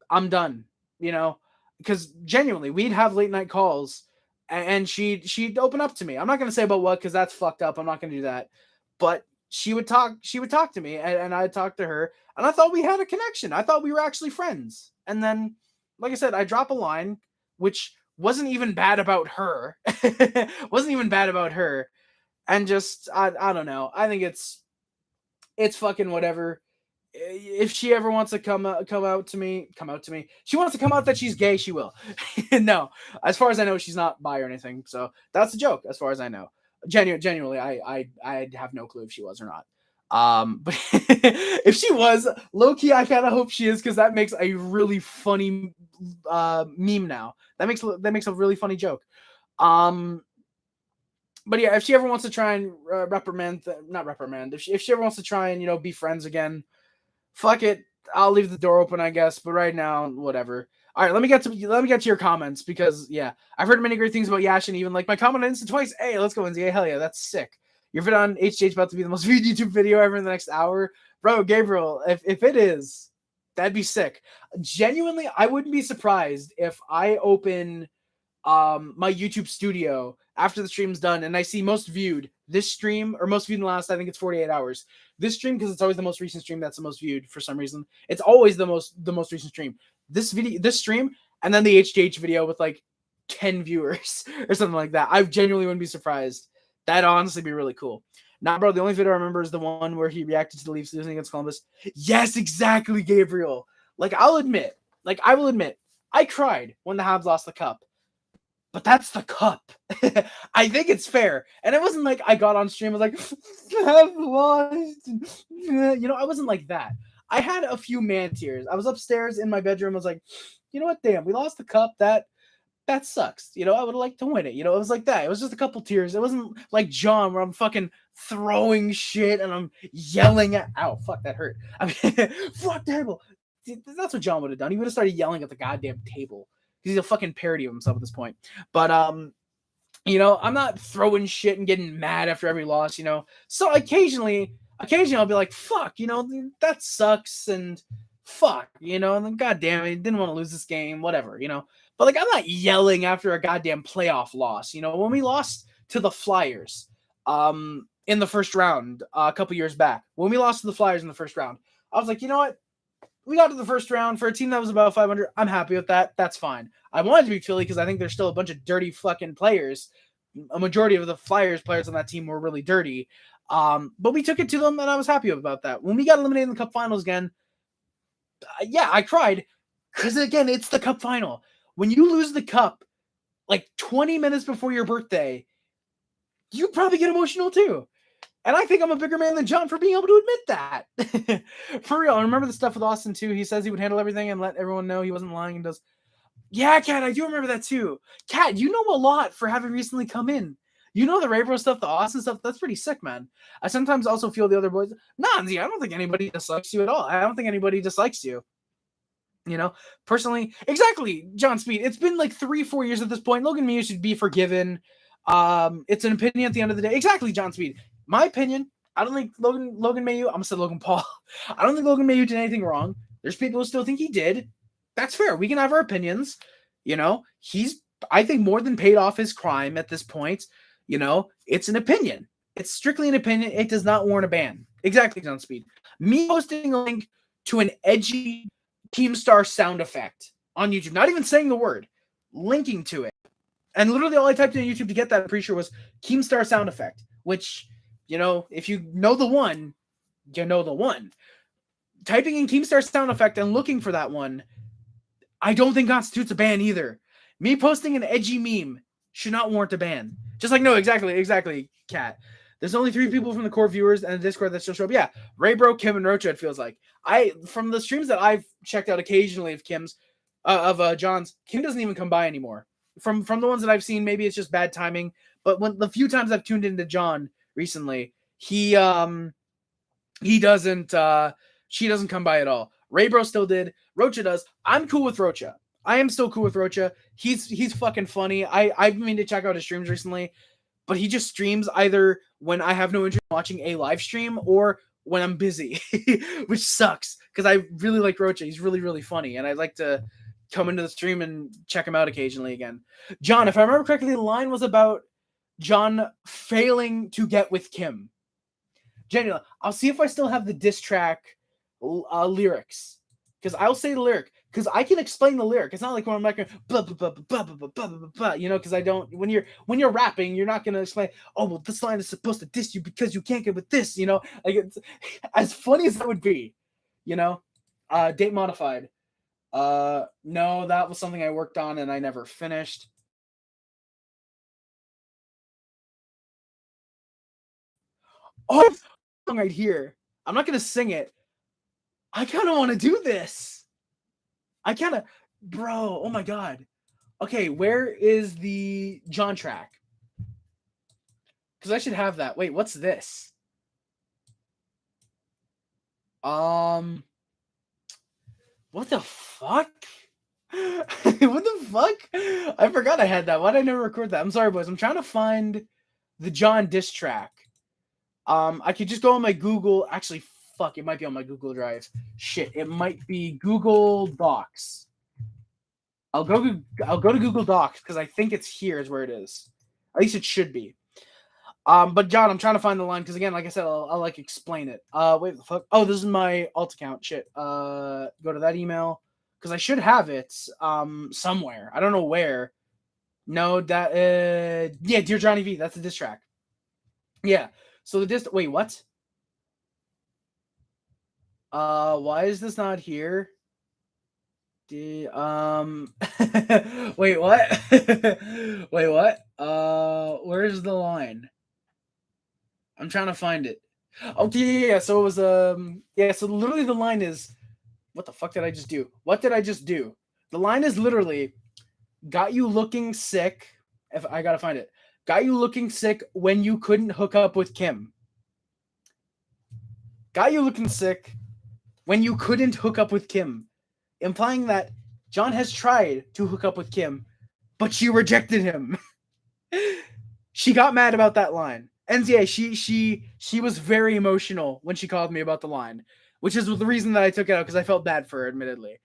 I'm done, because genuinely we'd have late night calls and she'd open up to me. I'm not going to say about what, cause that's fucked up. I'm not going to do that, but she would talk to me and I'd talk to her and I thought we had a connection. I thought we were actually friends. And then, like I said, I drop a line, which wasn't even bad about her. Wasn't even bad about her. And just, I don't know. I think it's fucking whatever. If she ever wants to come out to me. She wants to come out that she's gay, she will. No, as far as I know, she's not bi or anything. So that's a joke, as far as I know. Genuinely, I have no clue if she was or not. But if she was, low key, I kind of hope she is, because that makes a really funny meme now. That makes a really funny joke. But yeah, if she ever wants to try and not reprimand, if she ever wants to try and be friends again, fuck it. I'll leave the door open, I guess. But right now, whatever. All right, let me get to your comments, because yeah, I've heard many great things about Yash, and even like my comment on Insta twice. Hey, let's go NZA. Hell yeah, that's sick. Your vid on HH about to be the most viewed YouTube video ever in the next hour, bro. Gabriel, if it is, that'd be sick. Genuinely, I wouldn't be surprised if I open my YouTube studio after the stream's done and I see most viewed this stream, or most viewed in the last, I think it's 48 hours. This stream, because it's always the most recent stream that's the most viewed for some reason. It's always the most recent stream. This stream, and then the HGH video with like 10 viewers or something like that. I genuinely wouldn't be surprised. That'd honestly be really cool. Nah, bro, the only video I remember is the one where he reacted to the Leafs losing against Columbus. Yes, exactly, Gabriel. I will admit, I cried when the Habs lost the cup. But that's the cup. I think it's fair. And it wasn't like I got on stream and was like, I've lost. I wasn't like that. I had a few man tears. I was upstairs in my bedroom. I was like, you know what? Damn, we lost the cup. That sucks. I would have liked to win it. It was like that. It was just a couple tears. It wasn't like John, where I'm fucking throwing shit and I'm yelling at. Ow, fuck, that hurt. I mean, fuck table. That's what John would have done. He would have started yelling at the goddamn table. He's a fucking parody of himself at this point. But I'm not throwing shit and getting mad after every loss. So occasionally I'll be like, fuck, that sucks, and fuck, and then goddamn it, didn't want to lose this game, whatever, But I'm not yelling after a goddamn playoff loss. When we lost to the Flyers in the first round a couple years back, when we lost to the Flyers in the first round, I was like, you know what? We got to the first round for a team that was about 500. I'm happy with that. That's fine. I wanted to be Philly because I think there's still a bunch of dirty fucking players. A majority of the Flyers players on that team were really dirty. But we took it to them, and I was happy about that. When we got eliminated in the Cup Finals again, yeah, I cried because, again, it's the Cup Final. When you lose the Cup 20 minutes before your birthday, you probably get emotional too. And I think I'm a bigger man than John for being able to admit that. For real. I remember the stuff with Austin too. He says he would handle everything and let everyone know he wasn't lying and does. Yeah, Kat, I do remember that too. Kat, you know a lot for having recently come in. The Ray Bro stuff, the Austin stuff, that's pretty sick, man. I sometimes also feel the other boys. Nah, I don't think anybody dislikes you at all. I don't think anybody dislikes you. Personally, exactly, John Speed. It's been 3-4 years at this point. Logan Mayu should be forgiven. It's an opinion at the end of the day. Exactly, John Speed. My opinion, I don't think Logan Mayu, I'm going to say Logan Paul. I don't think Logan Mayu did anything wrong. There's people who still think he did. That's fair. We can have our opinions. He's, I think, more than paid off his crime at this point. It's an opinion. It's strictly an opinion. It does not warrant a ban. Exactly, John Speed. Me posting a link to an edgy Keemstar sound effect on YouTube, not even saying the word, linking to it. And literally all I typed in YouTube to get that, I'm pretty sure, was Keemstar sound effect, which, if you know the one, you know the one. Typing in Keemstar sound effect and looking for that one, I don't think constitutes a ban either. Me posting an edgy meme should not warrant a ban. Just no, exactly, Kat. There's only 3 people from the core viewers and the Discord that still show up. Yeah, Ray Bro, Kim, and Rocha, it feels like. From the streams that I've checked out occasionally of Kim's, of John's, Kim doesn't even come by anymore. From the ones that I've seen, maybe it's just bad timing. But when the few times I've tuned into John recently, he doesn't she doesn't come by at all. Raybro still did. Rocha does. I'm cool with Rocha. I am still cool with Rocha. He's fucking funny. I've been to check out his streams recently, but he just streams either when I have no interest in watching a live stream or when I'm busy, which sucks because I really like Rocha. He's really, really funny, and I'd like to come into the stream and check him out occasionally again. John, if I remember correctly, the line was about John failing to get with Kim. Genuinely, I'll see if I still have the diss track lyrics, because I'll say the lyric because I can explain the lyric. It's not like when I'm like blah blah blah blah blah blah blah blah blah, you know, because I don't. When you're rapping, you're not gonna explain. Oh well, this line is supposed to diss you because you can't get with this, you know. Like it's as funny as that would be, you know. Date modified. No, that was something I worked on and I never finished. Oh, right here. I'm not gonna sing it. I kind of want to do this. Bro, oh my god. Okay, where is the John track? Because I should have that. Wait, what's this? What the fuck? What the fuck? I forgot I had that. Why did I never record that? I'm sorry, boys. I'm trying to find the John diss track. I could just go on my Google. Actually, fuck, it might be on my Google Drive. Shit, it might be Google Docs. I'll go to Google Docs because I think it's here is where it is. At least it should be. But John, I'm trying to find the line because again, like I said, I'll like explain it. Wait, the fuck. Oh, this is my alt account. Shit. Go to that email because I should have it somewhere. I don't know where. No, that yeah, Dear Johnny V. That's the diss track. Yeah. So the diss. Wait, what? Why is this not here? Wait, what? Wait, what? Where's the line? I'm trying to find it. Okay, yeah. So it was yeah. So literally the line is, what the fuck did I just do? What did I just do? The line is literally, got you looking sick. If I gotta find it, got you looking sick when you couldn't hook up with Kim. Got you looking sick when you couldn't hook up with Kim, implying that John has tried to hook up with Kim, but she rejected him. She got mad about that line. And yeah, she was very emotional when she called me about the line, which is the reason that I took it out because I felt bad for her, admittedly.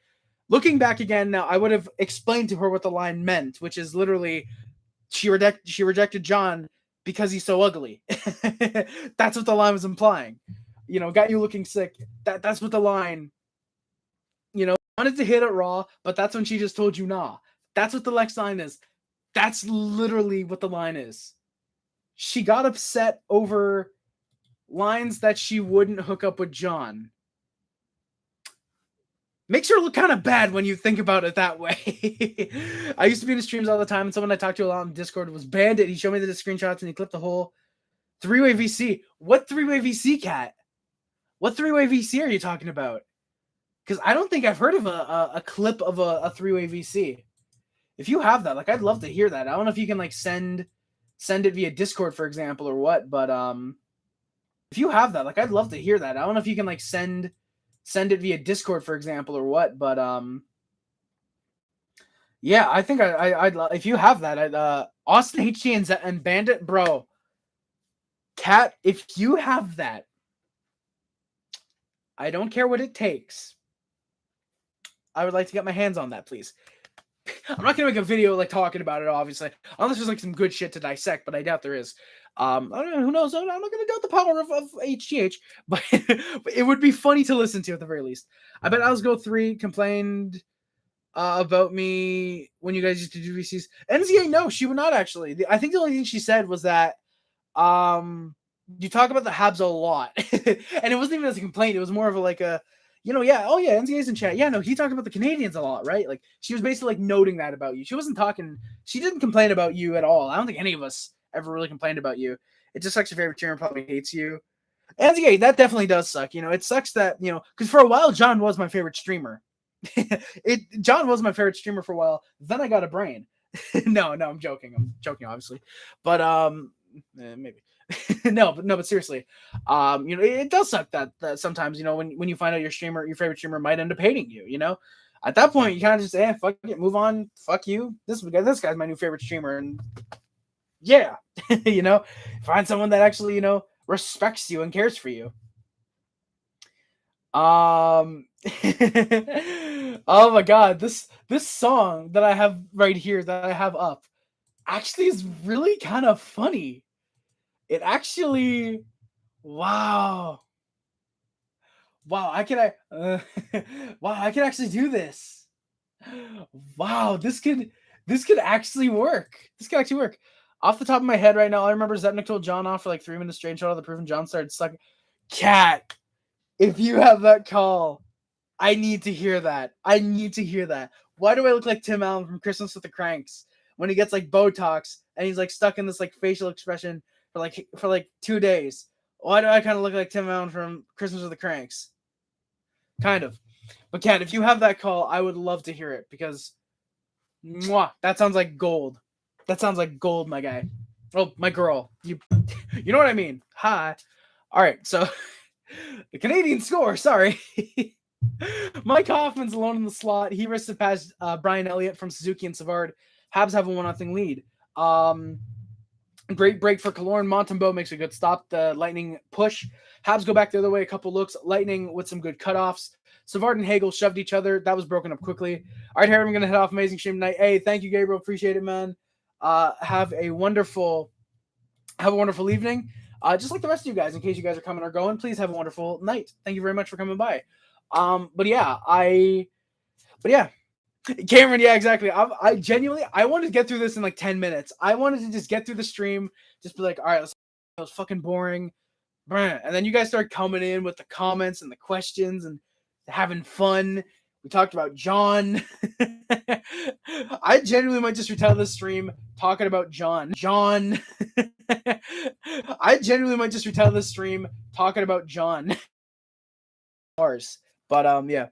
Looking back again now, I would have explained to her what the line meant, which is literally she rejected John because he's so ugly. That's what the line was implying. You know, got you looking sick. That's what the line, you know, wanted to hit it raw, but that's when she just told you nah. That's what the next line is. That's literally what the line is. She got upset over lines that she wouldn't hook up with John. Makes her look kind of bad when you think about it that way. I used to be in the streams all the time, and someone I talked to a lot on Discord was Bandit. He showed me the screenshots and he clipped the whole three-way VC. What three-way VC, Cat? What three-way VC are you talking about? Because I don't think I've heard of a clip of a three-way VC. If you have that, like, I'd love to hear that. I don't know if you can like send it via Discord, for example, or what, but if you have that, like, I'd love to hear that. I don't know if you can like send it via Discord, for example, or what, but yeah, I think I'd if you have that, Austin HT and Bandit, bro, Cat, if you have that, I don't care what it takes. I would like to get my hands on that, please. I'm not gonna make a video like talking about it, obviously, unless there's like some good shit to dissect, but I doubt there is. I don't know, who knows? I'm not gonna doubt the power of HGH, but it would be funny to listen to at the very least. I bet Owlsgo 3 complained about me when you guys used to do VCs. NZA, no, she would not actually. I think the only thing she said was that you talk about the Habs a lot, and it wasn't even as a complaint. It was more of yeah, oh yeah, NZA's in chat. Yeah, no, he talked about the Canadiens a lot, right? Like, she was basically like noting that about you. She didn't complain about you at all. I don't think any of us ever really complained about you. It just sucks your favorite team probably hates you. NZA, that definitely does suck. You know, it sucks that, you know, because for a while, John was my favorite streamer. John was my favorite streamer for a while. Then I got a brain. No, I'm joking. I'm joking, obviously. But, maybe. but seriously, it does suck that sometimes, when you find out your favorite streamer might end up hating you, at that point you kind of just say, fuck it, move on, fuck you. This guy's my new favorite streamer, and yeah, find someone that actually, respects you and cares for you. Oh my god, this song that I have right here, that I have up, actually is really kind of funny. It actually, wow, I can actually do this. Wow, this could actually work. Off the top of my head right now, I remember Zepnik told John off for like 3 minutes straight, shot all the proof, and John started sucking. Cat, if you have that call, I need to hear that. Why do I look like Tim Allen from Christmas with the Cranks when he gets like Botox and he's like stuck in this like facial expression for like 2 days? Why do I kind of look like Tim Allen from Christmas with the Cranks? Kind of. But Kat, if you have that call, I would love to hear it, because that sounds like gold. That sounds like gold, my guy. Oh, my girl. You know what I mean. Hi. All right, so the Canadiens score. Sorry. Mike Hoffman's alone in the slot. He wristed past Brian Elliott from Suzuki and Savard. Habs have a 1-0 lead. Great break for Killorn. Montembeault makes a good stop. The Lightning push. Habs go back the other way. A couple looks. Lightning with some good cutoffs. Savard and Hagel shoved each other. That was broken up quickly. All right, Harry, I'm going to head off. Amazing stream tonight. Hey, thank you, Gabriel. Appreciate it, man. Have a wonderful evening. Just like the rest of you guys, in case you guys are coming or going, please have a wonderful night. Thank you very much for coming by. But yeah, Cameron, yeah, exactly. I genuinely, I wanted to get through this in like 10 minutes. I wanted to just get through the stream, just be like, all right, that was fucking boring. And then you guys start coming in with the comments and the questions and having fun. We talked about John. I genuinely might just retell this stream talking about John. I genuinely might just retell this stream talking about John. But yeah.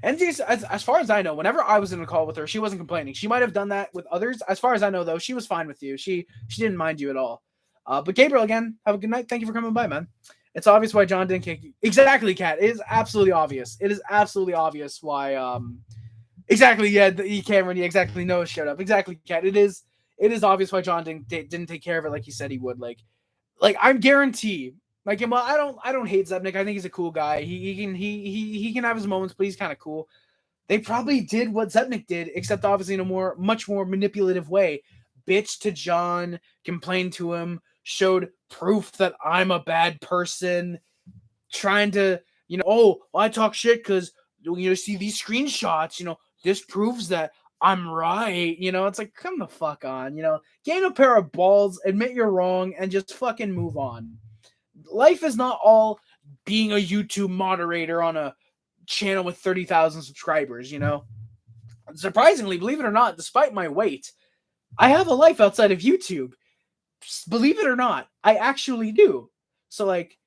And as far as I know, whenever I was in a call with her, she wasn't complaining. She might have done that with others. As far as I know, though, she was fine with you. She didn't mind you at all. But Gabriel, again, have a good night. Thank you for coming by, man. It's obvious why John didn't kick you. Exactly, Kat. It is absolutely obvious. Why. Exactly, yeah, Cameron. Yeah, exactly. No, shut up. Exactly, Kat. It is obvious why John didn't take care of it like he said he would. Like I'm guaranteed. Like, well, I don't hate Zepnik. I think he's a cool guy. He can have his moments, but he's kind of cool. They probably did what Zepnik did, except obviously in a much more manipulative way. Bitch to John, complained to him, showed proof that I'm a bad person, trying to, I talk shit because, see these screenshots, this proves that I'm right. It's like, come the fuck on, gain a pair of balls, admit you're wrong, and just fucking move on. Life is not all being a YouTube moderator on a channel with 30,000 subscribers, Surprisingly, believe it or not, despite my weight, I have a life outside of YouTube. Believe it or not, I actually do. So, like,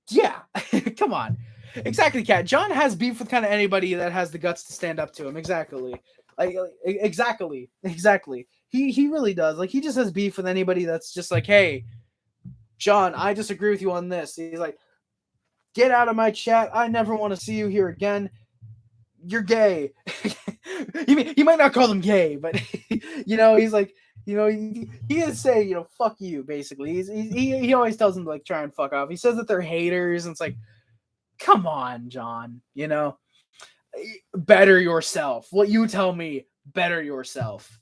yeah, come on. Exactly, Kat. John has beef with kind of anybody that has the guts to stand up to him. Exactly. Exactly. He really does. Like, he just has beef with anybody that's just like, hey, John, I disagree with you on this. He's like, get out of my chat. I never want to see you here again. You're gay. He might not call them gay, but he's like, he is say, fuck you, basically. He always tells them to like try and fuck off. He says that they're haters, and it's like, come on, John, better yourself. What you tell me, better yourself.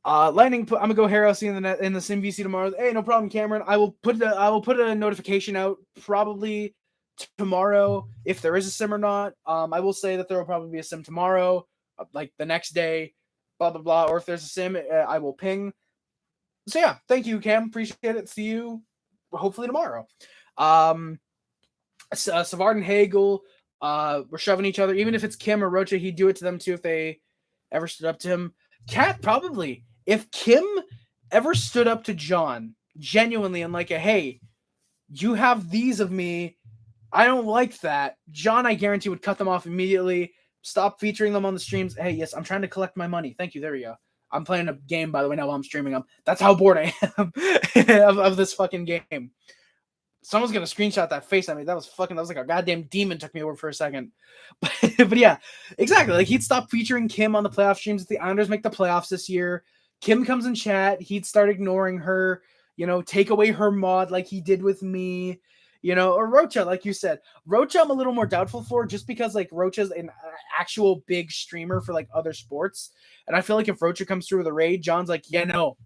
Lightning. I'm gonna go Harris in the Sim VC tomorrow. Hey, no problem, Cameron. I will put a notification out probably tomorrow if there is a sim or not. I will say that there will probably be a sim tomorrow, like the next day, blah blah blah. Or if there's a sim, I will ping. So yeah, thank you, Cam. Appreciate it. See you hopefully tomorrow. Savard and Hagel were shoving each other. Even if it's Kim or Rocha, he'd do it to them too if they ever stood up to him. Kat probably. If Kim ever stood up to John genuinely and like, hey, you have these of me, I don't like that. John, I guarantee, would cut them off immediately, stop featuring them on the streams. Hey, yes, I'm trying to collect my money. Thank you. There we go. I'm playing a game, by the way, now while I'm streaming them. That's how bored I am of this fucking game. Someone's gonna screenshot that face at me. That was like a goddamn demon took me over for a second. But yeah, exactly. Like he'd stop featuring Kim on the playoff streams if the Islanders make the playoffs this year. Kim comes in chat. He'd start ignoring her, take away her mod like he did with me, or Rocha, like you said. Rocha, I'm a little more doubtful for just because like Rocha's an actual big streamer for like other sports. And I feel like if Rocha comes through with a raid, John's like, yeah, no,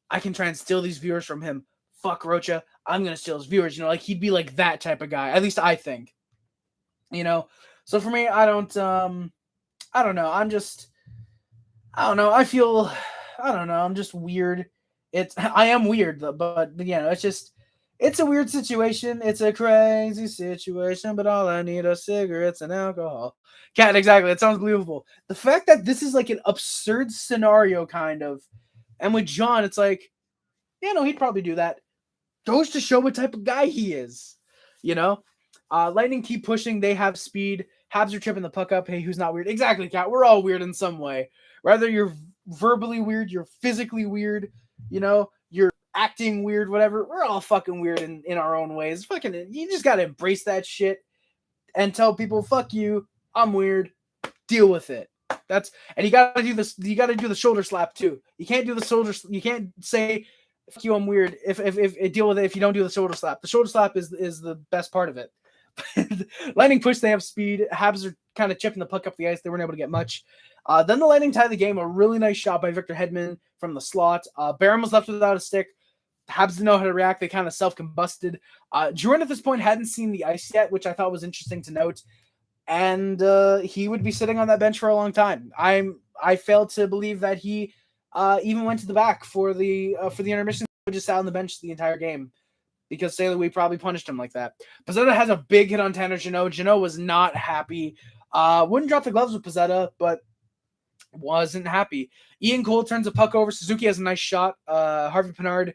I can try and steal these viewers from him. Fuck Rocha. I'm going to steal his viewers. Like he'd be like that type of guy. At least I think, So for me, I don't know. I don't know. I'm just weird. I am weird, but it's a weird situation. It's a crazy situation, but all I need are cigarettes and alcohol. Cat, exactly. It sounds believable. The fact that this is like an absurd scenario kind of, and with John, it's like, he'd probably do that. Goes to show what type of guy he is, Lightning keep pushing. They have speed. Habs are tripping the puck up. Hey, who's not weird? Exactly, Cat. We're all weird in some way. Whether you're verbally weird, you're physically weird, you're acting weird, whatever. We're all fucking weird in our own ways. You just gotta embrace that shit and tell people, fuck you, I'm weird. Deal with it. And you gotta do this. You gotta do the shoulder slap too. You can't do the shoulder. You can't say, fuck you, I'm weird. If deal with it if you don't do the shoulder slap. The shoulder slap is the best part of it. Lightning push, they have speed. Habs are kind of chipping the puck up the ice. They weren't able to get much. Then the Lightning tie the game. A really nice shot by Victor Hedman from the slot. Barron was left without a stick. Habs didn't know how to react. They kind of self-combusted. Jordan at this point hadn't seen the ice yet, which I thought was interesting to note. And he would be sitting on that bench for a long time. I failed to believe that he even went to the back for the intermission. He just sat on the bench the entire game because St. Louis probably punished him like that. Pizzetta has a big hit on Tanner Jeannot. Jeannot was not happy. Wouldn't drop the gloves with Pizzetta, but wasn't happy. Ian Cole turns a puck over. Suzuki has a nice shot. Harvey Pinard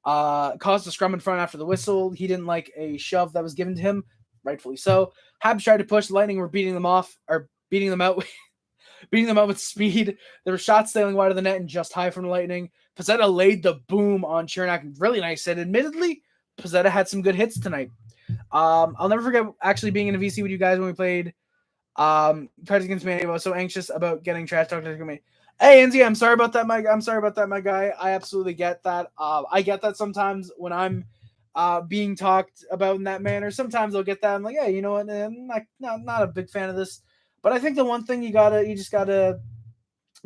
caused a scrum in front after the whistle. He didn't like a shove that was given to him, rightfully so. Habs tried to push. The Lightning were beating them out with speed. There were shots sailing wide of the net and just high from the Lightning. Pizzetta laid the boom on Chernak. Really nice hit. Admittedly, Pizzetta had some good hits tonight. I'll never forget actually being in a VC with you guys when we played Cards Against Humanity. I was so anxious about getting trash talked to me. Hey, Enzi, I'm sorry about that, my guy. I absolutely get that. I get that sometimes when I'm being talked about in that manner. Sometimes I'll get that. I'm like, yeah, you know what? I'm not a big fan of this. But I think the one thing you just gotta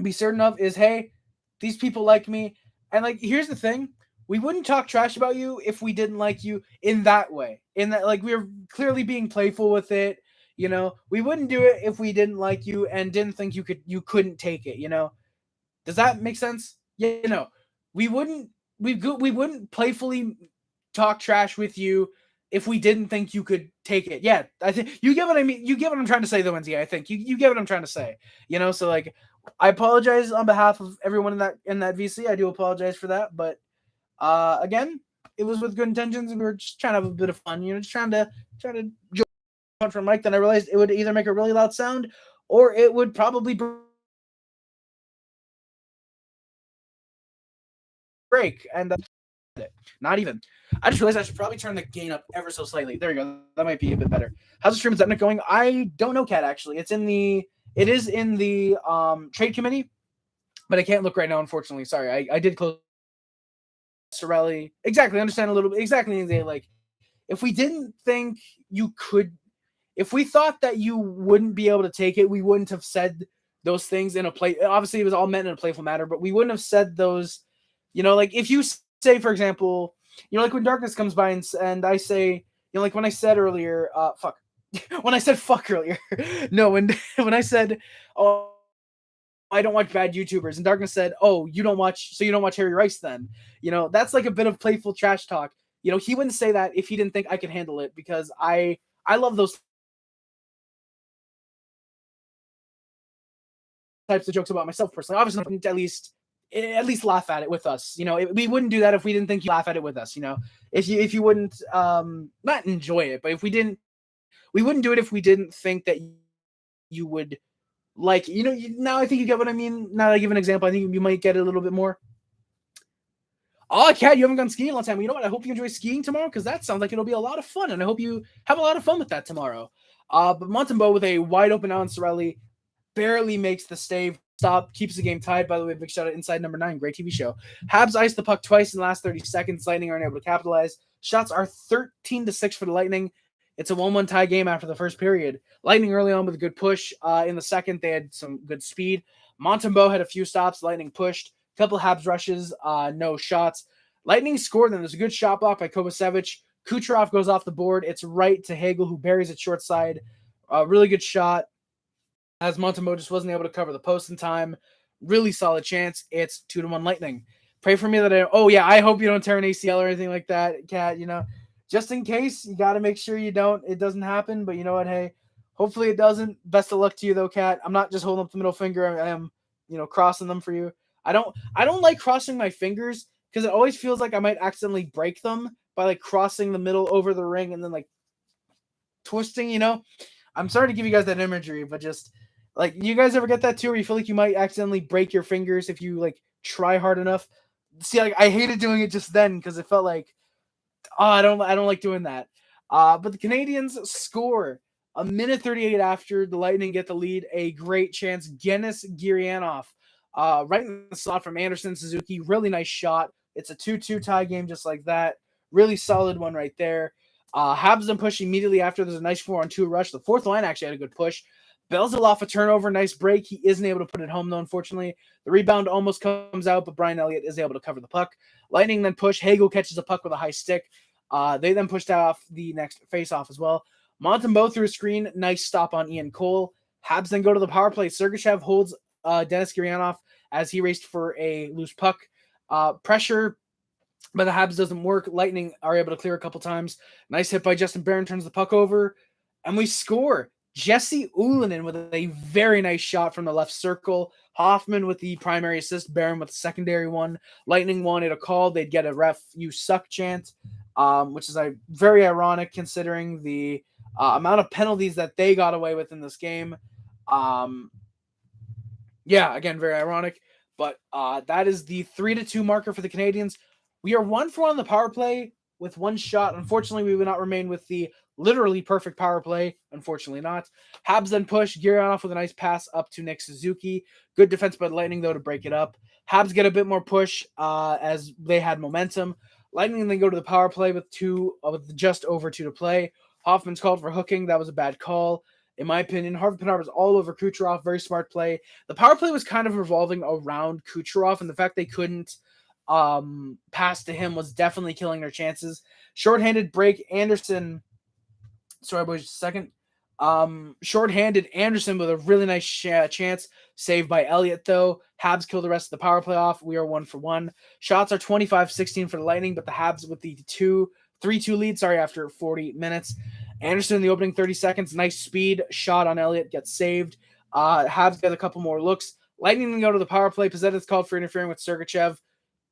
be certain of is, hey, these people like me. And like, here's the thing. We wouldn't talk trash about you if we didn't like you in that way. In that, like, we were clearly being playful with it. We wouldn't do it if we didn't like you and didn't think you couldn't take it. Does that make sense? Yeah, we wouldn't playfully talk trash with you if we didn't think you could take it. Yeah, I think you get what I mean. You get what I'm trying to say, though, Enzi. I think you get what I'm trying to say. So like, I apologize on behalf of everyone in that VC. I do apologize for that, but again, it was with good intentions, and we were just trying to have a bit of fun. Just trying to joke from Mike. Then I realized it would either make a really loud sound, or it would probably break. And not even. I just realized I should probably turn the gain up ever so slightly. There you go. That might be a bit better. How's the stream? Is that going? I don't know, Kat. Actually, it is in the trade committee, but I can't look right now, unfortunately. Sorry, I did close Sorelli. Exactly. Understand a little bit. Exactly. Like, if we didn't think you could, if we thought that you wouldn't be able to take it, we wouldn't have said those things in a play. Obviously, it was all meant in a playful manner, but we wouldn't have said those. Like if you say, for example, like when darkness comes by and I say, like when I said earlier, fuck. When I said fuck earlier, no, when I said, oh, I don't watch bad YouTubers, and Darkness said, oh, you don't watch Harry Rice then. That's like a bit of playful trash talk. He wouldn't say that if he didn't think I could handle it, because I love those types of jokes about myself personally. Obviously, at least laugh at it with us. We wouldn't do that if we didn't think you laugh at it with us. If you wouldn't not enjoy it, but we wouldn't do it if we didn't think that you would Like, now I think you get what I mean. Now that I give an example, I think you might get it a little bit more. Oh, Kat, you haven't gone skiing in a long time. You know what? I hope you enjoy skiing tomorrow because that sounds like it'll be a lot of fun, and I hope you have a lot of fun with that tomorrow. But Montembeault with a wide open Alan Cirelli barely makes the stave stop, keeps the game tied. By the way, big shout out Inside Number 9, great TV show. Habs ice the puck twice in the last 30 seconds. Lightning aren't able to capitalize. Shots are 13-6 for the Lightning. It's a 1-1 tie game after the first period. Lightning early on with a good push. In the second, they had some good speed. Montembeault had a few stops. Lightning pushed. A couple Habs rushes, no shots. Lightning scored, then there's a good shot block by Kovacevic. Kucherov goes off the board. It's right to Hagel, who buries it short side. Really good shot, as Montembeault just wasn't able to cover the post in time. Really solid chance. It's 2-1 Lightning. Pray for me that I hope you don't tear an ACL or anything like that, Kat. Just in case, you got to make sure it doesn't happen. But you know what? Hey, hopefully it doesn't. Best of luck to you, though, Kat. I'm not just holding up the middle finger. I am, crossing them for you. I don't like crossing my fingers because it always feels like I might accidentally break them by like crossing the middle over the ring and then like twisting. I'm sorry to give you guys that imagery, but just like, you guys ever get that too, where you feel like you might accidentally break your fingers if you like try hard enough? See, like, I hated doing it just then because it felt like, I don't like doing that. But the Canadiens score a minute 38 after the Lightning get the lead. A great chance, Denis Gurianov, right in the slot from Anderson Suzuki. Really nice shot. It's a 2-2 tie game just like that. Really solid one right there. Habs then push immediately after. There's a nice 4-on-2 rush. The fourth line actually had a good push. Belzil off a turnover. Nice break. He isn't able to put it home, though, unfortunately. The rebound almost comes out, but Brian Elliott is able to cover the puck. Lightning then push. Hagel catches a puck with a high stick. They then pushed off the next face-off as well. Montembeault through a screen. Nice stop on Ian Cole. Habs then go to the power play. Sergachev holds Denis Gurianov as he raced for a loose puck. Pressure by the Habs doesn't work. Lightning are able to clear a couple times. Nice hit by Justin Barron, turns the puck over, and we score. Jesse Ylonen with a very nice shot from the left circle. Hoffman with the primary assist. Barron with the secondary one. Lightning wanted a call. They'd get a ref "you suck" chant, which is very ironic considering the amount of penalties that they got away with in this game. Again, very ironic. But that is the 3-2 marker for the Canadiens. We are 1-for-1 on the power play with one shot. Unfortunately, we would not remain with the literally perfect power play. Unfortunately not. Habs then push. Gurianov with a nice pass up to Nick Suzuki. Good defense by the Lightning, though, to break it up. Habs get a bit more push as they had momentum. Lightning then go to the power play with just over 2 to play. Hoffman's called for hooking. That was a bad call. In my opinion, Harvey Pinard was all over Kucherov. Very smart play. The power play was kind of revolving around Kucherov, and the fact they couldn't pass to him was definitely killing their chances. Shorthanded break. Anderson. Sorry, boys, just a second. Shorthanded Anderson with a really nice chance. Saved by Elliott, though. Habs kill the rest of the power play off. We are 1-for-1. Shots are 25-16 for the Lightning, but the Habs with the 3-2 lead, after 40 minutes. Anderson in the opening 30 seconds. Nice speed. Shot on Elliott. Gets saved. Habs get a couple more looks. Lightning then go to the power play. Pizzetti's called for interfering with Sergachev.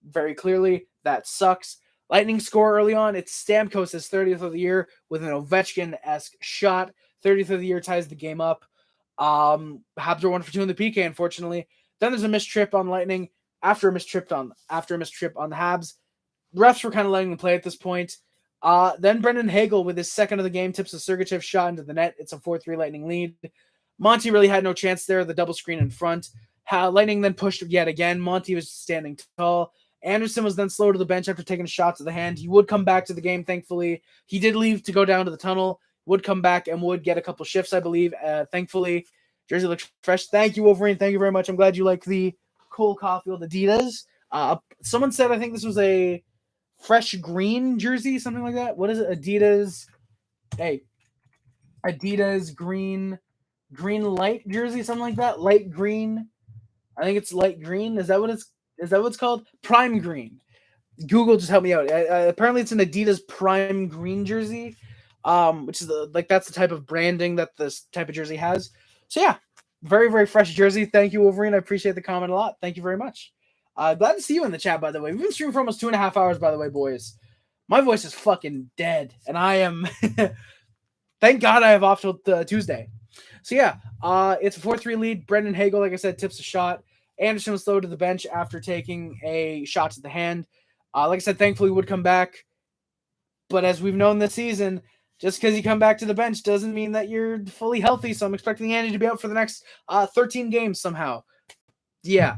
Very clearly. That sucks. Lightning score early on. It's Stamkos' 30th of the year with an Ovechkin-esque shot. 30th of the year ties the game up. Habs are 1-for-2 in the PK, unfortunately. Then there's a missed trip on Lightning. After a missed trip on the Habs. The refs were kind of letting them play at this point. Then Brandon Hagel with his second of the game tips a Sergachev shot into the net. It's a 4-3 Lightning lead. Monty really had no chance there. The double screen in front. Lightning then pushed yet again. Monty was standing tall. Anderson was then slow to the bench after taking a shot to the hand. He would come back to the game, thankfully. He did leave to go down to the tunnel, would come back and would get a couple shifts, I believe. Thankfully, jersey looks fresh. Thank you, Wolverine. Thank you very much. I'm glad you like the Cole Caulfield Adidas. Someone said I think this was a fresh green jersey, something like that. What is it? Adidas. Hey, Adidas green light jersey, something like that. Light green. I think it's light green. Is that what it's called? Prime green. Google just helped me out. Apparently, it's an Adidas Prime Green jersey, which is that's the type of branding that this type of jersey has. So yeah, very, very fresh jersey. Thank you, Wolverine. I appreciate the comment a lot. Thank you very much. Glad to see you in the chat, by the way. We've been streaming for almost 2.5 hours, by the way, boys. My voice is fucking dead, and I am. Thank God I have off till Tuesday. So yeah, it's a 4-3 lead. Brandon Hagel, like I said, tips a shot. Anderson was low to the bench after taking a shot to the hand. Like I said, thankfully would come back. But as we've known this season, just because you come back to the bench doesn't mean that you're fully healthy. So I'm expecting Andy to be out for the next 13 games somehow. Yeah.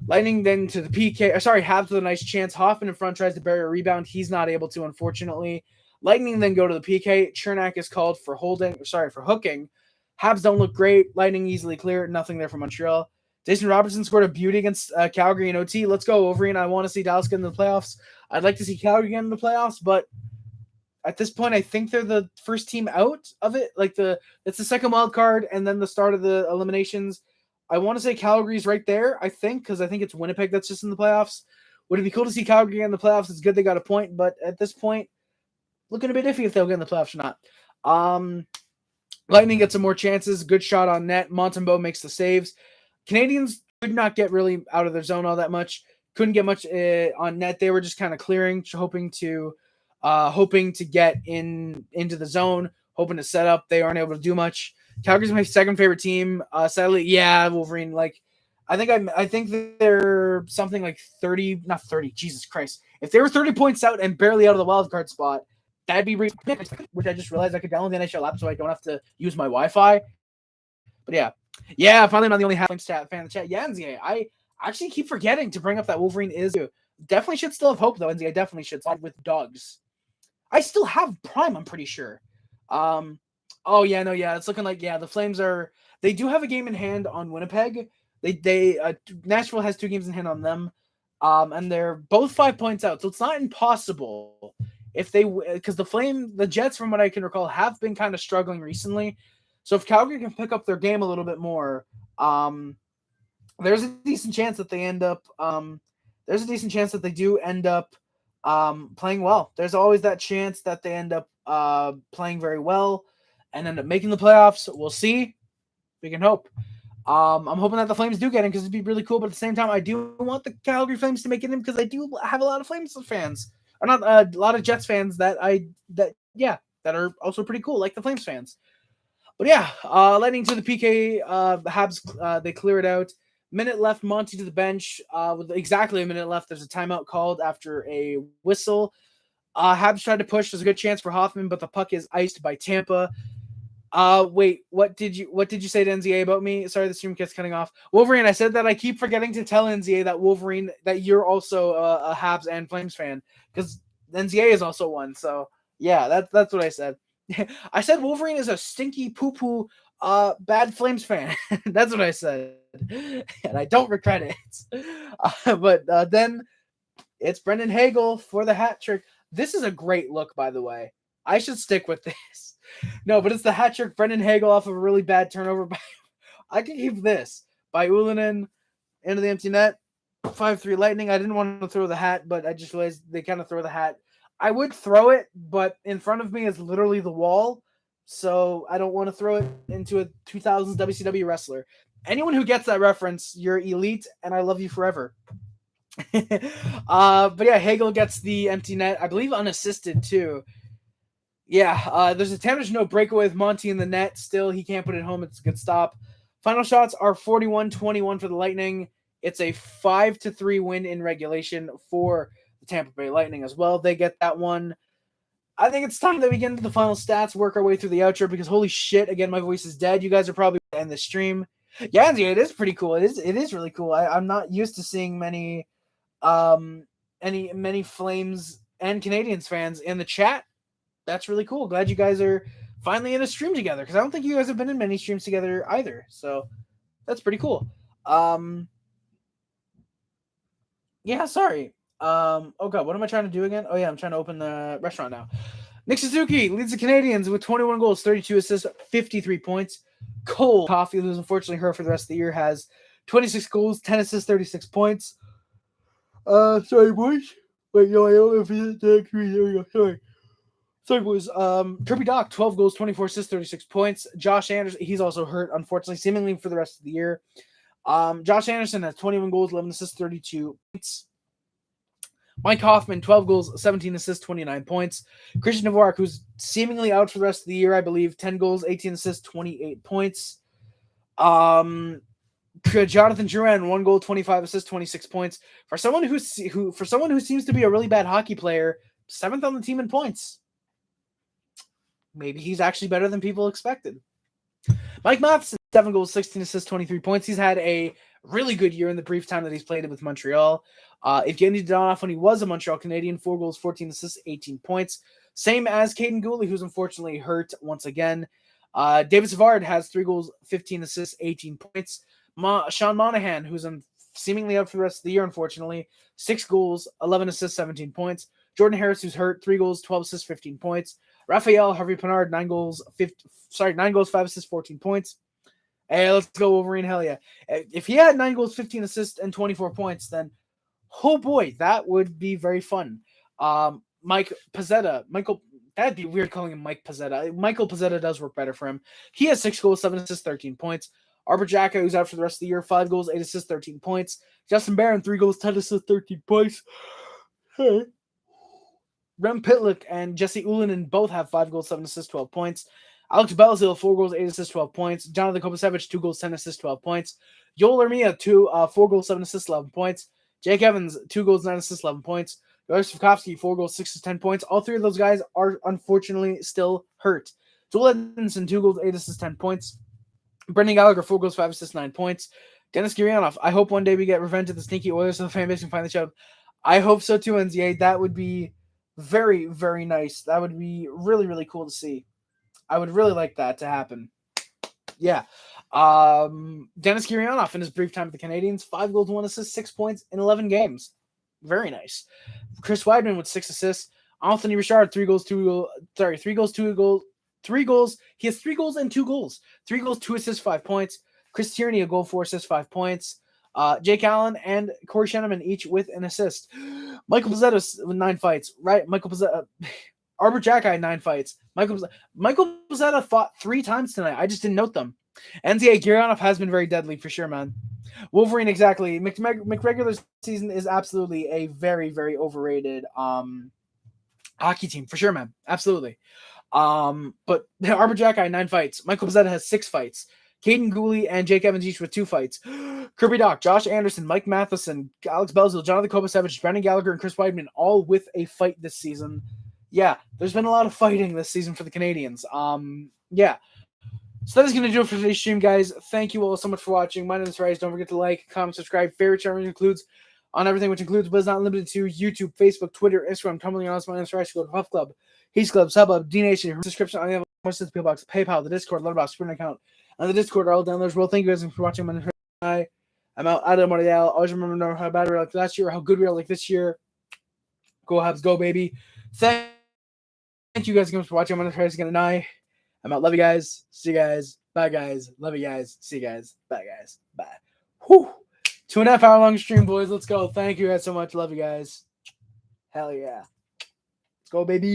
Lightning then to the PK. Sorry, Habs with a nice chance. Hoffman in front tries to bury a rebound. He's not able to, unfortunately. Lightning then go to the PK. Chernak is called for hooking. Habs don't look great. Lightning easily clear. Nothing there for Montreal. Jason Robertson scored a beauty against Calgary in OT. Let's go, Wolverine. I want to see Dallas get in the playoffs. I'd like to see Calgary get in the playoffs, but at this point, I think they're the first team out of it. It's the second wild card and then the start of the eliminations. I want to say Calgary's right there, I think, because I think it's Winnipeg that's just in the playoffs. Would it be cool to see Calgary in the playoffs? It's good they got a point, but at this point, looking a bit iffy if they'll get in the playoffs or not. Lightning gets some more chances. Good shot on net. Montembeault makes the saves. Canadiens could not get really out of their zone all that much. Couldn't get much on net. They were just kind of clearing, hoping to get into the zone, hoping to set up. They aren't able to do much. Calgary's my second favorite team. Sadly, yeah, Wolverine. I think they're something like 30, not 30. Jesus Christ! If they were 30 points out and barely out of the wild card spot, that'd be which I just realized I could download the NHL app so I don't have to use my Wi-Fi. But yeah. Finally, I'm not the only Flames fan in the chat. Yeah, NZA. I actually keep forgetting to bring up that Wolverine is definitely should still have hope though. NZA definitely should slide with dogs. I still have Prime. I'm pretty sure. It's looking like the Flames they do have a game in hand on Winnipeg. Nashville has 2 games in hand on them, and they're both 5 points out, so it's not impossible if because the Jets, from what I can recall, have been kind of struggling recently. So if Calgary can pick up their game a little bit more, there's a decent chance that they end up. There's a decent chance that they do end up playing well. There's always that chance that they end up playing very well and end up making the playoffs. We'll see. We can hope. I'm hoping that the Flames do get in because it'd be really cool. But at the same time, I do want the Calgary Flames to make it in because I do have a lot of Flames fans, or not a lot of Jets fans that are also pretty cool, like the Flames fans. But Lightning to the PK. Habs they clear it out. Minute left. Monty to the bench. With exactly a minute left, there's a timeout called after a whistle. Habs tried to push. There's a good chance for Hoffman, but the puck is iced by Tampa. Wait, what did you say to NZA about me? Sorry, the stream keeps cutting off. Wolverine, I said that I keep forgetting to tell NZA that Wolverine, that you're also a Habs and Flames fan, because NZA is also one. So yeah, that's what I said. I said Wolverine is a stinky poo-poo bad Flames fan. That's what I said. And I don't regret it. But then it's Brandon Hagel for the hat trick. This is a great look, by the way. I should stick with this. No, but it's the hat trick. Brandon Hagel off of a really bad turnover. I can keep this by Ylonen into the empty net. 5-3 Lightning. I didn't want to throw the hat, but I just realized they kind of throw the hat. I would throw it, but in front of me is literally the wall, so I don't want to throw it into a 2000s WCW wrestler. Anyone who gets that reference, you're elite, and I love you forever. But yeah, Hagel gets the empty net, I believe unassisted too. Yeah, there's a damage no breakaway with Monty in the net. Still, he can't put it home. It's a good stop. Final shots are 41-21 for the Lightning. It's a 5-3 win in regulation for the Tampa Bay Lightning as well. They get that one. I think it's time that we get into the final stats, work our way through the outro, because holy shit, again, my voice is dead. You guys are probably going to end the stream. Yeah, it is pretty cool. It is really cool. I'm not used to seeing many Flames and Canadiens fans in the chat. That's really cool. Glad you guys are finally in a stream together, because I don't think you guys have been in many streams together either. So that's pretty cool. Yeah, sorry. Oh god, what am I trying to do again? Oh yeah, I'm trying to open the restaurant now. Nick Suzuki leads the Canadiens with 21 goals, 32 assists, 53 points. Cole Coffey, who's unfortunately hurt for the rest of the year, has 26 goals, 10 assists, 36 points. Sorry, boys. Wait, no, I don't know if it's that. There we go. Sorry, boys. Kirby Dach, 12 goals, 24 assists, 36 points. Josh Anderson, he's also hurt, unfortunately, seemingly for the rest of the year. Josh Anderson has 21 goals, 11 assists, 32 points. Mike Hoffman, 12 goals, 17 assists, 29 points. Christian Dvorak, who's seemingly out for the rest of the year, I believe, 10 goals, 18 assists, 28 points. Jonathan Drouin, 1 goal, 25 assists, 26 points. For someone who seems to be a really bad hockey player, 7th on the team in points. Maybe he's actually better than people expected. Mike Matheson, 7 goals, 16 assists, 23 points. He's had a really good year in the brief time that he's played with Montreal. Evgeny Dadonov, when he was a Montreal Canadian, 4 goals, 14 assists, 18 points. Same as Caden Gooley, who's unfortunately hurt once again. David Savard has 3 goals, 15 assists, 18 points. Sean Monahan, who's seemingly out for the rest of the year, unfortunately, 6 goals, 11 assists, 17 points. Jordan Harris, who's hurt, 3 goals, 12 assists, 15 points. Raphael Harvey-Pinard, 9 goals, 5 assists, 14 points. Hey, let's go Wolverine, hell yeah. If he had 9 goals, 15 assists, and 24 points, then, oh boy, that would be very fun. Mike Pizzetta, that'd be weird calling him Mike Pizzetta. Michael Pizzetta does work better for him. He has 6 goals, 7 assists, 13 points. Arbor Jacka, who's out for the rest of the year, 5 goals, 8 assists, 13 points. Justin Barron, 3 goals, 10 assists, 13 points. Hey. Rem Pitlick and Jesse Ylonen both have 5 goals, 7 assists, 12 points. Alex Belzil, 4 goals, 8 assists, 12 points. Jonathan Kovacevic, 2 goals, 10 assists, 12 points. Joel Armia, 4 goals, 7 assists, 11 points. Jake Evans, 2 goals, 9 assists, 11 points. Yosef Slavkovsky, 4 goals, 6 assists, 10 points. All 3 of those guys are unfortunately still hurt. Joel Edmondson, 2 goals, 8 assists, 10 points. Brendan Gallagher, 4 goals, 5 assists, 9 points. Dennis Gurianov, I hope one day we get revenge of the stinky Oilers so the fan base can finally show up. I hope so too, NZA. That would be very, very nice. That would be really, really cool to see. I would really like that to happen. Yeah. Denis Gurianov in his brief time with the Canadiens, 5 goals, 1 assist, 6 points in 11 games. Very nice. Chris Weidman with 6 assists. Anthony Richard, 3 goals, 2 goals. Sorry, 3 goals, 2 goals. 3 goals. He has 3 goals and 2 goals. 3 goals, 2 assists, 5 points. Chris Tierney, a goal, 4 assists, 5 points. Jake Allen and Corey Shenneman each with an assist. Michael Pizzetta with 9 fights. Right? Michael Pizzetta. Arbor Jacka had 9 fights. Michael Pizzetta fought 3 times tonight. I just didn't note them. NZA Gurianov has been very deadly for sure, man. Wolverine, exactly. McRegular's season is absolutely a very, very overrated hockey team for sure, man. Absolutely. But Arbor Jacka had 9 fights. Michael Pizzetta has 6 fights. Caden Gooley and Jake Evans each with 2 fights. Kirby Doc, Josh Anderson, Mike Matheson, Alex Belzil, Jonathan Kovacevic, Brendan Gallagher, and Chris Weidman all with a fight this season. Yeah, there's been a lot of fighting this season for the Canadiens. Yeah. So that is going to do it for today's stream, guys. Thank you all so much for watching. My name is Rise. Don't forget to like, comment, subscribe. Favorite channel includes on everything, which includes but is not limited to YouTube, Facebook, Twitter, Instagram, Tumblr, and also my name is Rise. Go to Puff Club, Heat Club, Subbub, D Nation, description on the other PO Box, PayPal, the Discord, Letterboxd, Sprint account, and the Discord are all down there as well. Thank you guys for watching. My name is Rise. I'm out. Adam Montreal. Always remember how bad we were like last year, how good we are like this year. Go Habs, go baby. Thank you guys again for watching. I'm going to try this again tonight. I'm out. Love you guys. See you guys. Bye, guys. Love you guys. See you guys. Bye, guys. Bye. Whew. 2.5 hour long stream, boys. Let's go. Thank you guys so much. Love you guys. Hell yeah. Let's go, baby.